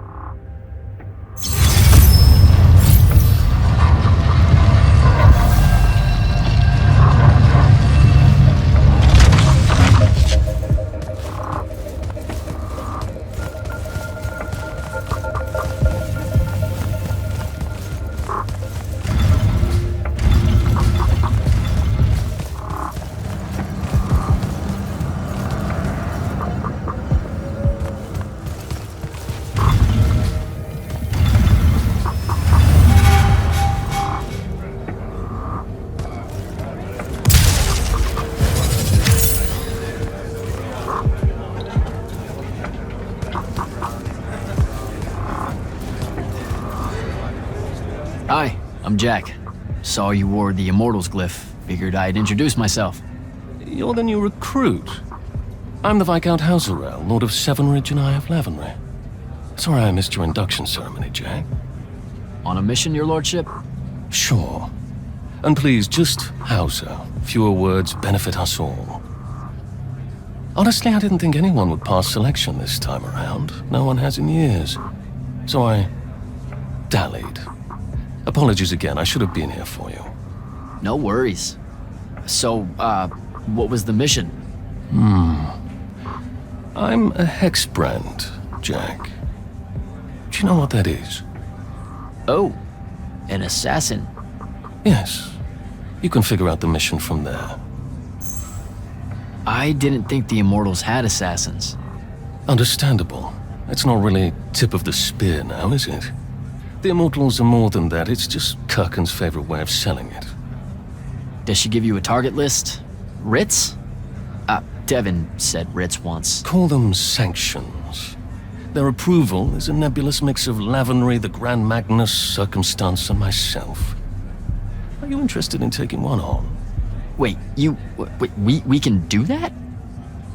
Hi, I'm Jack. Saw you wore the Immortals glyph. Figured I'd introduce myself. You're the new recruit. I'm the Viscount Hauserel, Lord of Sevenridge and Eye of Lavenry. Sorry I missed your induction ceremony, Jack. On a mission, your lordship? Sure. And please, just Hauser. Fewer words benefit us all. Honestly, I didn't think anyone would pass selection this time around. No one has in years. So I dallied. Apologies again, I should have been here for you. No worries. So, what was the mission? I'm a hexbrand, Jack. Do you know what that is? Oh, an assassin. Yes. You can figure out the mission from there. I didn't think the Immortals had assassins. Understandable. It's not really tip of the spear now, is it? The Immortals are more than that. It's just Kirkin's favorite way of selling it. Does she give you a target list? Writs? Devin said writs once. Call them sanctions. Their approval is a nebulous mix of Lavenry, the Grand Magnus, Circumstance, and myself. Are you interested in taking one on? Wait, we can do that?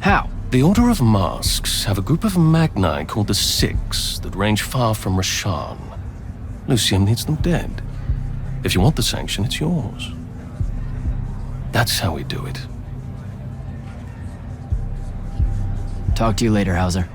How? The Order of Masks have a group of Magni called the Six that range far from Rasharn. Lucium needs them dead. If you want the sanction, it's yours. That's how we do it. Talk to you later, Hauser.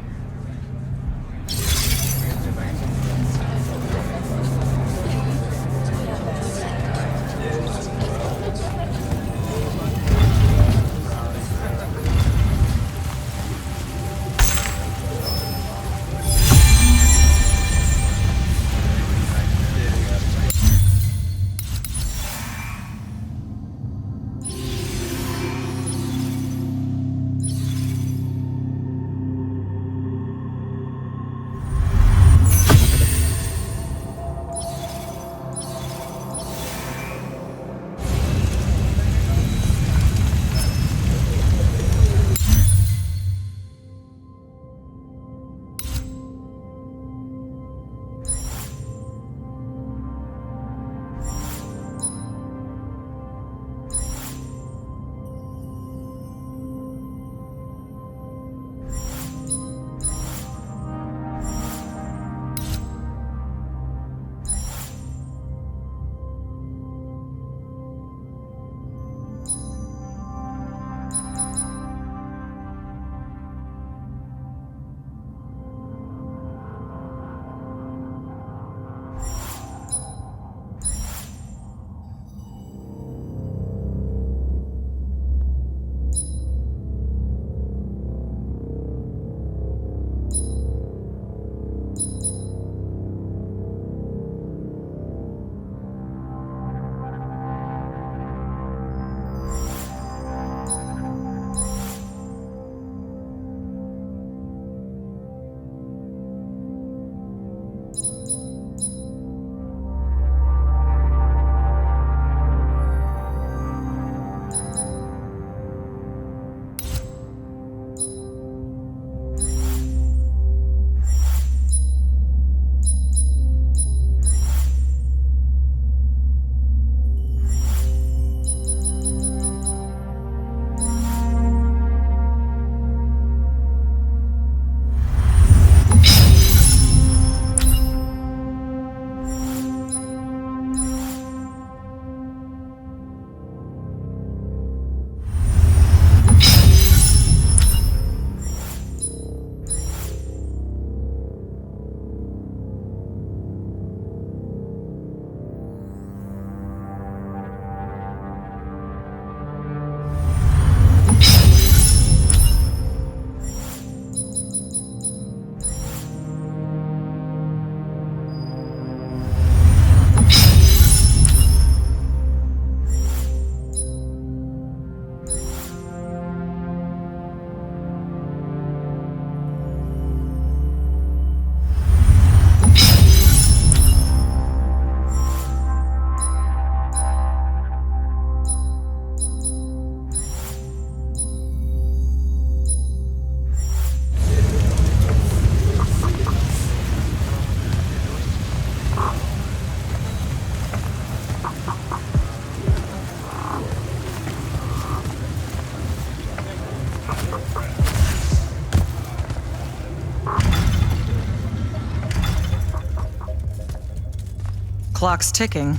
Clock's ticking.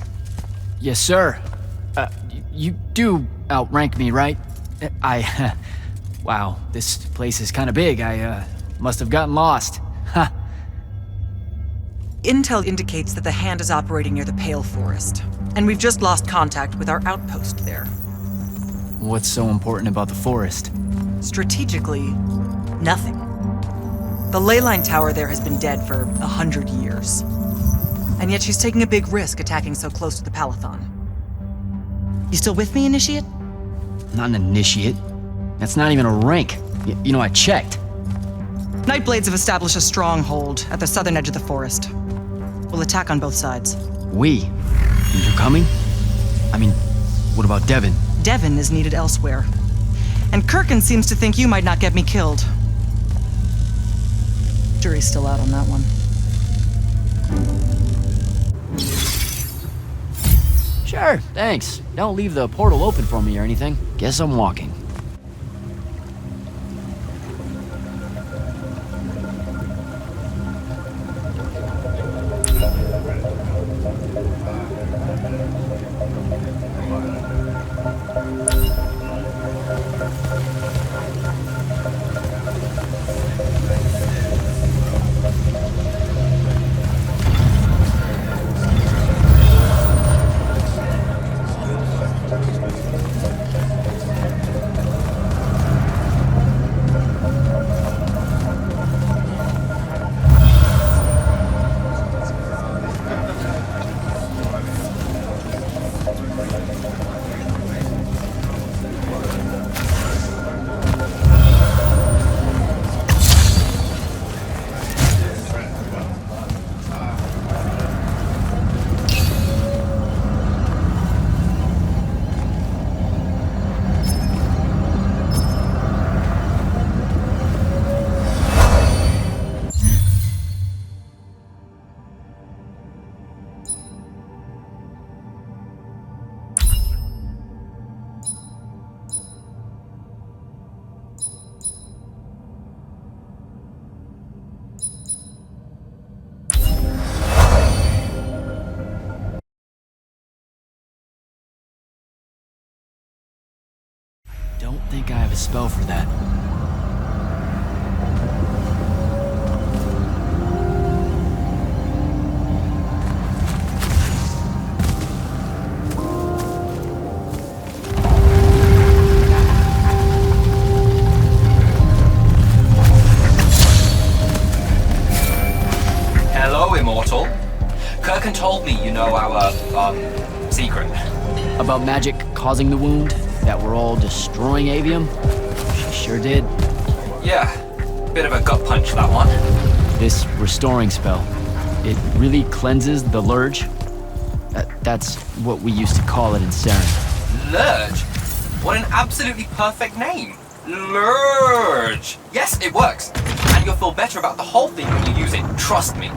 Yes, sir. You do outrank me, right? Wow, this place is kind of big. I must have gotten lost. Ha. Intel indicates that the Hand is operating near the Pale Forest, and we've just lost contact with our outpost there. What's so important about the forest? Strategically, nothing. The ley line tower there has been dead for 100 years. And yet she's taking a big risk attacking so close to the Palathon. You still with me, Initiate? Not an initiate. That's not even a rank. You know, I checked. Nightblades have established a stronghold at the southern edge of the forest. We'll attack on both sides. We? You're coming? I mean, what about Devon? Devon is needed elsewhere. And Kirkin seems to think you might not get me killed. Jury's still out on that one. Sure, thanks. Don't leave the portal open for me or anything. Guess I'm walking. Don't think I have a spell for that. Hello, Immortal. Kirkin told me you know our, secret. About magic causing the wound? That we're all destroying Aveum? She sure did. Yeah, bit of a gut punch, that one. This restoring spell, it really cleanses the Lurge? That's what we used to call it in Saren. Lurge? What an absolutely perfect name. Lurge. Yes, it works. And you'll feel better about the whole thing when you use it, trust me.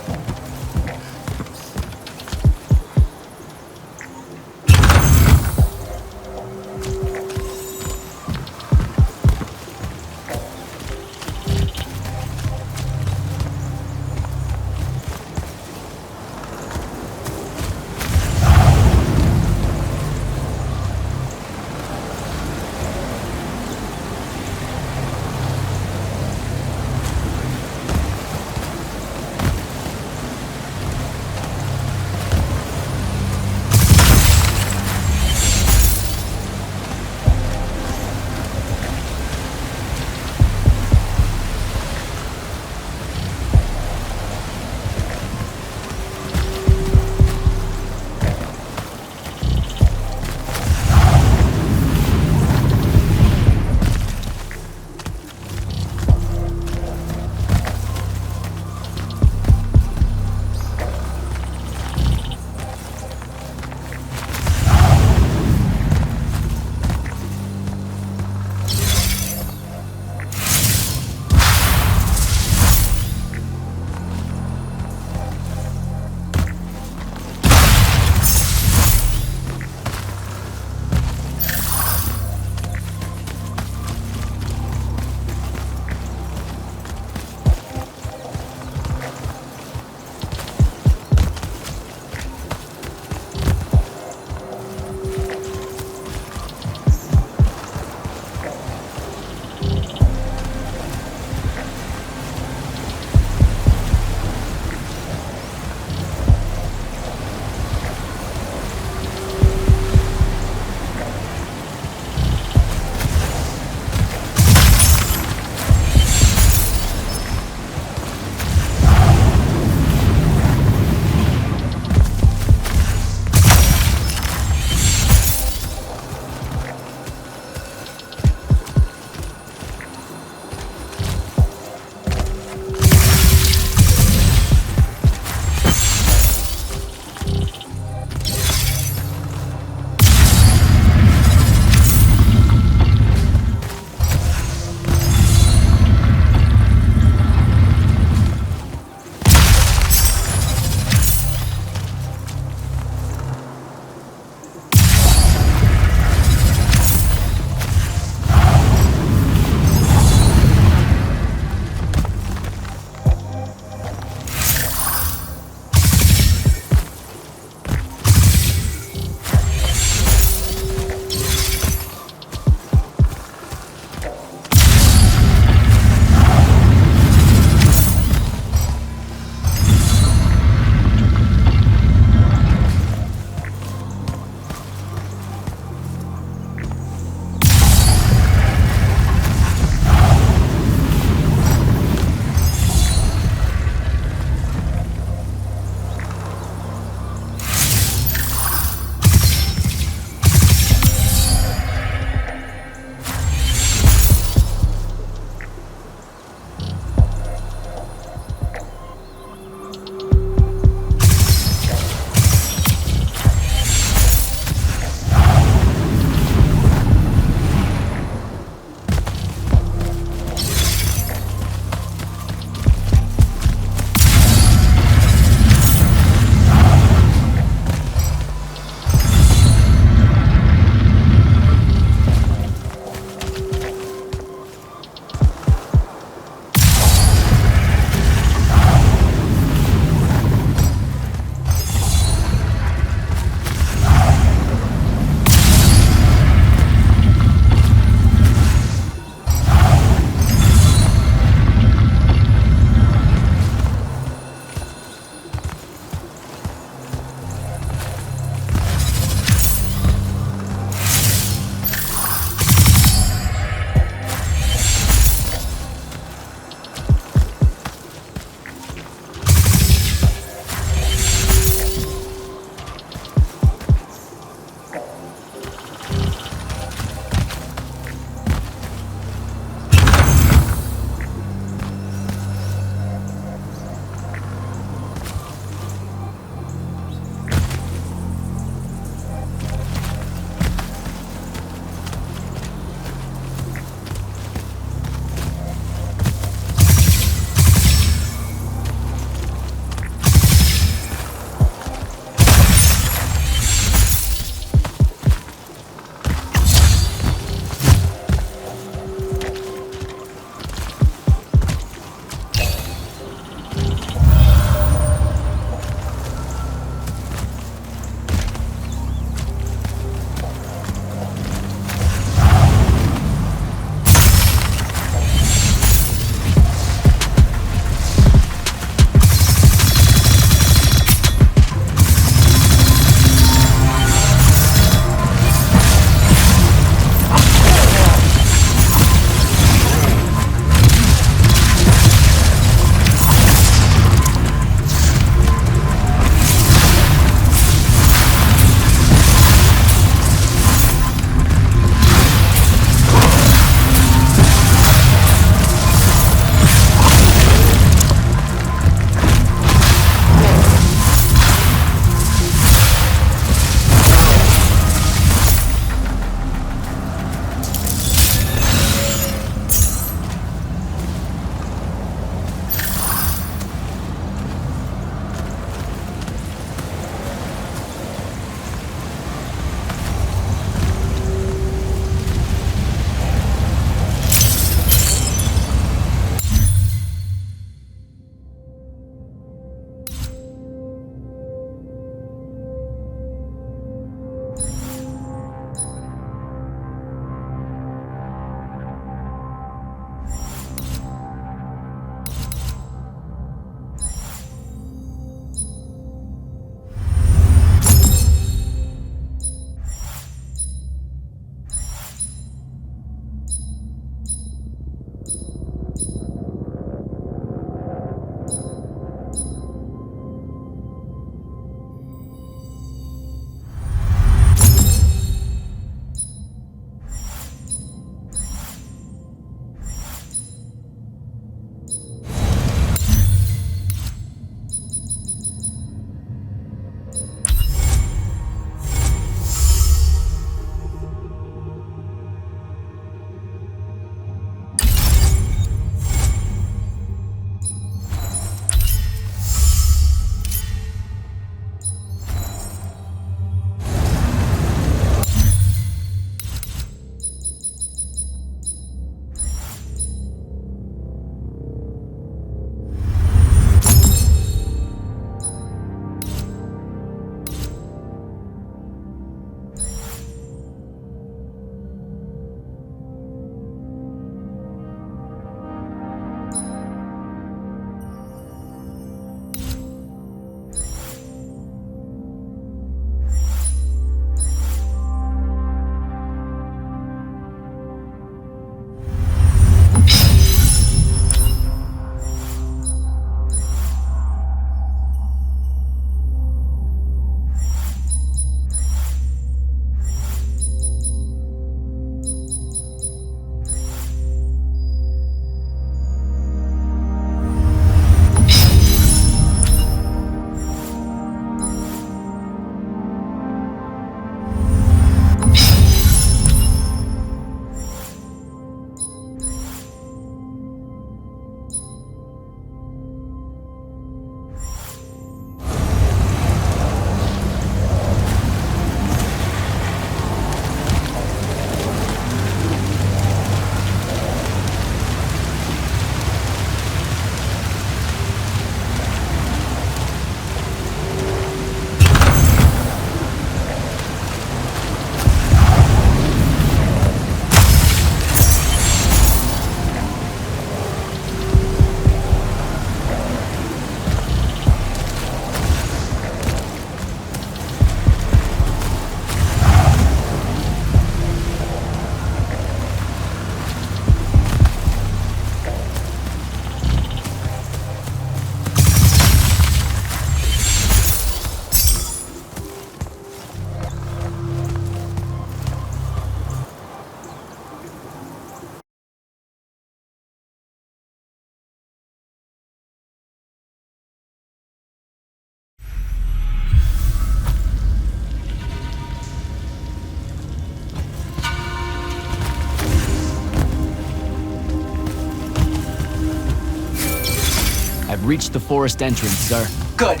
I've reached the forest entrance, sir. Good.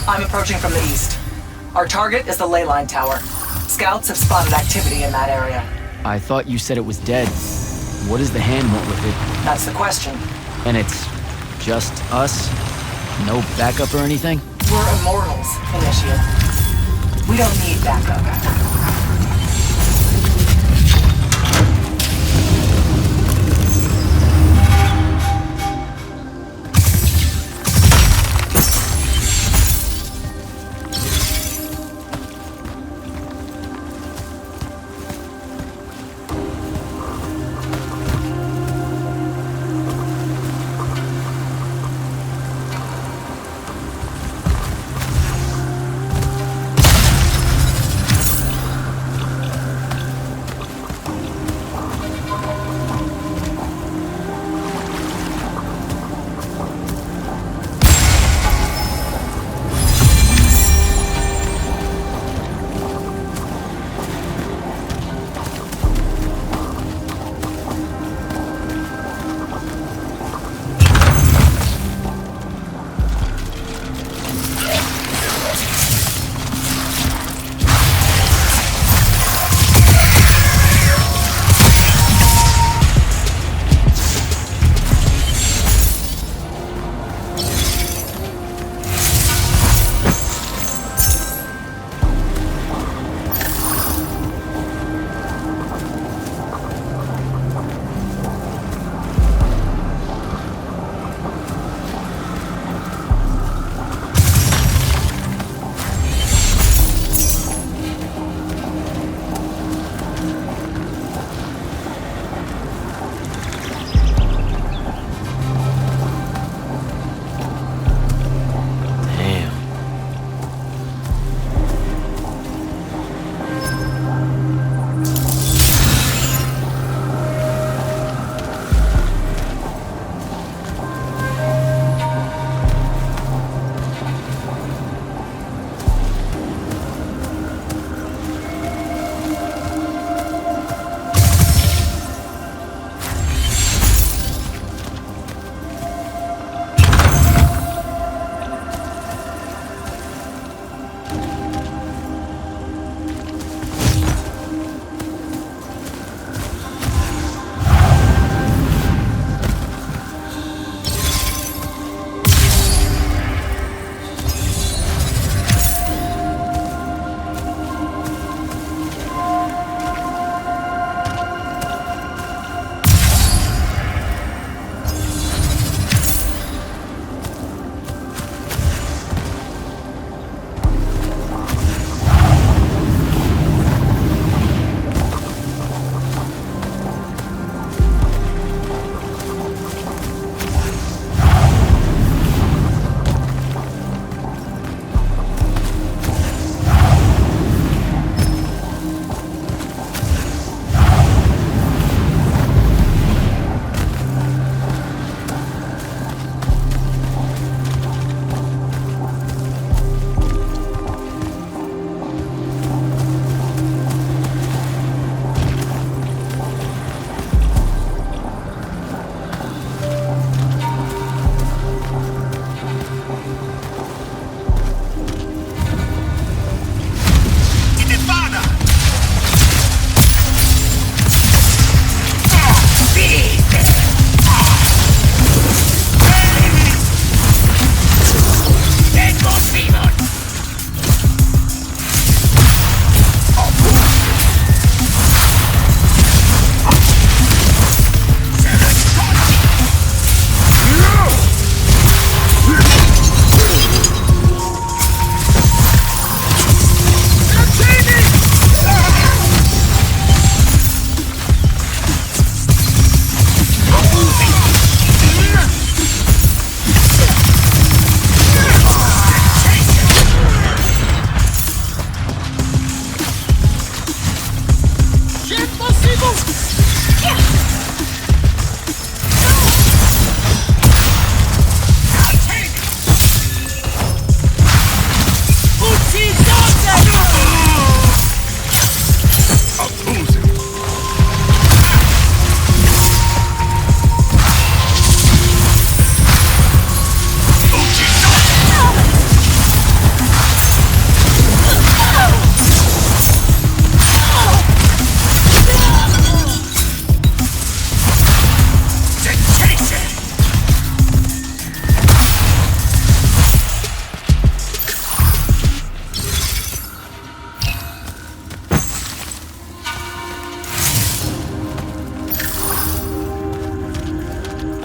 I'm approaching from the east. Our target is the ley line tower. Scouts have spotted activity in that area. I thought you said it was dead. What does the hand want with it? That's the question. And it's just us? No backup or anything? We're Immortals, Initiate. We don't need backup.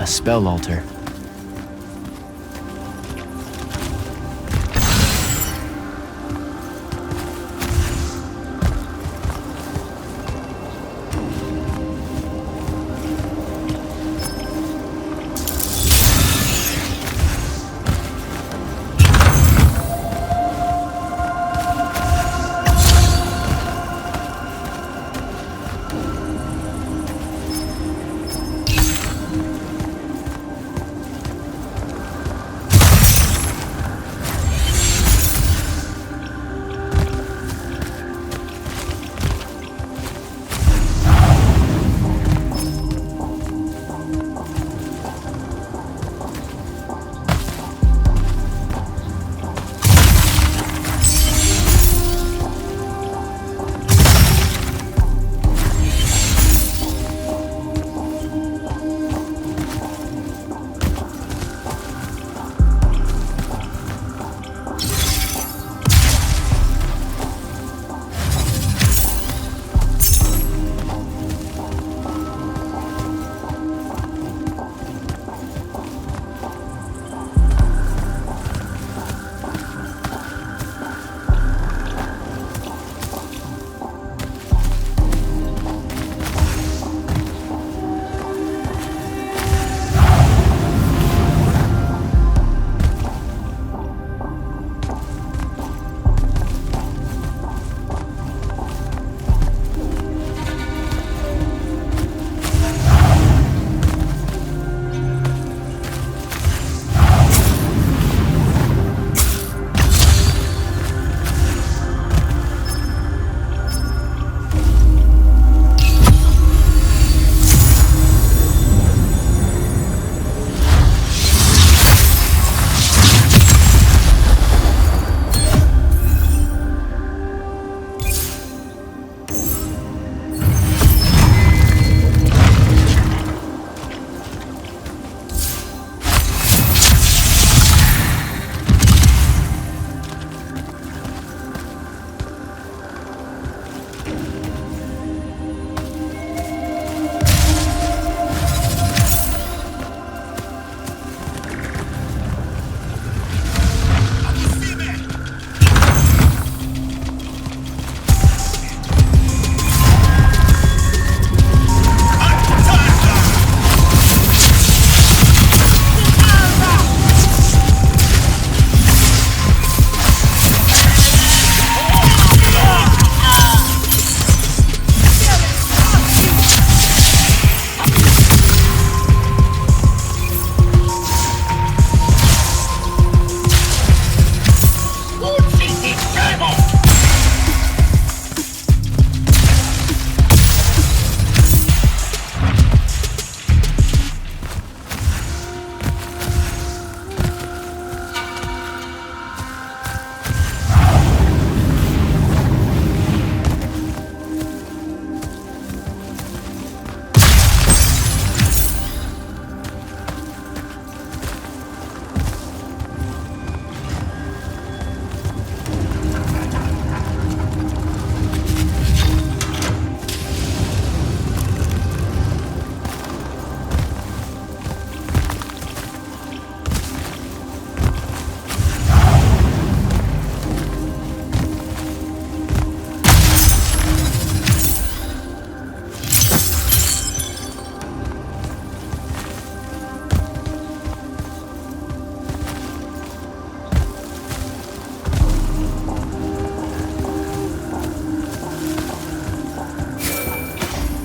A spell altar.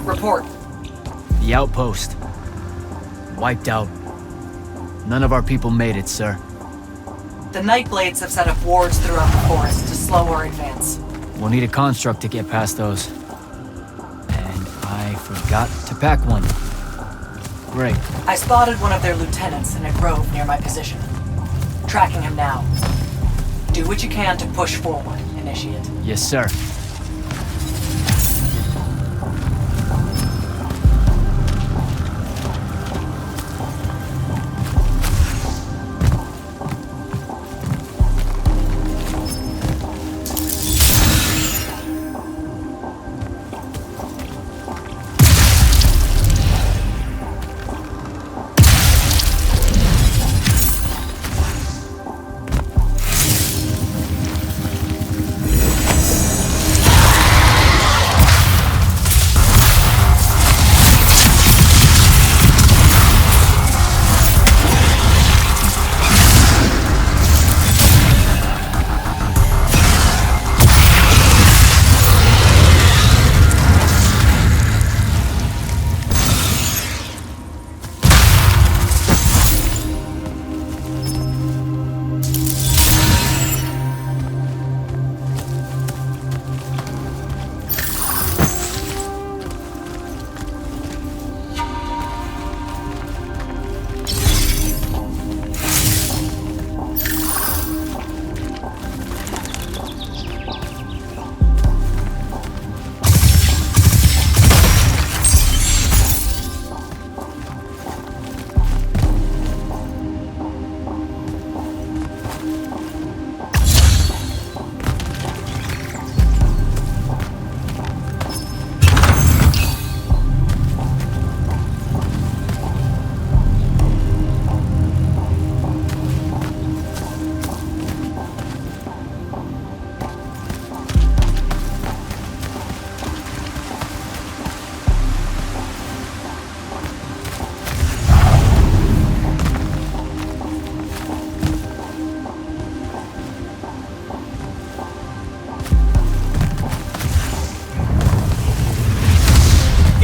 Report. The outpost. Wiped out. None of our people made it, sir. The Nightblades have set up wards throughout the forest to slow our advance. We'll need a construct to get past those. And I forgot to pack one. Great. I spotted one of their lieutenants in a grove near my position. Tracking him now. Do what you can to push forward, Initiate. Yes, sir.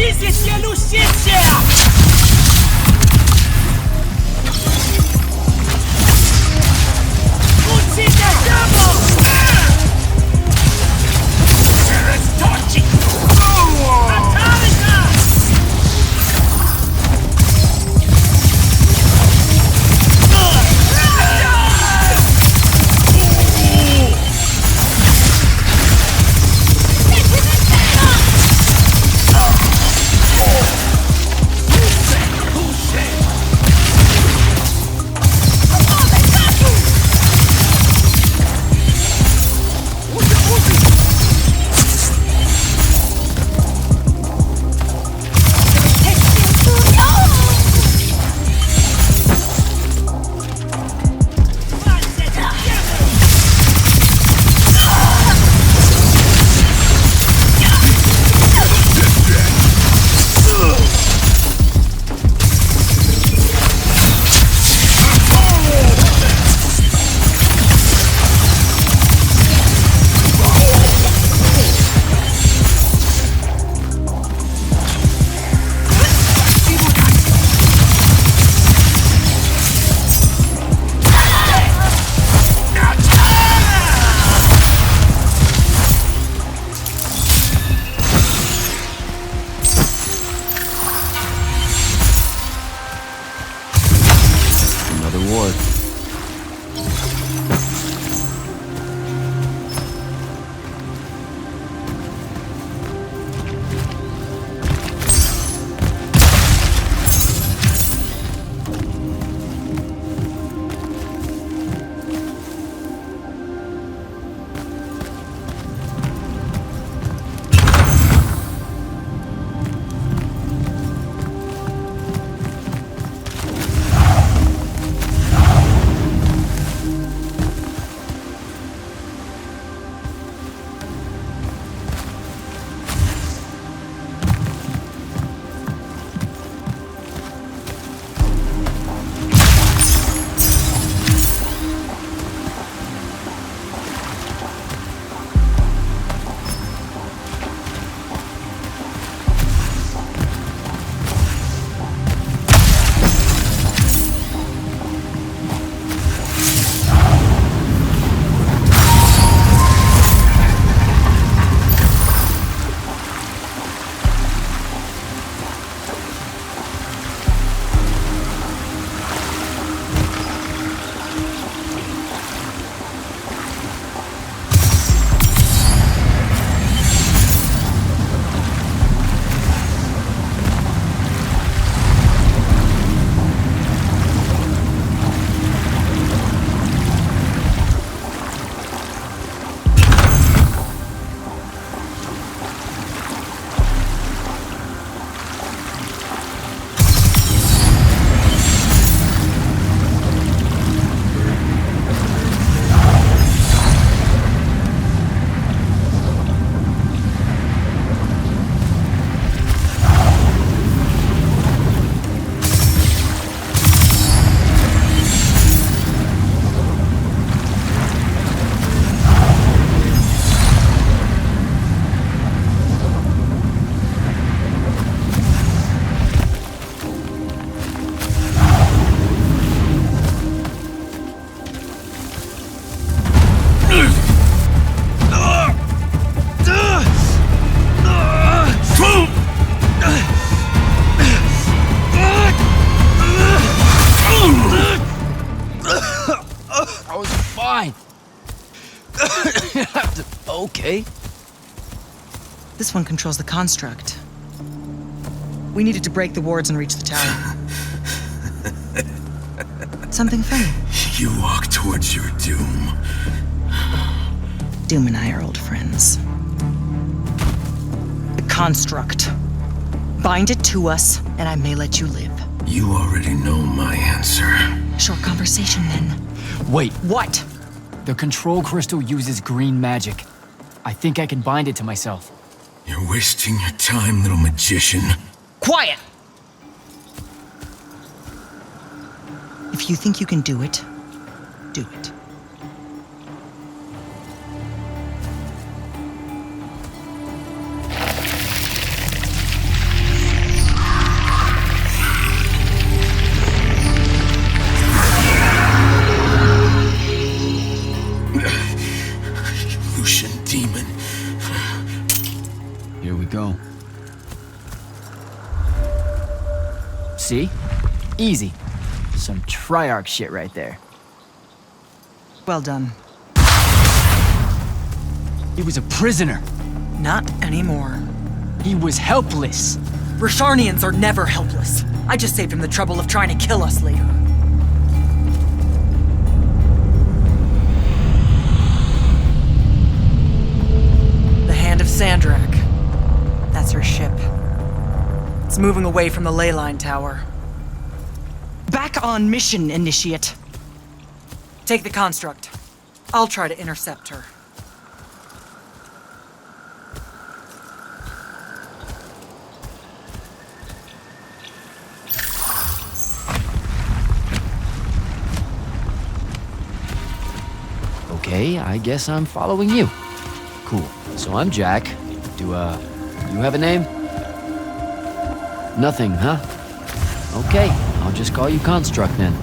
Видите, Люсиция! Lucita Devil! Torching! Atomica! Okay. This one controls the construct. We needed to break the wards and reach the tower. Something funny? You walk towards your doom. Doom and I are old friends. The construct. Bind it to us, and I may let you live. You already know my answer. Short conversation, then. Wait. What? The control crystal uses green magic. I think I can bind it to myself. You're wasting your time, little magician. Quiet! If you think you can do it, do it. See? Easy. Some Triarch shit right there. Well done. He was a prisoner. Not anymore. He was helpless. Rasharnians are never helpless. I just saved him the trouble of trying to kill us later. The Hand of Sandrak. That's her ship. It's moving away from the ley line tower. Back on mission, Initiate. Take the construct. I'll try to intercept her. Okay, I guess I'm following you. Cool. So I'm Jack. Do you have a name? Nothing, huh? Okay, I'll just call you Construct then.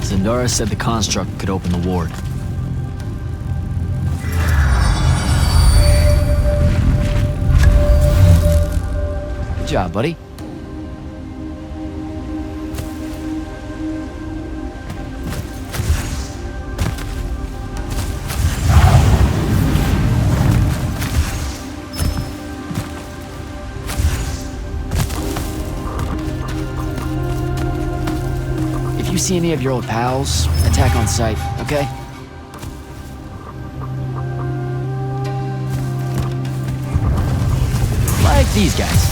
Zendara said the construct could open the ward. Good job, buddy. If you see any of your old pals, attack on sight, okay? Like these guys.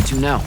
to now?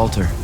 Altar.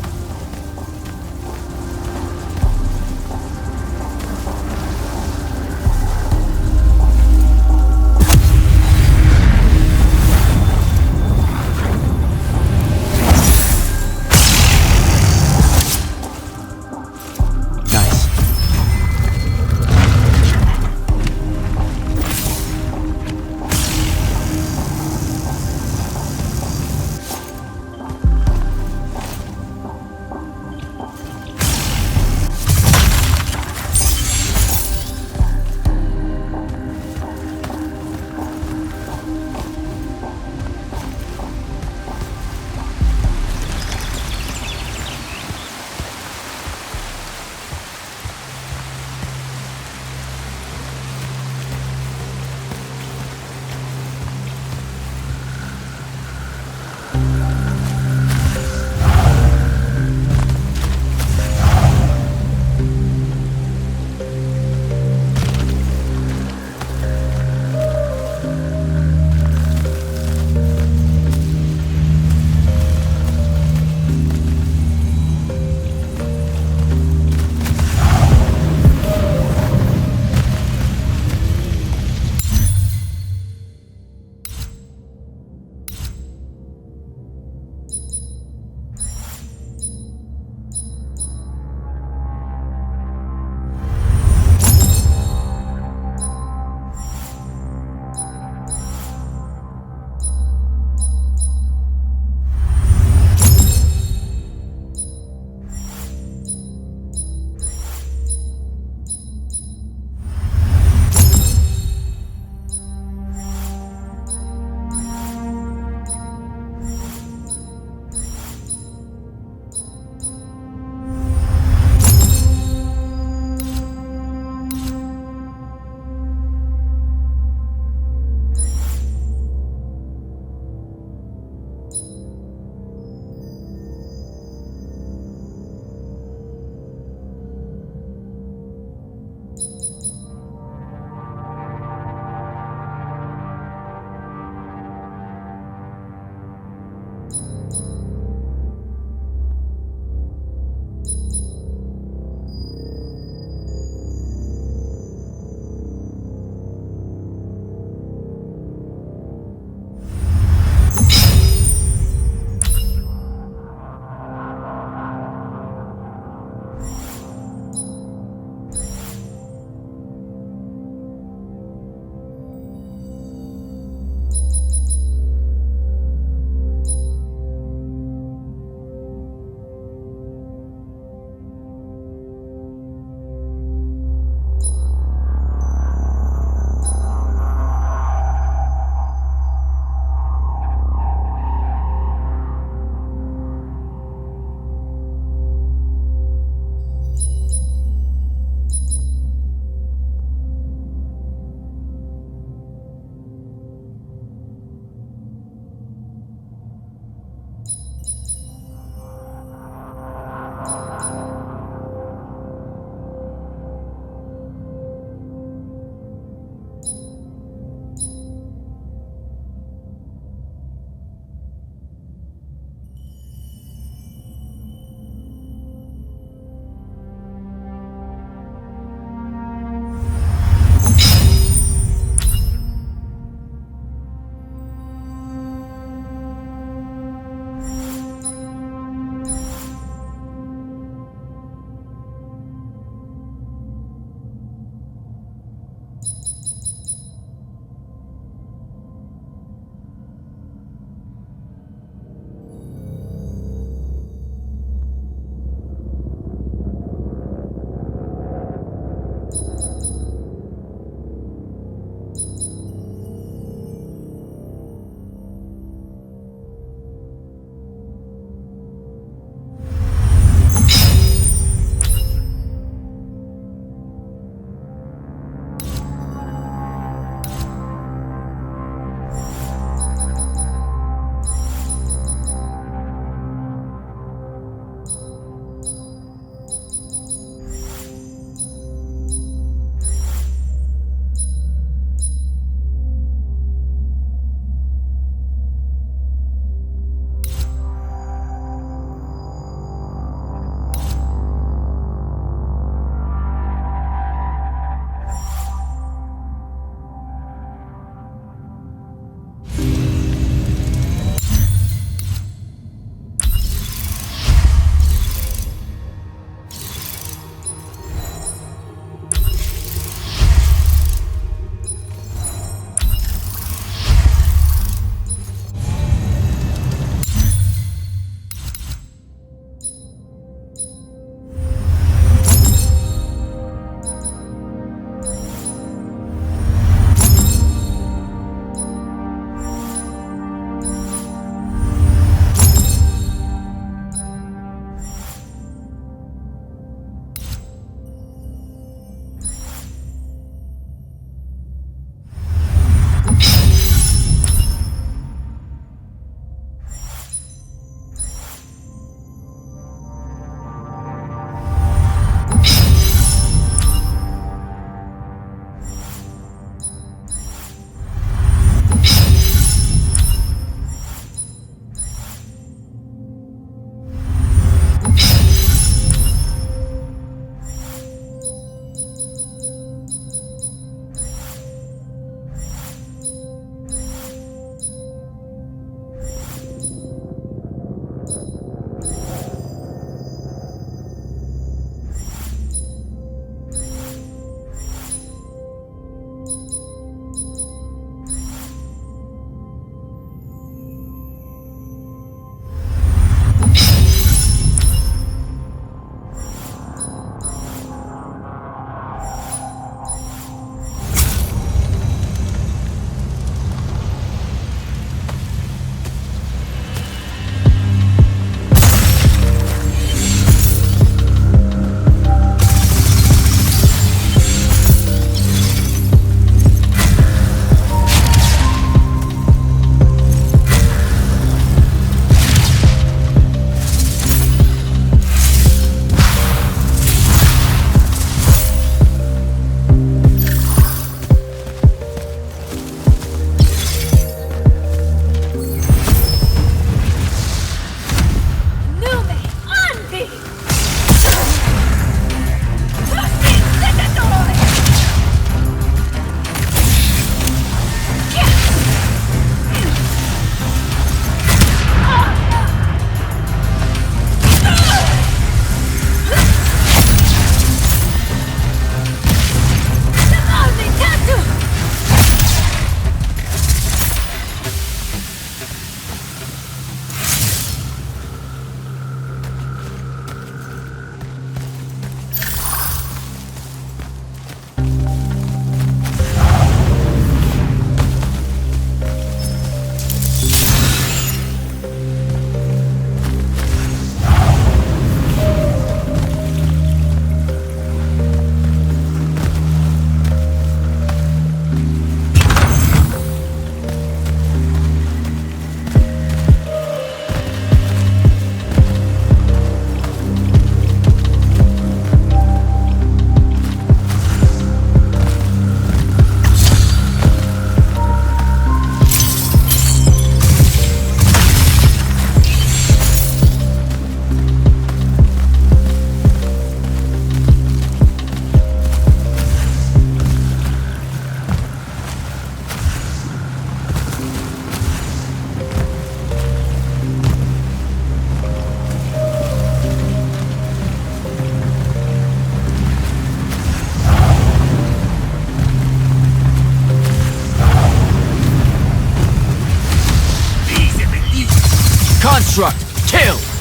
Construct. Kill!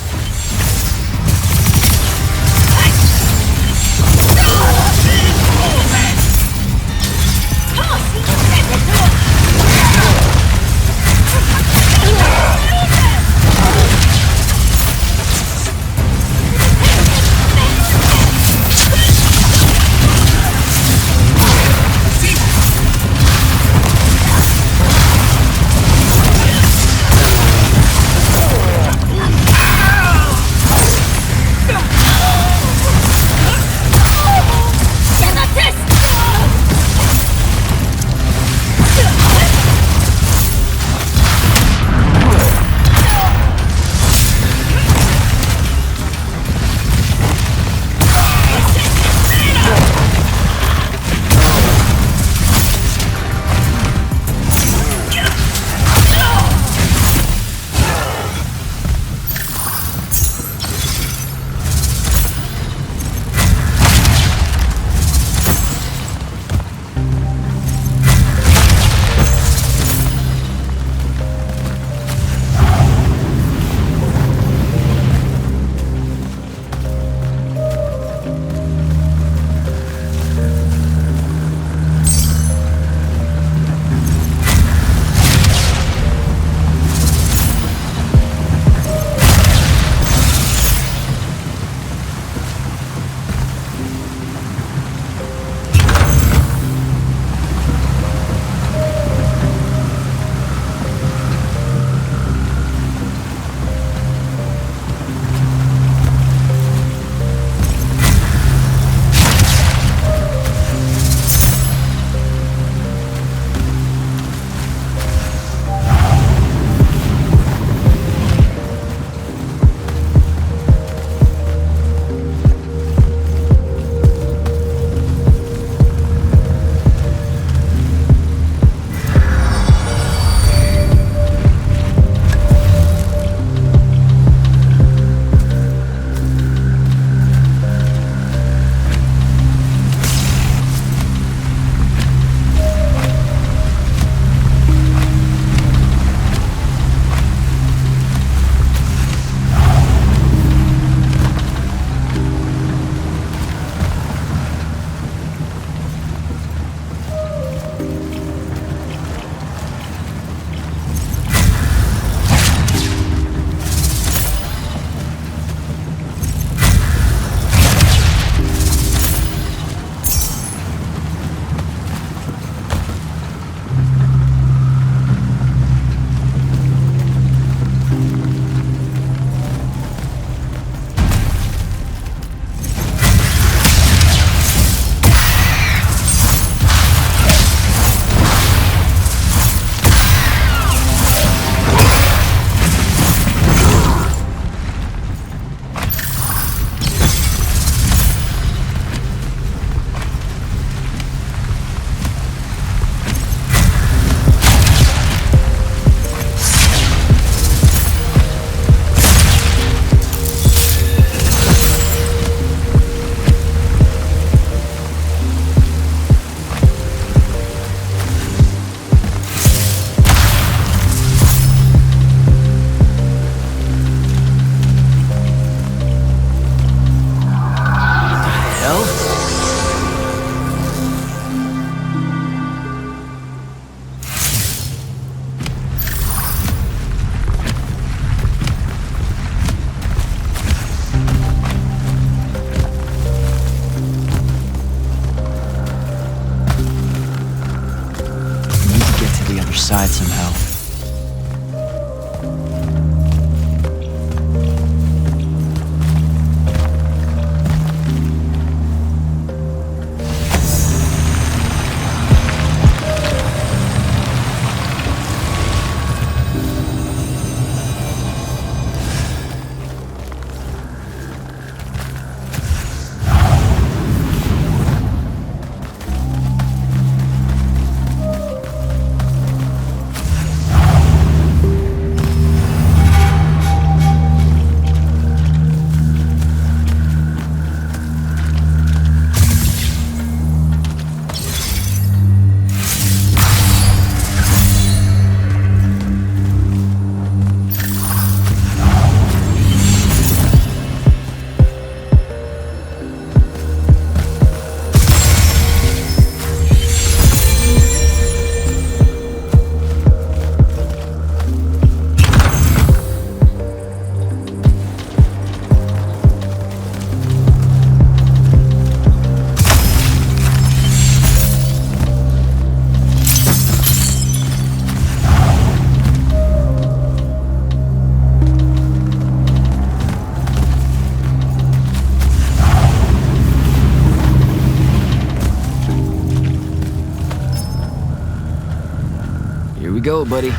side somehow. go, buddy.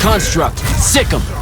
Construct, sick 'em.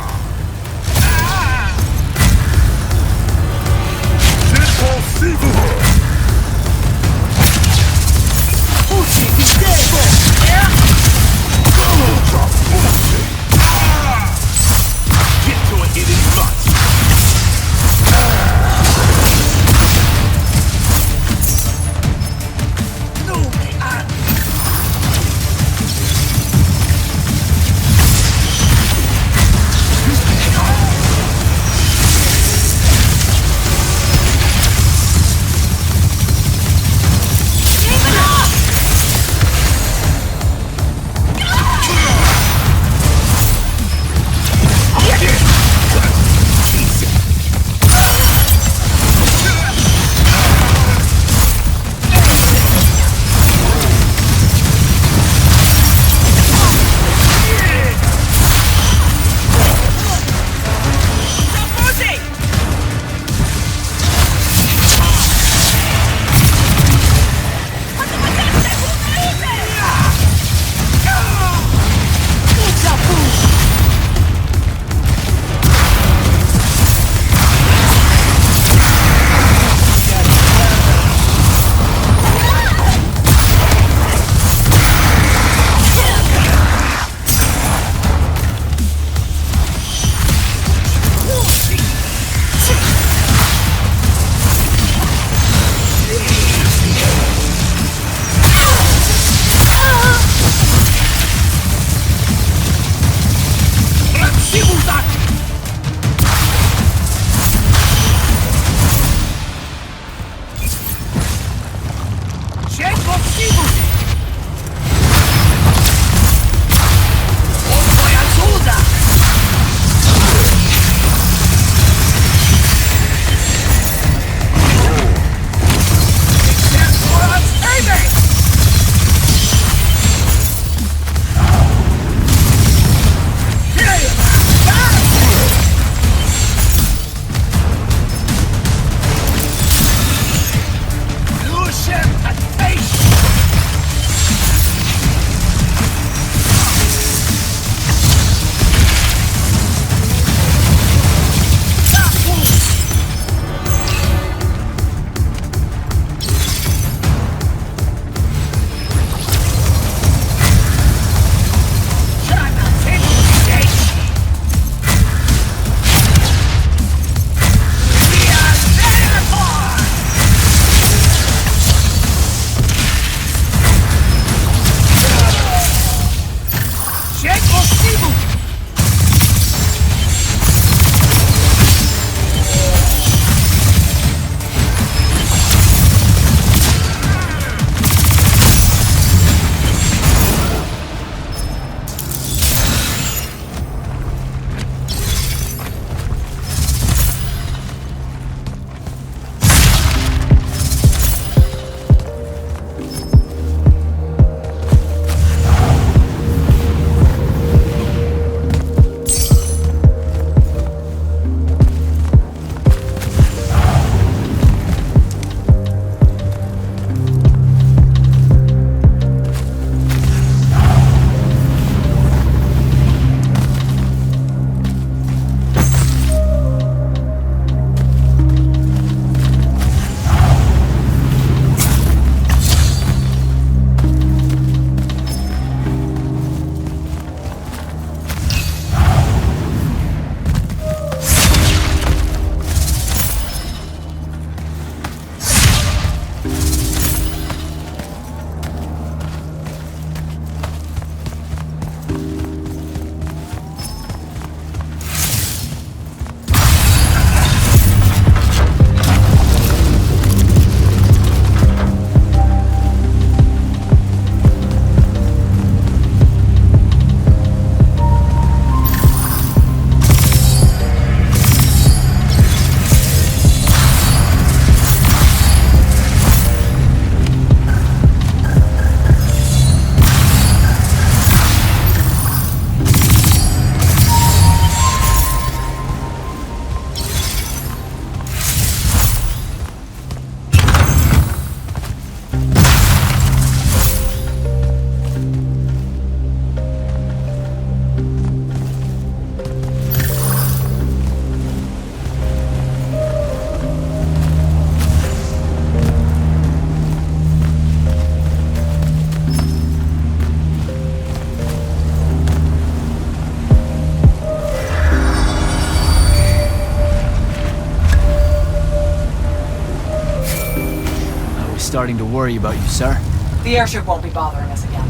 starting to worry about you, sir. The airship won't be bothering us again.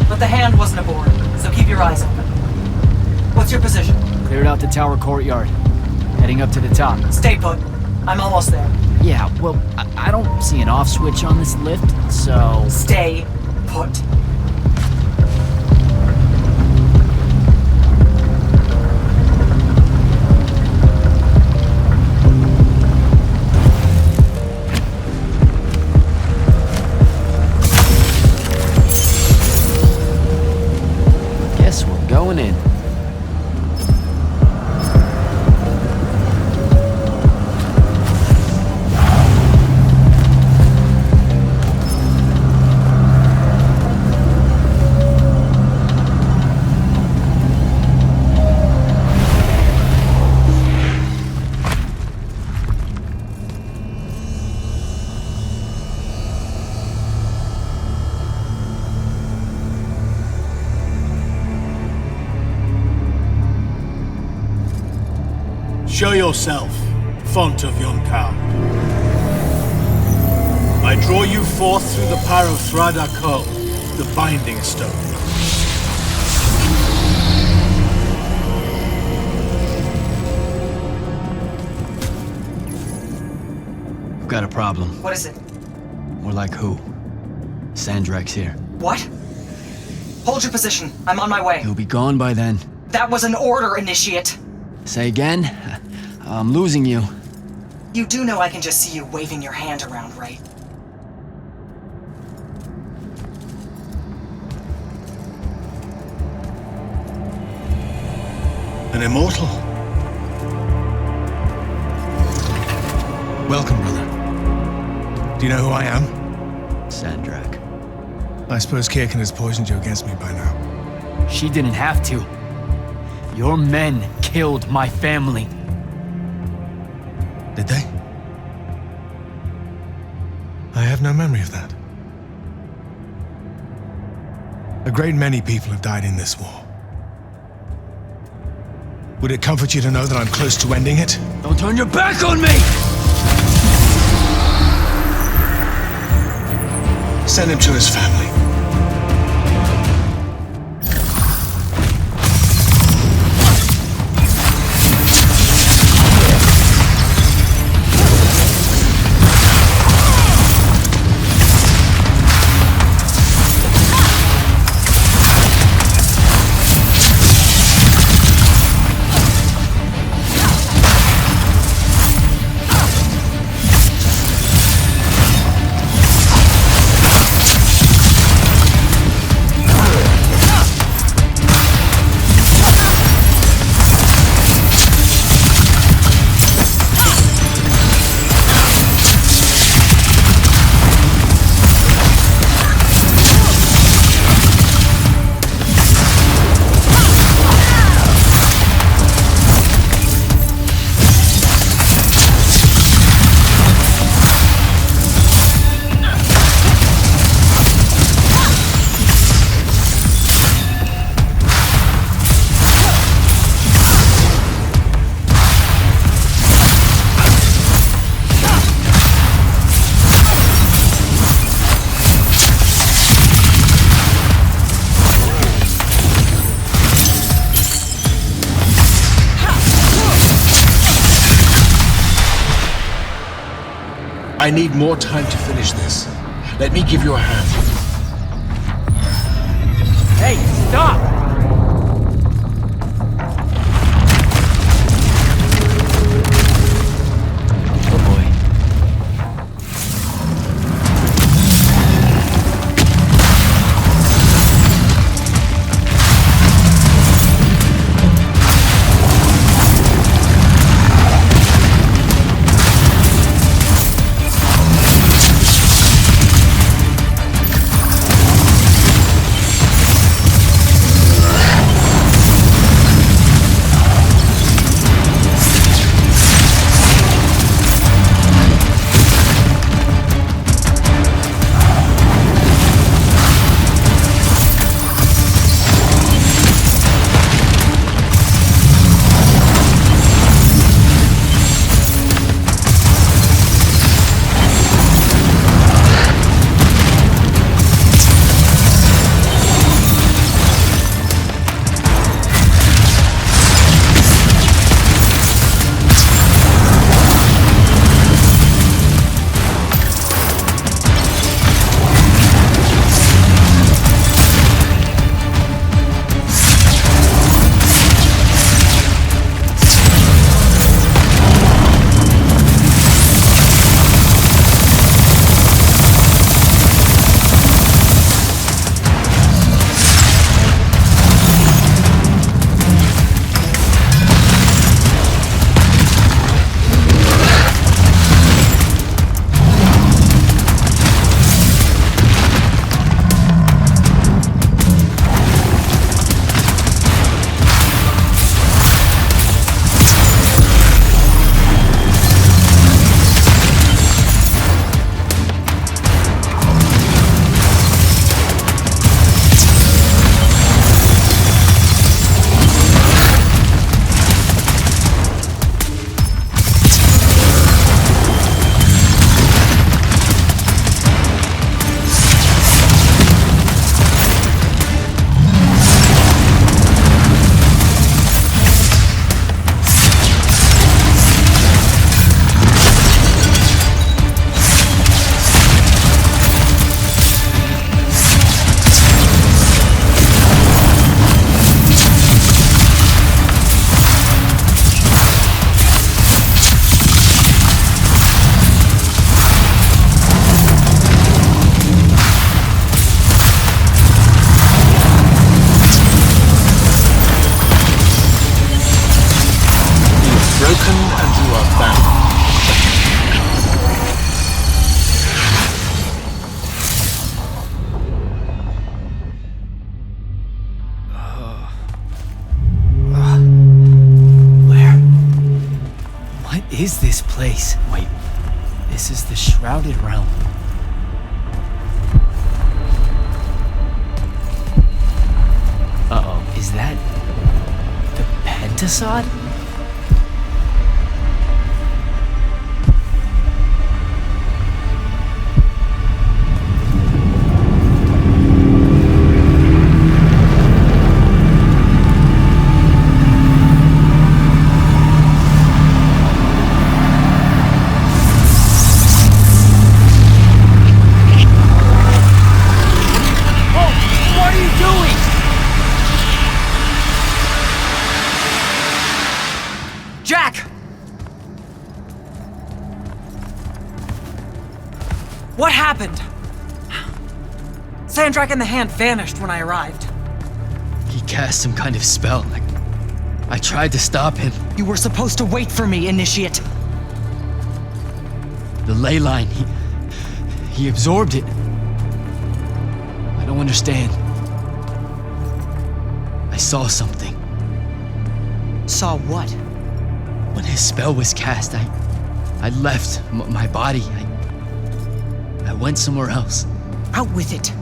But the hand wasn't aboard, so keep your eyes open. What's your position? Cleared out the tower courtyard. Heading up to the top. Stay put. I'm almost there. Yeah, well, I don't see an off switch on this lift, so... Stay put. Guess we're going in. Show yourself, font of Yonkao. I draw you forth through the power of Thrada Ko, the Binding Stone. We've got a problem. What is it? More like who? Sandrak's here. What? Hold your position. I'm on my way. He'll be gone by then. That was an order, Initiate. Say again? I'm losing you. You do know I can just see you waving your hand around, right? An immortal? Welcome, brother. Do you know who I am? Sandrak. I suppose Kirkin has poisoned you against me by now. She didn't have to. Your men killed my family. Did they? I have no memory of that. A great many people have died in this war. Would it comfort you to know that I'm close to ending it? Don't turn your back on me! Send him to his family. I need more time to finish this. Let me give you a hand. Hey, stop! place. Wait, this is the Shrouded Realm. Uh-oh, is that the Pentasod? What happened? Sandrak and the Hand vanished when I arrived. He cast some kind of spell. I tried to stop him. You were supposed to wait for me, Initiate. The ley line, he absorbed it. I don't understand. I saw something. Saw what? When his spell was cast, I left my body. I went somewhere else. Out with it.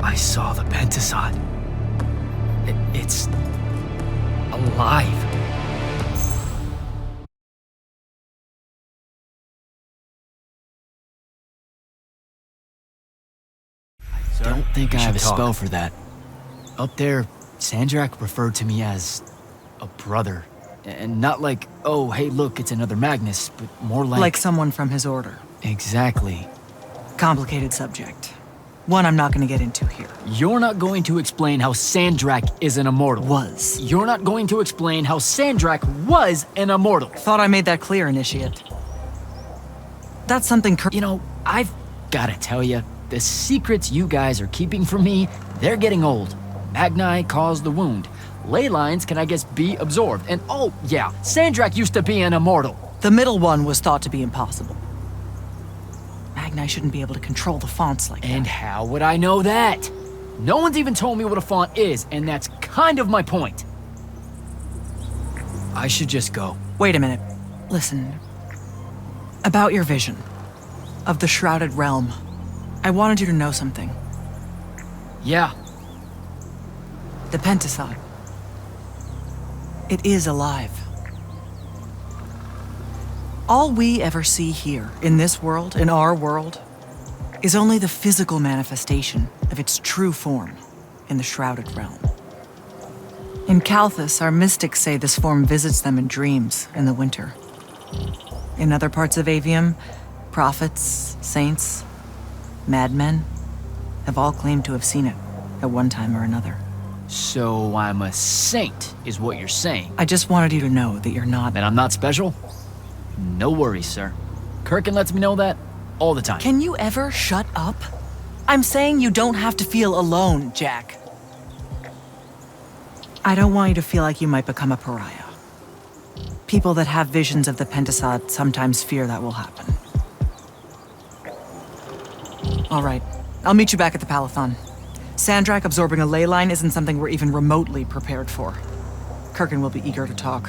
I saw the Pentasod. It's alive. I don't think I have a spell for that. Up there, Sandrak referred to me as a brother. And not like, oh, hey, look, it's another Magnus, but more like... Like someone from his order. Exactly. Complicated subject. One I'm not going to get into here. You're not going to explain how Sandrak is an immortal. Was. You're not going to explain how Sandrak was an immortal. Thought I made that clear, Initiate. That's something You know, I've gotta tell you, the secrets you guys are keeping from me, they're getting old. Magni caused the wound. Ley lines can, I guess, be absorbed. And oh, yeah, Sandrak used to be an immortal. The middle one was thought to be impossible. Magni shouldn't be able to control the fonts like that. And how would I know that? No one's even told me what a font is, and that's kind of my point. I should just go. Wait a minute. Listen. About your vision of the Shrouded Realm, I wanted you to know something. Yeah. The Pentasod. It is alive. All we ever see here, in this world, in our world, is only the physical manifestation of its true form in the Shrouded Realm. In Kalthus, our mystics say this form visits them in dreams in the winter. In other parts of Aveum, prophets, saints, madmen have all claimed to have seen it at one time or another. So I'm a saint, is what you're saying. I just wanted you to know that you're not. That I'm not special? No worries, sir. Kirkin lets me know that all the time. Can you ever shut up? I'm saying you don't have to feel alone, Jack. I don't want you to feel like you might become a pariah. People that have visions of the Pentasod sometimes fear that will happen. All right, I'll meet you back at the Palathon. Sandrak absorbing a ley line isn't something we're even remotely prepared for. Kirkin will be eager to talk.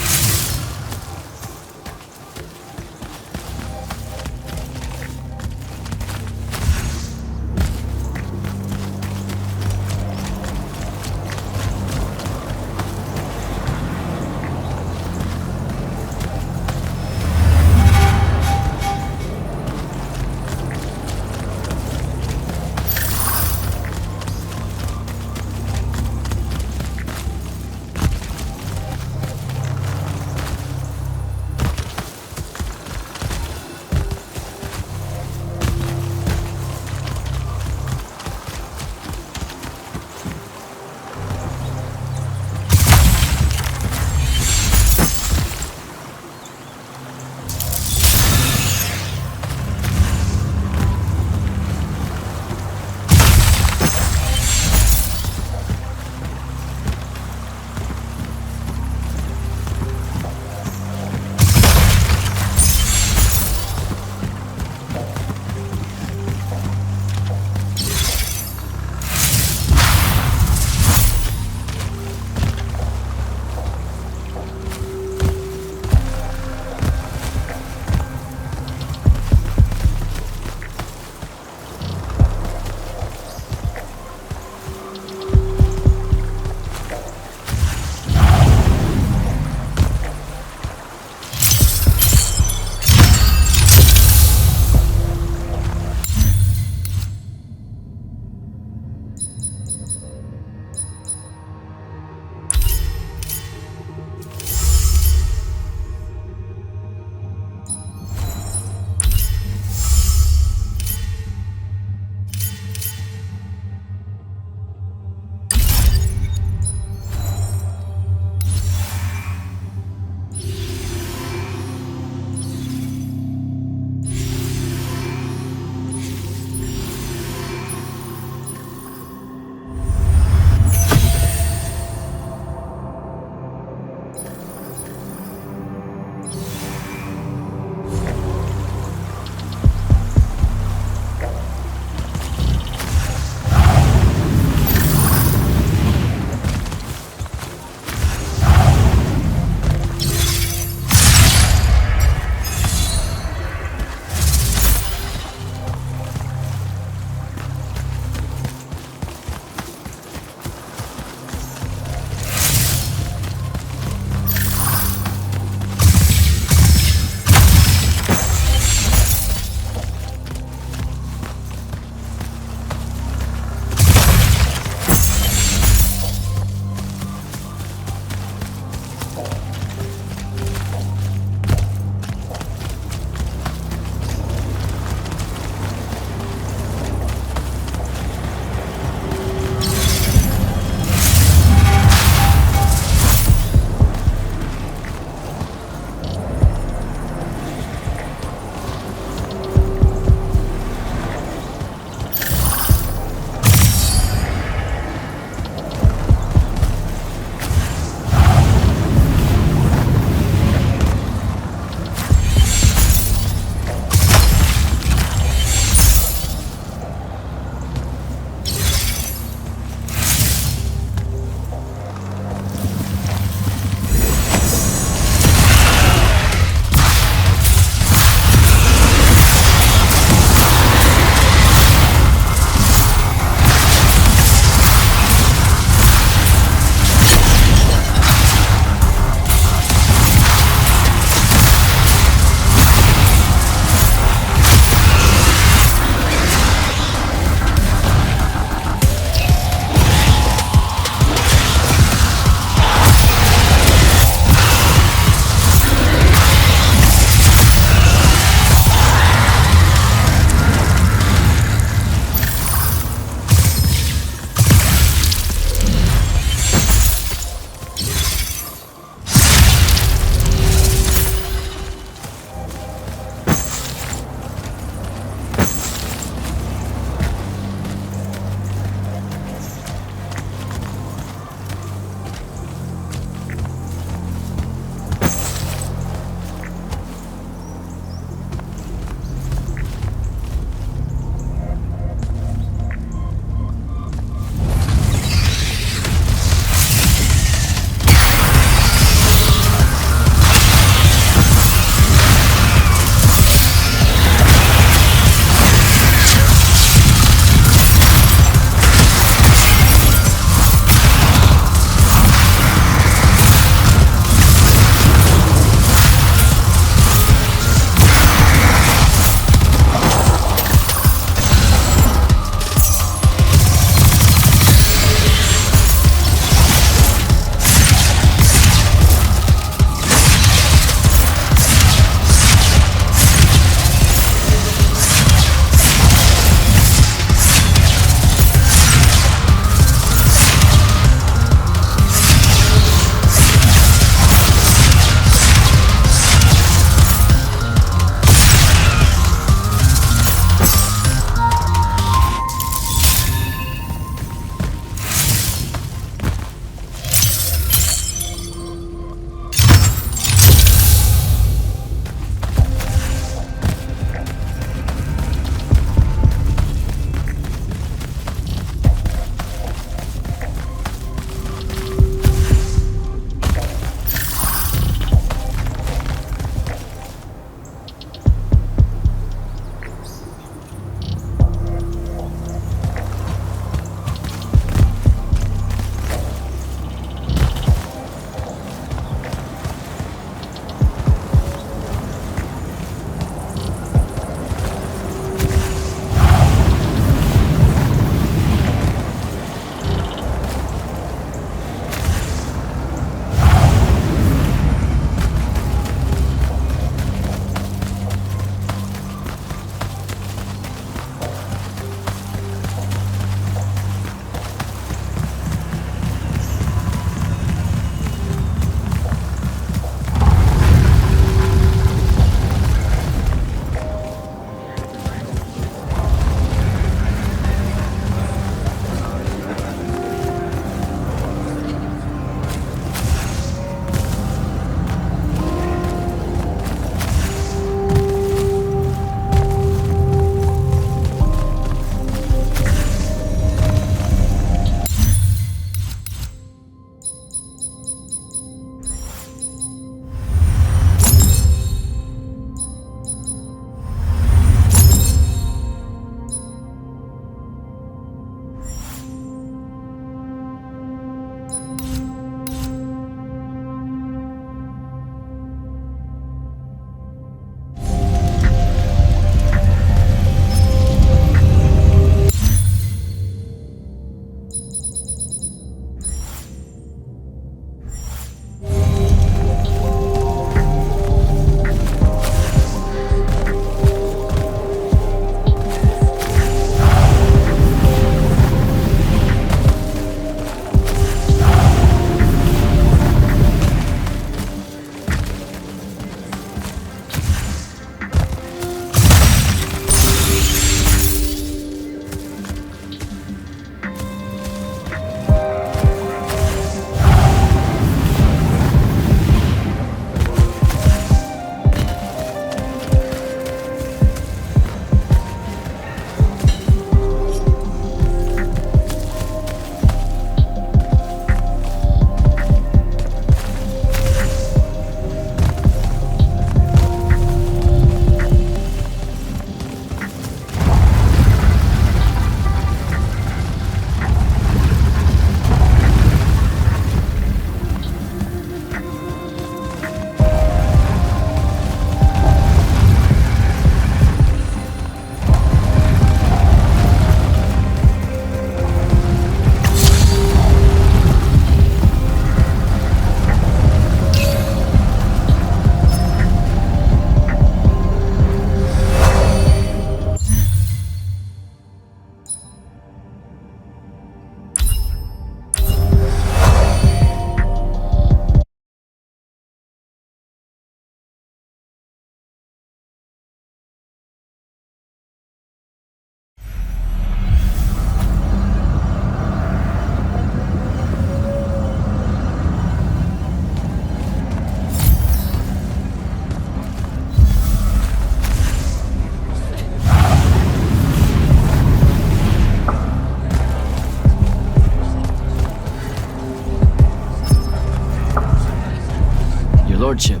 Your lordship.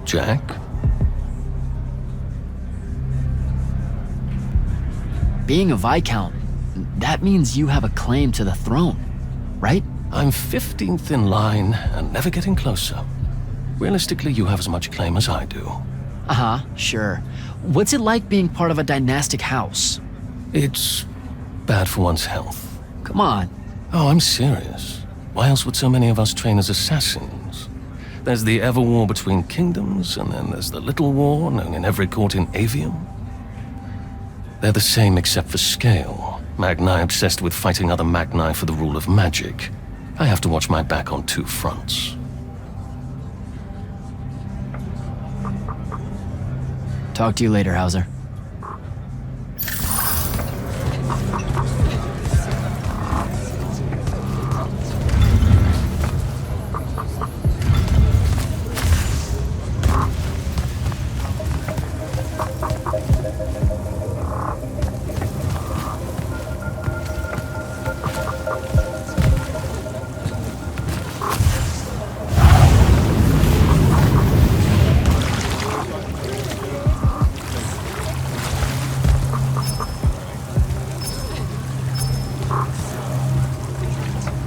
Jack? Being a Viscount, that means you have a claim to the throne, right? I'm 15th in line and never getting closer. Realistically, you have as much claim as I do. Uh-huh, sure. What's it like being part of a dynastic house? It's bad for one's health. Come on. Oh, I'm serious. Why else would so many of us train as assassins? There's the ever war between kingdoms, and then there's the little war known in every court in Aveum. They're the same except for scale. Magni obsessed with fighting other Magni for the rule of magic. I have to watch my back on two fronts. Talk to you later, Hauser.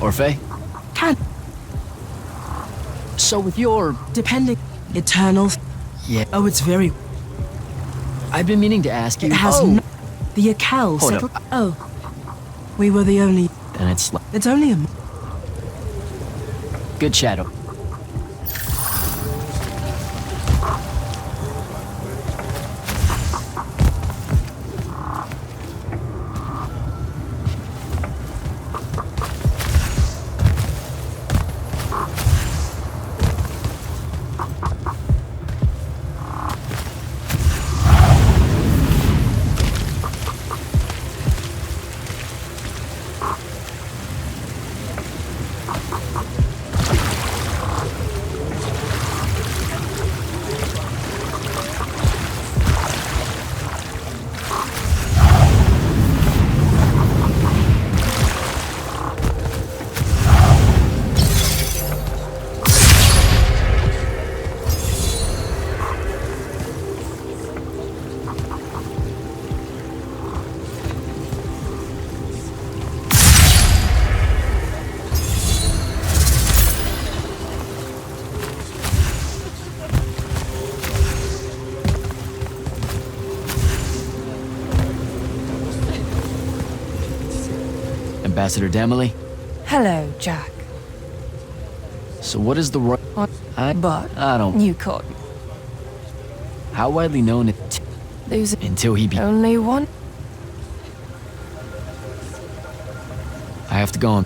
Orphe? Can. So with your... Depending... Eternal... Yeah. Oh, it's very... I've been meaning to ask you... It has no... The Akel Hold settled... up. Oh. We were the only... Then it's... It's only a... Good shadow. Ambassador Damley? Hello, Jack. So what is the But I don't... you caught me. How widely known it... There's Until he be... only one. I have to go on.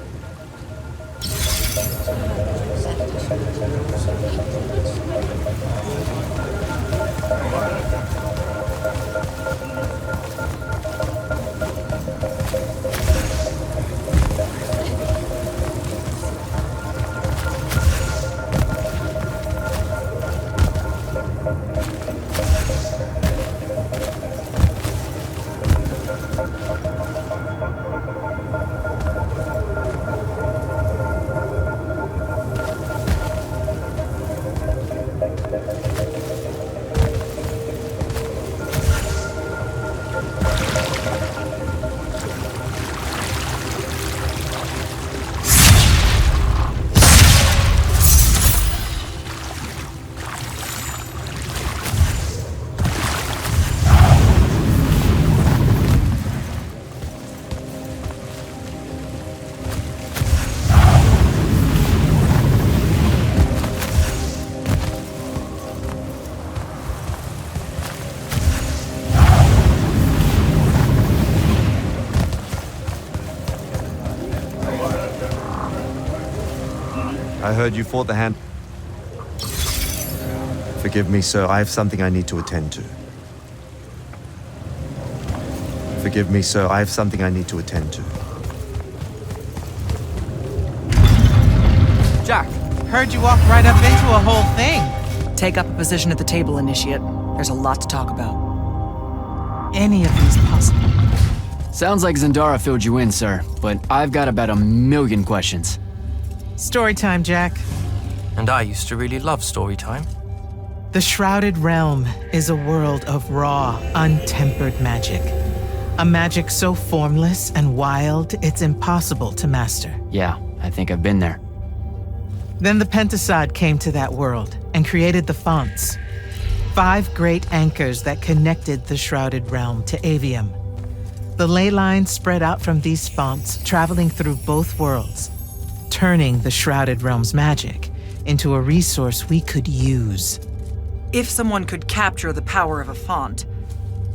I heard you fought the hand. Forgive me, sir. I have something I need to attend to. Forgive me, sir. I have something I need to attend to. Jack, heard you walk right up into a whole thing. Take up a position at the table, Initiate. There's a lot to talk about. Any of these possible. Sounds like Zendara filled you in, sir, but I've got about 1,000,000 questions. Story time, Jack. And I used to really love story time. The Shrouded Realm is a world of raw, untempered magic. A magic so formless and wild, it's impossible to master. Yeah, I think I've been there. Then the Pentasod came to that world and created the fonts. 5 great anchors that connected the Shrouded Realm to Aveum. The ley lines spread out from these fonts, traveling through both worlds, turning the Shrouded Realm's magic into a resource we could use. If someone could capture the power of a font,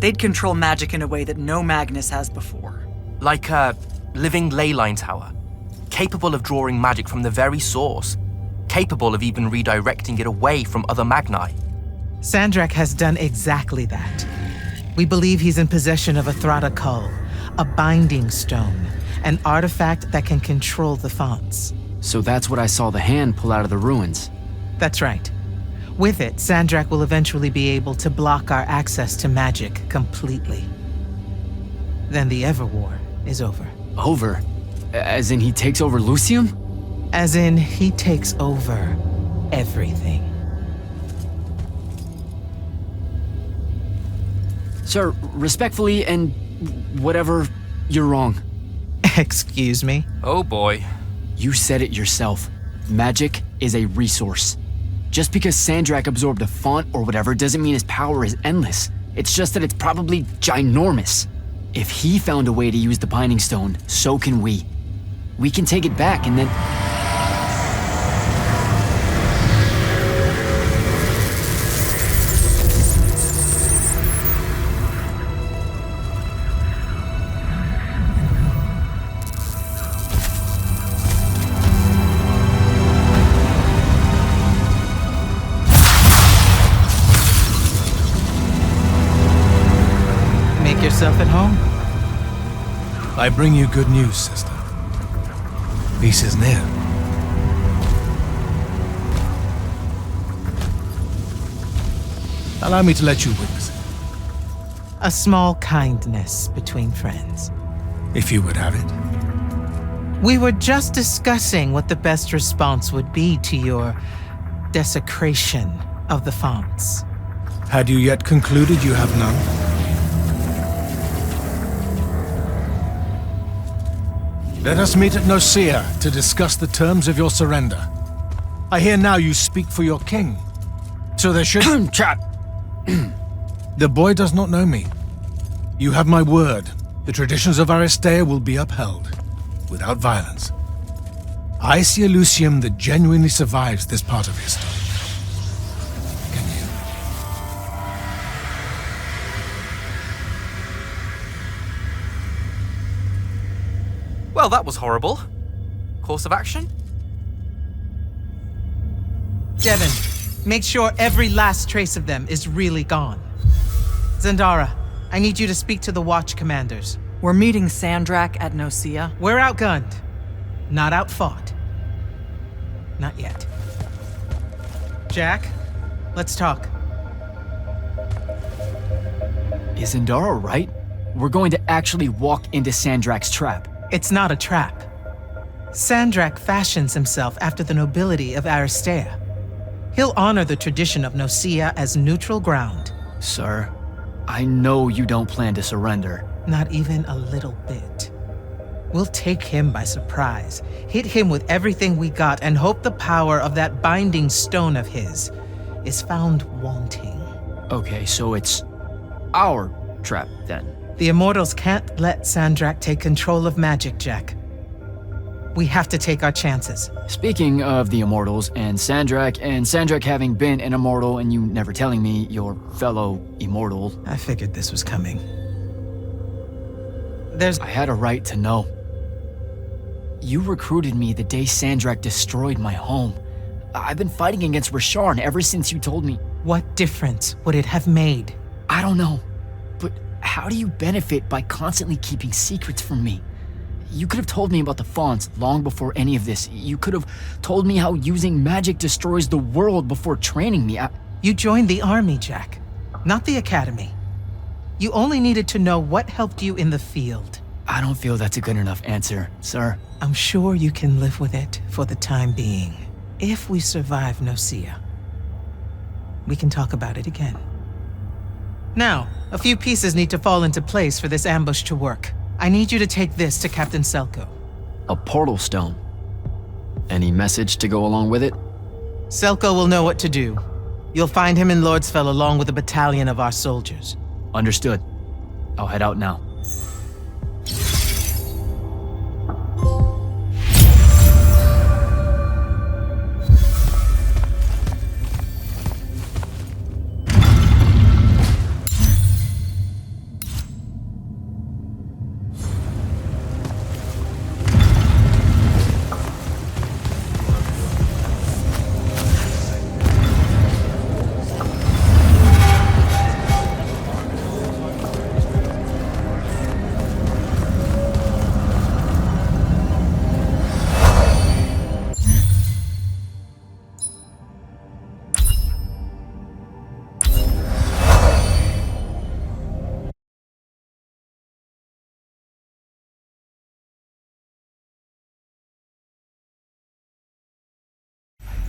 they'd control magic in a way that no Magnus has before. Like a living ley line tower, capable of drawing magic from the very source, capable of even redirecting it away from other Magni. Sandrak has done exactly that. We believe he's in possession of a Thrata Cull, a binding stone, an artifact that can control the fonts. So that's what I saw the hand pull out of the ruins. That's right. With it, Sandrak will eventually be able to block our access to magic completely. Then the Everwar is over. Over? As in he takes over Lucium? As in he takes over everything. Sir, respectfully and whatever, you're wrong. Excuse me? Oh boy. You said it yourself. Magic is a resource. Just because Sandrak absorbed a font or whatever doesn't mean his power is endless. It's just that it's probably ginormous. If he found a way to use the Binding Stone, so can we. We can take it back and then... Yourself at home? I bring you good news, sister. Peace is near. Allow me to let you witness it. A small kindness between friends. If you would have it. We were just discussing what the best response would be to your desecration of the fonts. Had you yet concluded you have none? Let us meet at Nicaea to discuss the terms of your surrender. I hear now you speak for your king. So there should... Chat! The boy does not know me. You have my word. The traditions of Aristea will be upheld, without violence. I see a Lucium that genuinely survives this part of history. Can you? Well, that was horrible. Course of action? Devin, make sure every last trace of them is really gone. Zendara, I need you to speak to the Watch commanders. We're meeting Sandrak at Nicaea. We're outgunned, not outfought. Not yet. Jack, let's talk. Is Zendara right? We're going to actually walk into Sandrak's trap. It's not a trap. Sandrak fashions himself after the nobility of Aristea. He'll honor the tradition of Nicaea as neutral ground. Sir, I know you don't plan to surrender. Not even a little bit. We'll take him by surprise, hit him with everything we got, and hope the power of that binding stone of his is found wanting. Okay, so it's our trap, then. The Immortals can't let Sandrak take control of magic, Jack. We have to take our chances. Speaking of the Immortals and Sandrak having been an Immortal and you never telling me your fellow Immortal... I figured this was coming. I had a right to know. You recruited me the day Sandrak destroyed my home. I've been fighting against Rasharn ever since you told me. What difference would it have made? I don't know. But how do you benefit by constantly keeping secrets from me? You could have told me about the fonts long before any of this. You could have told me how using magic destroys the world before training me. You joined the army, Jack, not the academy. You only needed to know what helped you in the field. I don't feel that's a good enough answer, sir. I'm sure you can live with it for the time being. If we survive Nocia, we can talk about it again. Now, a few pieces need to fall into place for this ambush to work. I need you to take this to Captain Selko. A portal stone. Any message to go along with it? Selko will know what to do. You'll find him in Lordsfell along with a battalion of our soldiers. Understood. I'll head out now.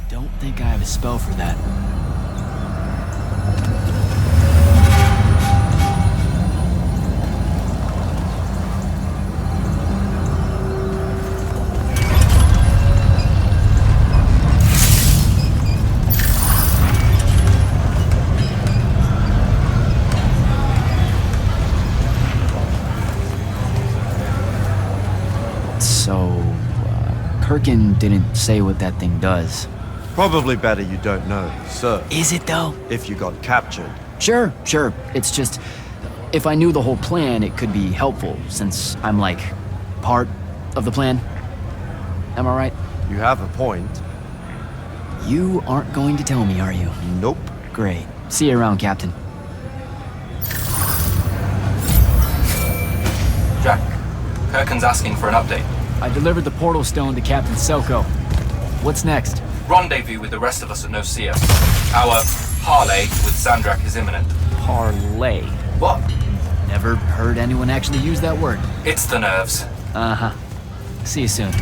Don't think I have a spell for that. So, Kirkin didn't say what that thing does. Probably better you don't know, sir. Is it though? If you got captured. Sure. It's just, if I knew the whole plan, it could be helpful, since I'm like, part of the plan. Am I right? You have a point. You aren't going to tell me, are you? Nope. Great. See you around, Captain. Jack, Kirkin's asking for an update. I delivered the portal stone to Captain Selko. What's next? Rendezvous with the rest of us at Nocia. Our parley with Sandrak is imminent. Parlay. What? Never heard anyone actually use that word. It's the nerves. Uh-huh. See you soon.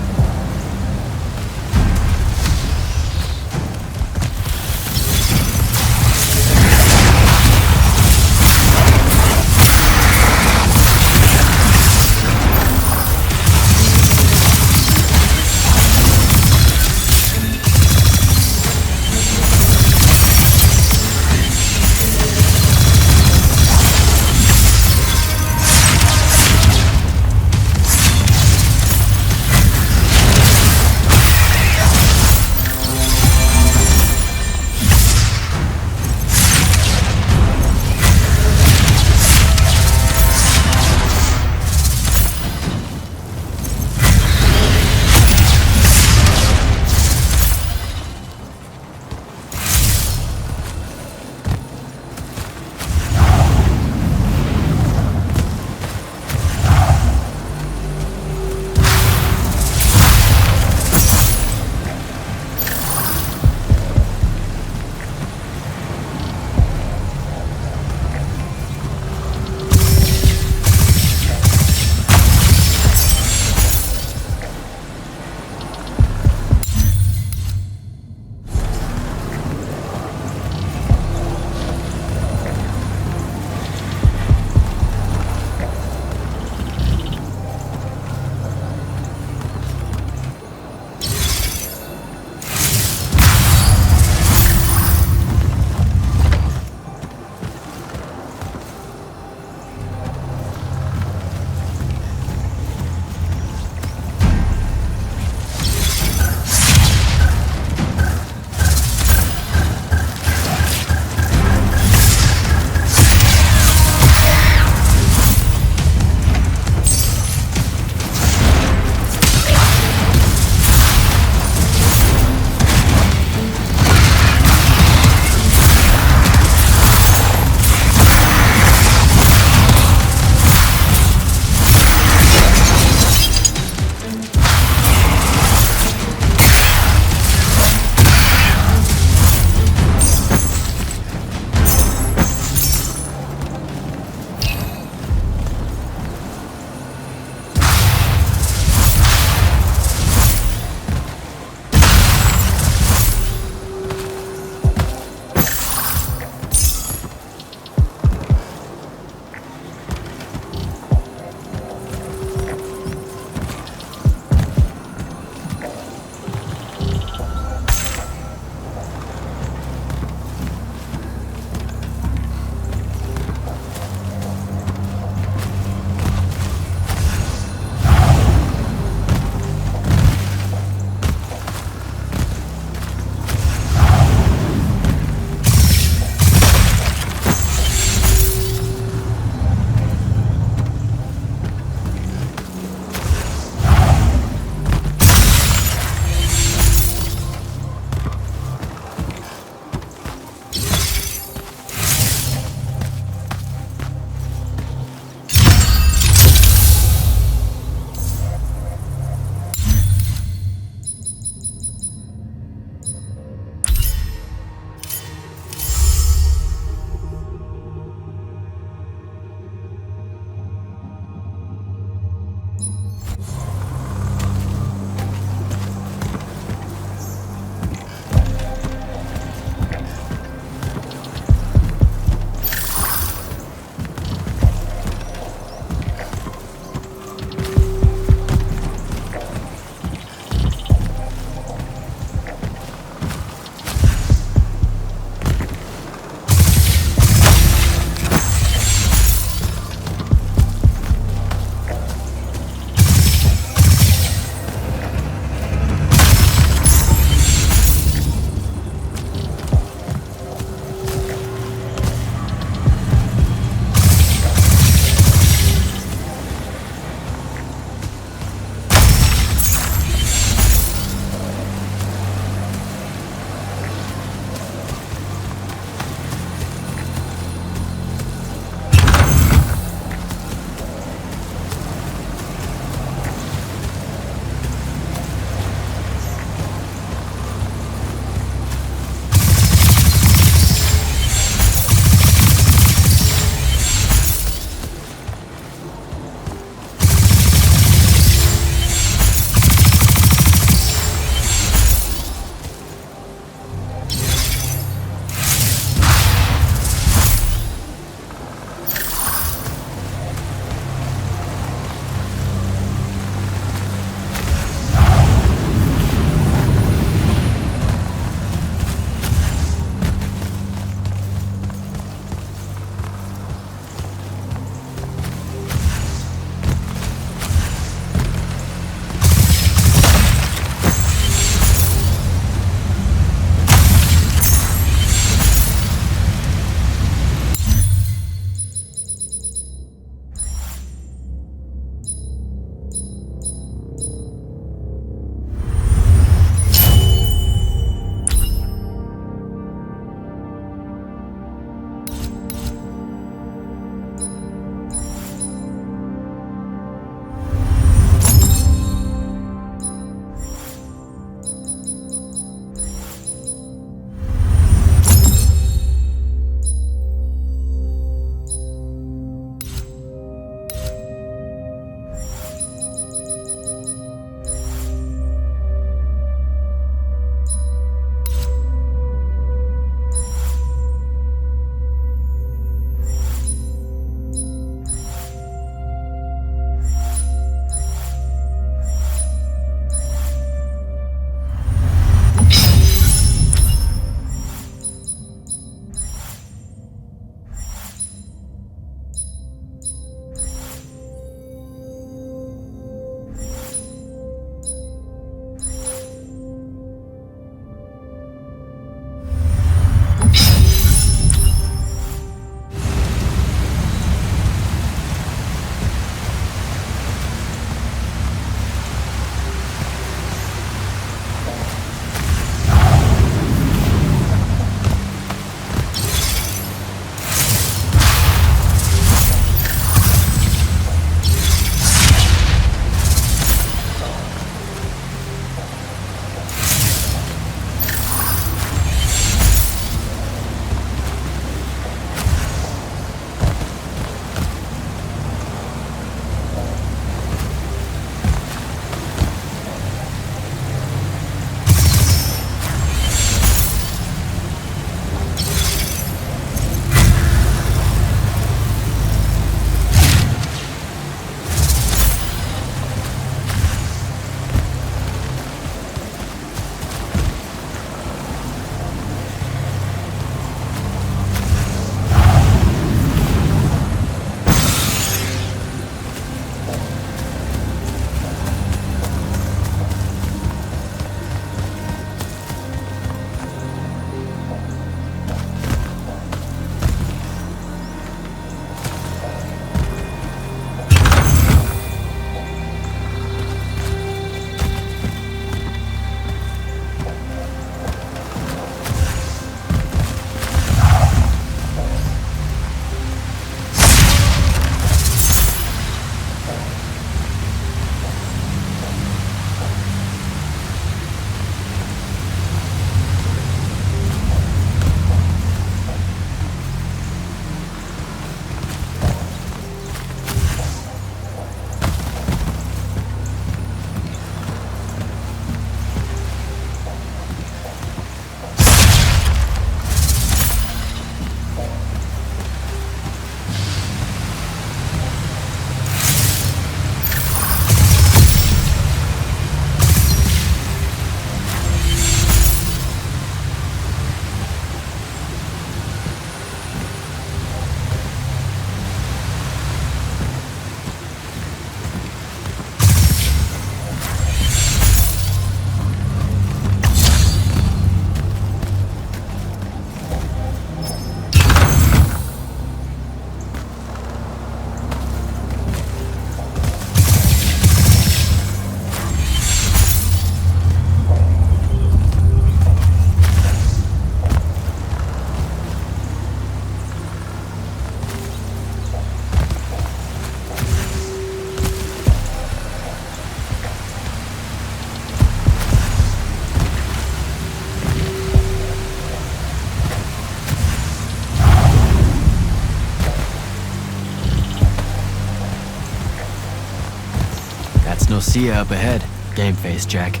We'll see you up ahead, game face Jack.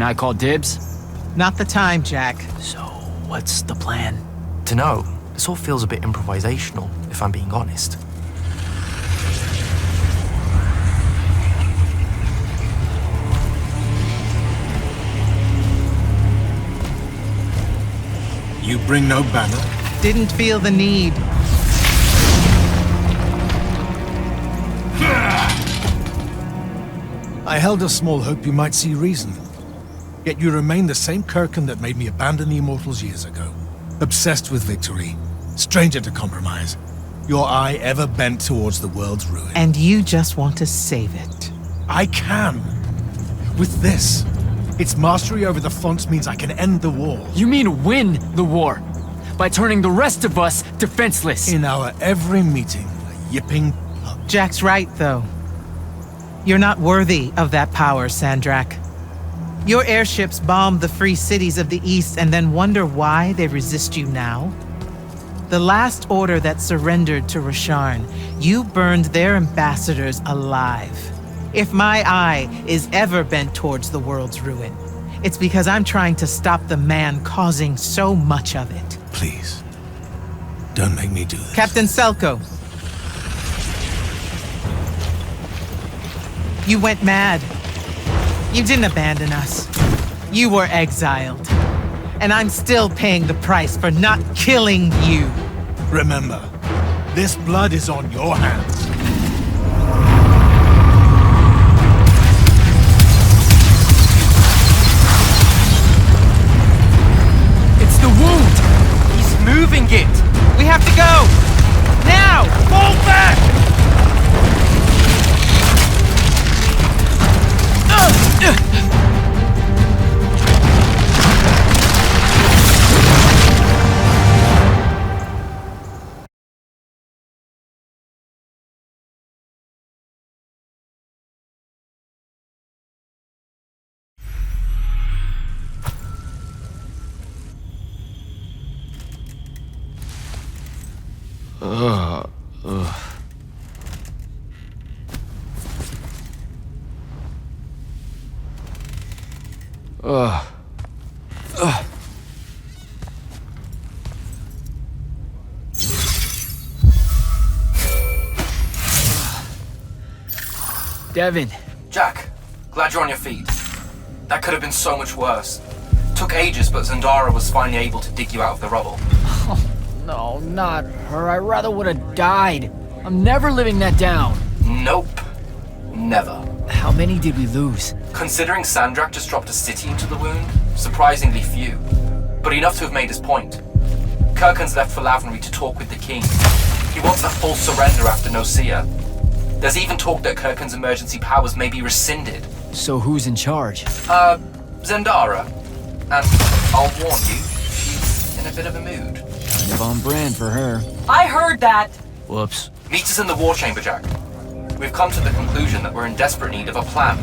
Can I call dibs? Not the time, Jack. So, what's the plan? Dunno. This all feels a bit improvisational, if I'm being honest. You bring no banner? Didn't feel the need. I held a small hope you might see reason. Yet you remain the same Kirkin that made me abandon the Immortals years ago. Obsessed with victory, stranger to compromise. Your eye ever bent towards the world's ruin. And you just want to save it. I can. With this. Its mastery over the fonts means I can end the war. You mean win the war? By turning the rest of us defenseless? In our every meeting, a yipping pub. Jack's right, though. You're not worthy of that power, Sandrak. Your airships bomb the free cities of the East and then wonder why they resist you now? The last order that surrendered to Rasharn, you burned their ambassadors alive. If my eye is ever bent towards the world's ruin, it's because I'm trying to stop the man causing so much of it. Please, don't make me do this. Captain Selko. You went mad. You didn't abandon us. You were exiled. And I'm still paying the price for not killing you. Remember, this blood is on your hands. It's the wound! He's moving it! We have to go! Now! Fall back! Devin. Jack, glad you're on your feet. That could have been so much worse. Took ages, but Zendara was finally able to dig you out of the rubble. Oh, no, not her. I rather would have died. I'm never living that down. Nope. Never. How many did we lose? Considering Sandrak just dropped a city into the wound, surprisingly few. But enough to have made his point. Kirkhan's left for Lavnery to talk with the king. He wants a full surrender after Nocia. There's even talk that Kirkhan's emergency powers may be rescinded. So who's in charge? Zendara. And I'll warn you, she's in a bit of a mood. Kind of on brand for her. I heard that! Whoops. Meet us in the war chamber, Jack. We've come to the conclusion that we're in desperate need of a plan.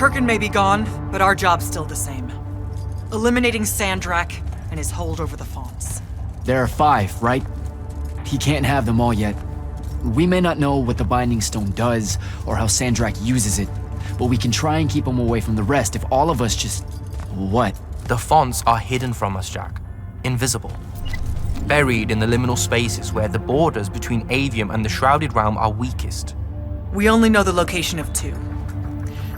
Kirkin may be gone, but our job's still the same. Eliminating Sandrak and his hold over the fonts. There are 5, right? He can't have them all yet. We may not know what the Binding Stone does or how Sandrak uses it, but we can try and keep him away from the rest if all of us just... What? The fonts are hidden from us, Jack. Invisible. Buried in the liminal spaces where the borders between Aveum and the Shrouded Realm are weakest. We only know the location of 2.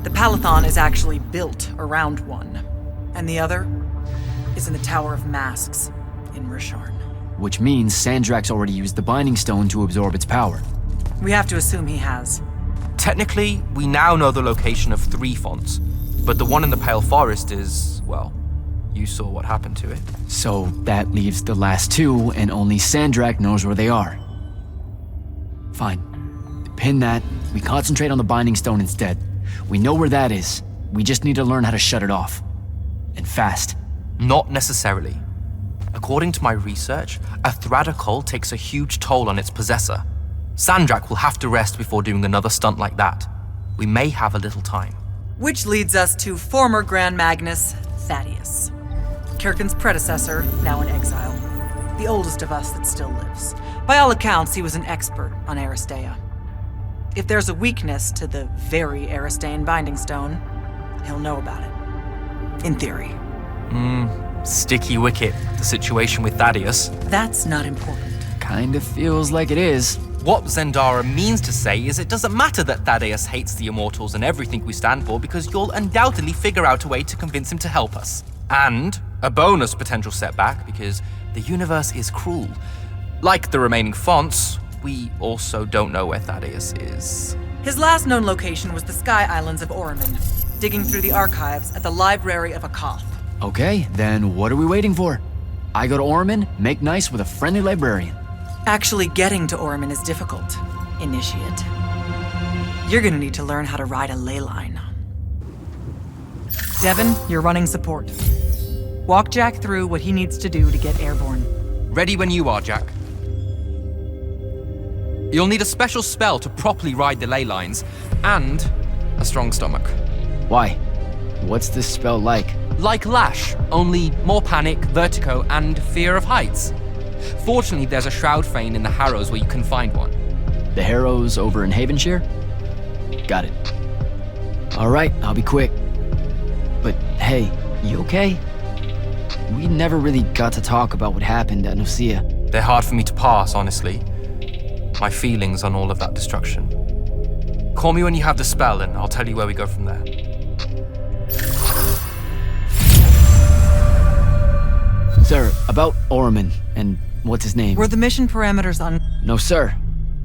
The Palathon is actually built around one, and the other is in the Tower of Masks in Risharn. Which means Sandrak's already used the Binding Stone to absorb its power. We have to assume he has. Technically, we now know the location of 3 fonts, but the one in the Pale Forest is, well, you saw what happened to it. So that leaves the last 2, and only Sandrak knows where they are. Fine. Pin that. We concentrate on the Binding Stone instead. We know where that is. We just need to learn how to shut it off. And fast. Not necessarily. According to my research, a Thradda cull takes a huge toll on its possessor. Sandrak will have to rest before doing another stunt like that. We may have a little time. Which leads us to former Grand Magnus, Thaddeus. Kirkin's predecessor, now in exile. The oldest of us that still lives. By all accounts, he was an expert on Aristea. If there's a weakness to the very Aristean Binding Stone, he'll know about it. In theory. Sticky wicket, the situation with Thaddeus. That's not important. Kinda feels like it is. What Zendara means to say is it doesn't matter that Thaddeus hates the Immortals and everything we stand for because you'll undoubtedly figure out a way to convince him to help us. And a bonus potential setback because the universe is cruel. Like the remaining fonts, we also don't know where Thaddeus is. His last known location was the Sky Islands of Oromon, digging through the archives at the Library of Akoth. Okay, then what are we waiting for? I go to Oromon, make nice with a friendly librarian. Actually getting to Oromon is difficult, Initiate. You're gonna need to learn how to ride a ley line. Devin, you're running support. Walk Jack through what he needs to do to get airborne. Ready when you are, Jack. You'll need a special spell to properly ride the ley lines, and a strong stomach. Why? What's this spell like? Like Lash, only more panic, vertigo, and fear of heights. Fortunately, there's a Shroud Fane in the Harrows where you can find one. The Harrows over in Havenshire? Got it. Alright, I'll be quick. But hey, you okay? We never really got to talk about what happened at Nicaea. They're hard for me to pass, honestly. My feelings on all of that destruction. Call me when you have the spell and I'll tell you where we go from there. Sir, about Oromon and what's his name? Were the mission parameters on? No, sir.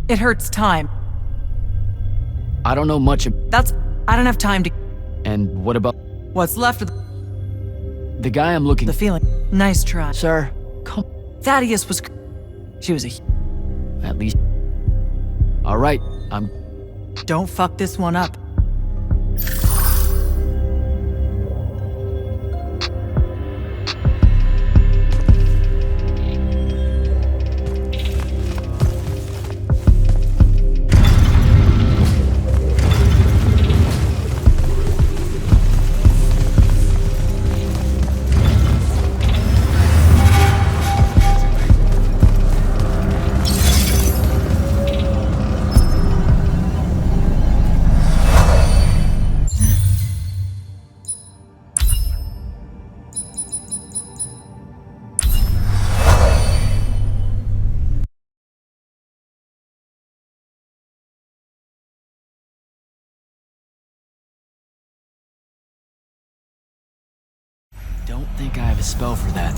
It hurts time. I don't know much. I don't have time to. And what about? What's left of the guy I'm looking. The feeling. Nice try. Sir, come. Thaddeus was. She was a. At least. Alright, I'm. Don't fuck this one up. Don't think I have a spell for that.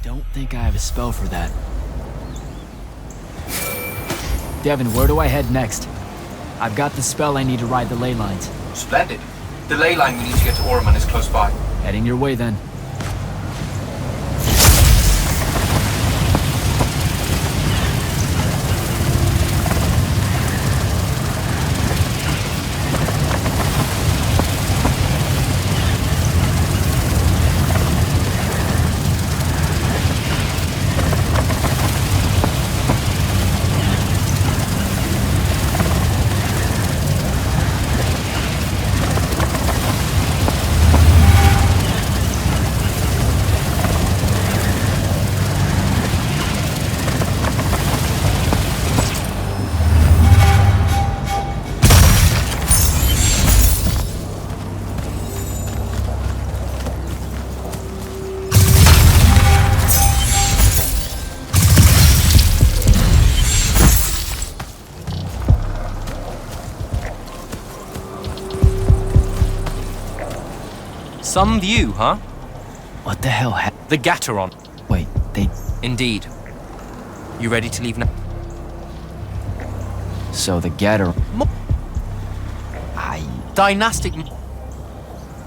don't think I have a spell for that. Devin, where do I head next? I've got the spell I need to ride the ley lines. Splendid. The ley line we need to get to Orman is close by. Heading your way then. Some view, huh? What the hell The Gateron. Wait, they... Indeed. You ready to leave now? So the Gator... Dynastic...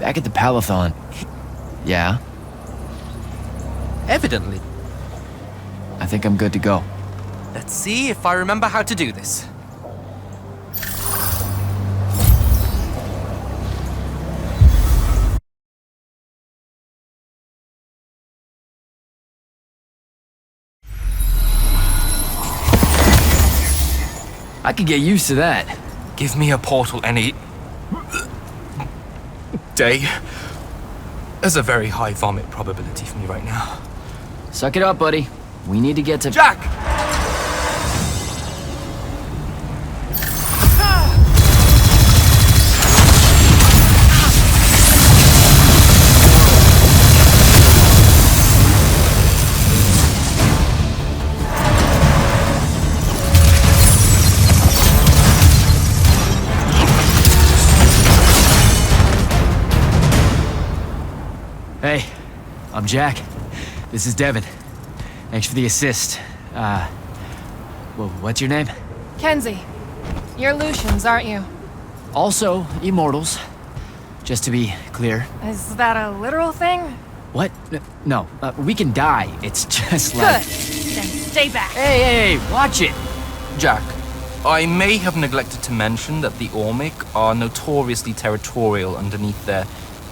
Back at the Palathon. Yeah? Evidently. I think I'm good to go. Let's see if I remember how to do this. I could get used to that. Give me a portal any... day. There's a very high vomit probability for me right now. Suck it up, buddy. We need to get to... Jack! Hey, I'm Jack. This is Devin. Thanks for the assist. Well, what's your name? Kenzie. You're Lucians, aren't you? Also, Immortals. Just to be clear. Is that a literal thing? What? No, we can die. It's just like... Good. Then stay back. Hey, watch it! Jack, I may have neglected to mention that the Ormic are notoriously territorial underneath their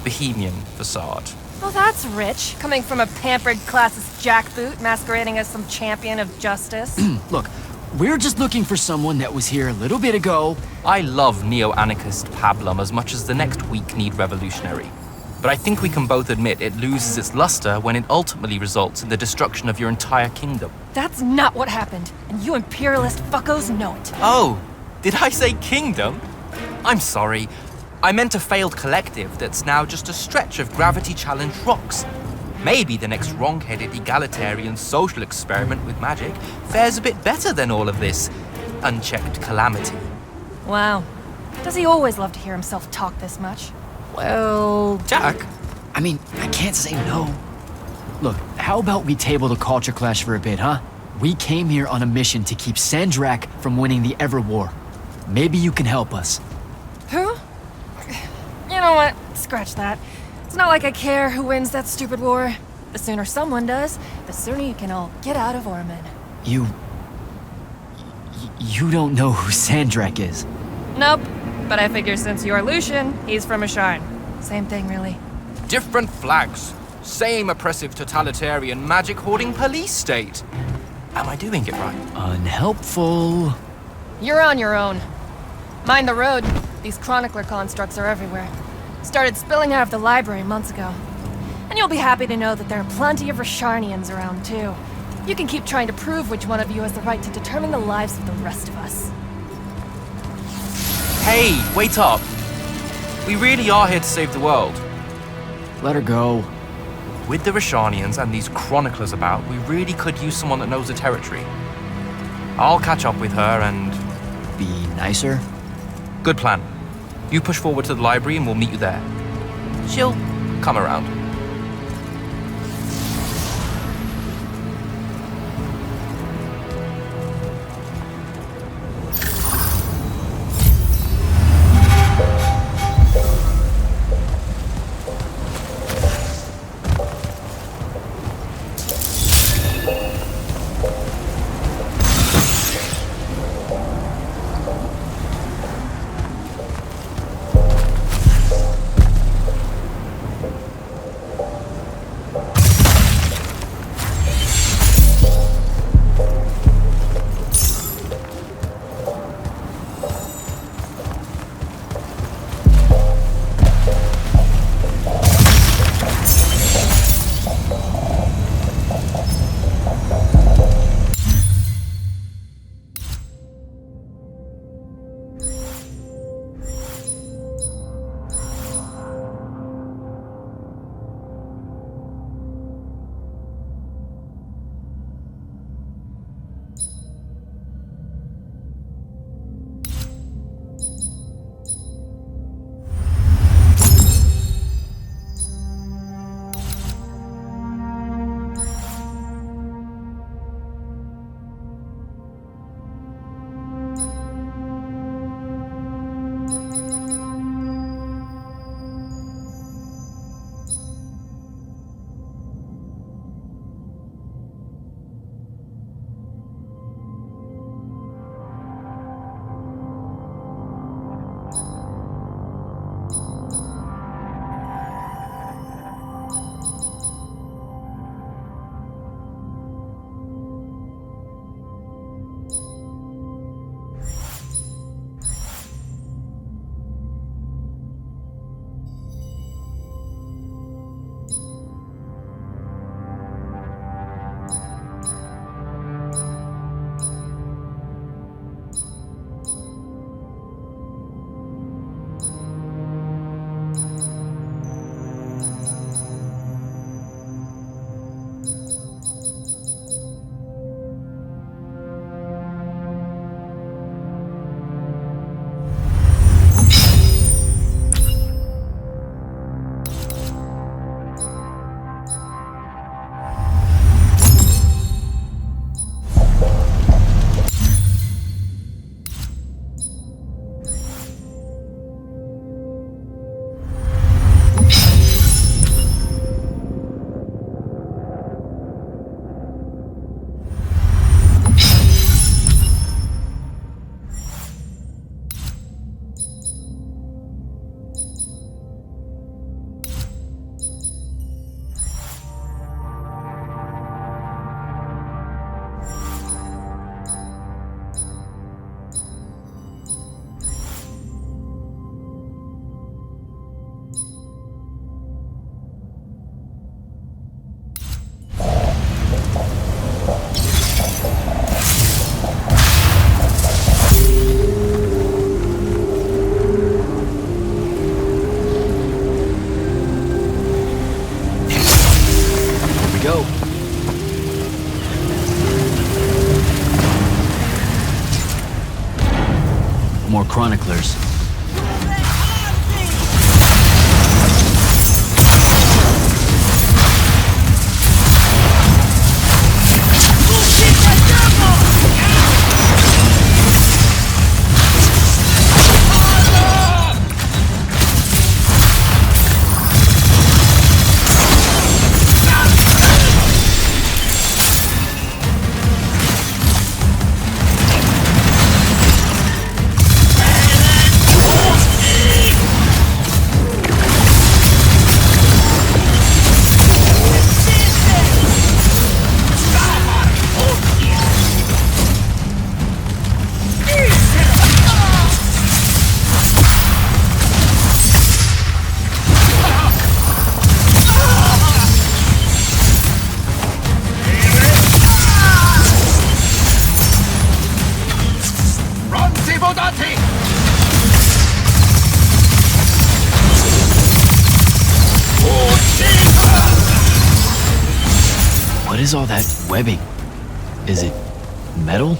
Bohemian facade. Oh, that's rich. Coming from a pampered classist jackboot masquerading as some champion of justice. Look, we're just looking for someone that was here a little bit ago. I love neo-anarchist pablum as much as the next weak-kneed revolutionary. But I think we can both admit it loses its luster when it ultimately results in the destruction of your entire kingdom. That's not what happened, and you imperialist fuckos know it. Oh, did I say kingdom? I'm sorry. I meant a failed collective that's now just a stretch of gravity-challenged rocks. Maybe the next wrong-headed egalitarian social experiment with magic fares a bit better than all of this unchecked calamity. Wow. Does he always love to hear himself talk this much? Well... Jack? I mean, I can't say no. Look, how about we table the culture clash for a bit, huh? We came here on a mission to keep Sandrak from winning the Ever War. Maybe you can help us. Who? You know what? Scratch that. It's not like I care who wins that stupid war. The sooner someone does, the sooner you can all get out of Orman. You don't know who Sandrak is? Nope. But I figure since you're Lucian, he's from Asharn. Same thing, really. Different flags. Same oppressive totalitarian magic-hoarding police state. Am I doing it right? Unhelpful. You're on your own. Mind the road. These chronicler constructs are everywhere. Started spilling out of the library months ago. And you'll be happy to know that there are plenty of Rasharnians around, too. You can keep trying to prove which one of you has the right to determine the lives of the rest of us. Hey, wait up. We really are here to save the world. Let her go. With the Rasharnians and these chroniclers about, we really could use someone that knows the territory. I'll catch up with her and... Be nicer? Good plan. You push forward to the library and we'll meet you there. She'll come around. more chroniclers. What is all that webbing? Is it metal?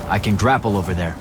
I can grapple over there.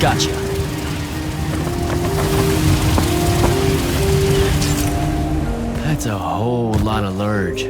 Gotcha. That's a whole lot of lurge.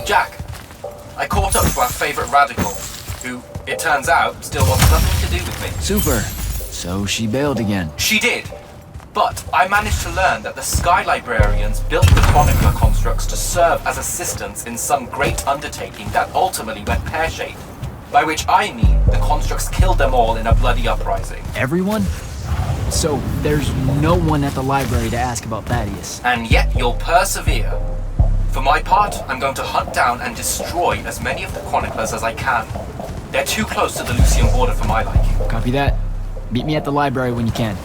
Jack, I caught up to our favorite radical, who, it turns out, still wants nothing to do with me. Super. So she bailed again. She did. But I managed to learn that the Sky Librarians built the Chronicler constructs to serve as assistants in some great undertaking that ultimately went pear-shaped. By which I mean the constructs killed them all in a bloody uprising. Everyone? So there's no one at the library to ask about Thaddeus. And yet you'll persevere. For my part, I'm going to hunt down and destroy as many of the Chroniclers as I can. They're too close to the Lucian border for my liking. Copy that. Meet me at the library when you can.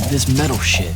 This metal shit.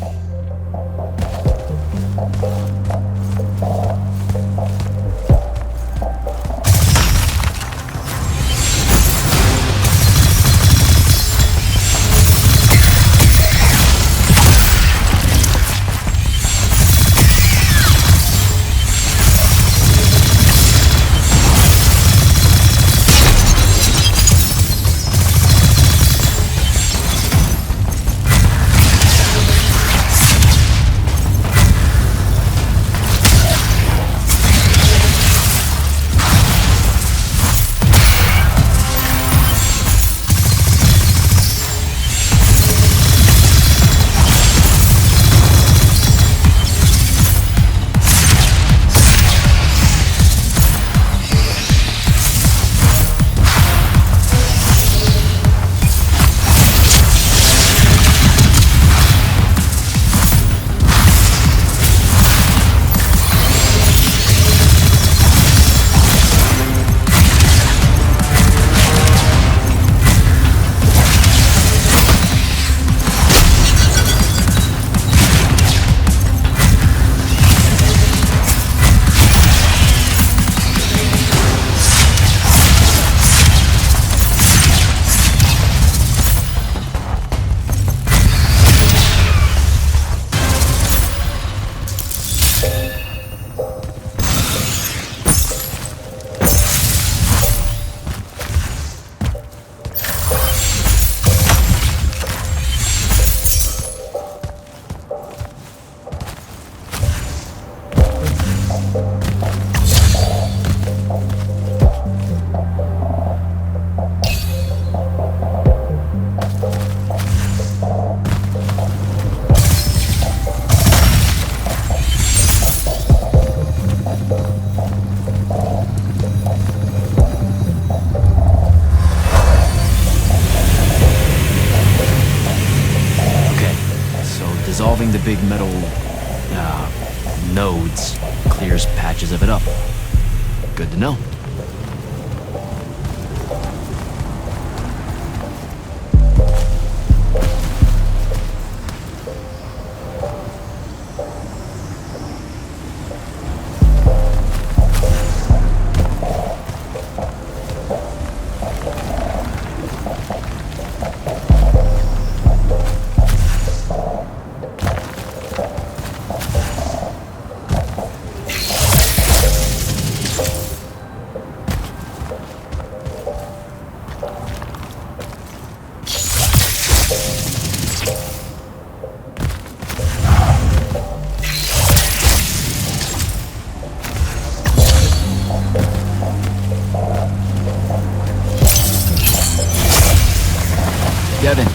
big metal nodes, clears patches of it up. Good to know. Devin,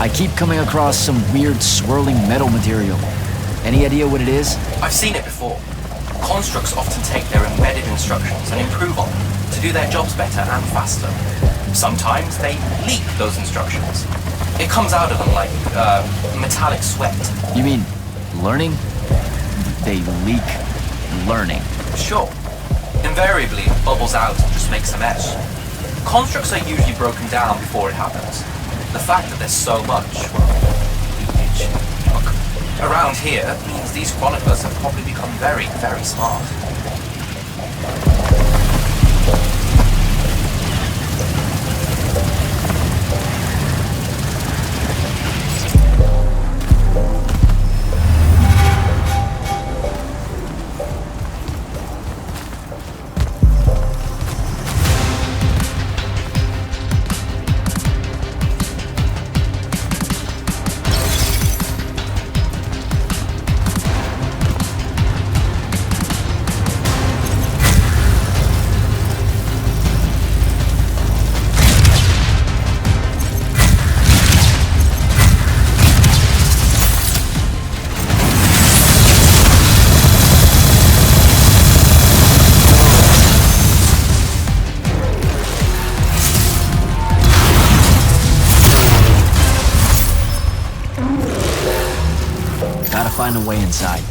I keep coming across some weird swirling metal material. Any idea what it is? I've seen it before. Constructs often take their embedded instructions and improve on them to do their jobs better and faster. Sometimes they leak those instructions. It comes out of them like metallic sweat. You mean learning? They leak learning. Sure. Invariably, it bubbles out and just makes a mess. Constructs are usually broken down before it happens. The fact that there's so much, well, look, around here means these chroniclers have probably become very, very smart. Gotta find a way inside.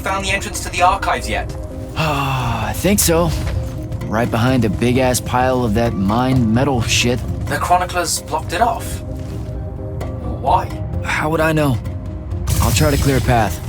found the entrance to the archives yet? I think so. Right behind a big-ass pile of that mined metal shit. The chroniclers blocked it off. Why? How would I know? I'll try to clear a path.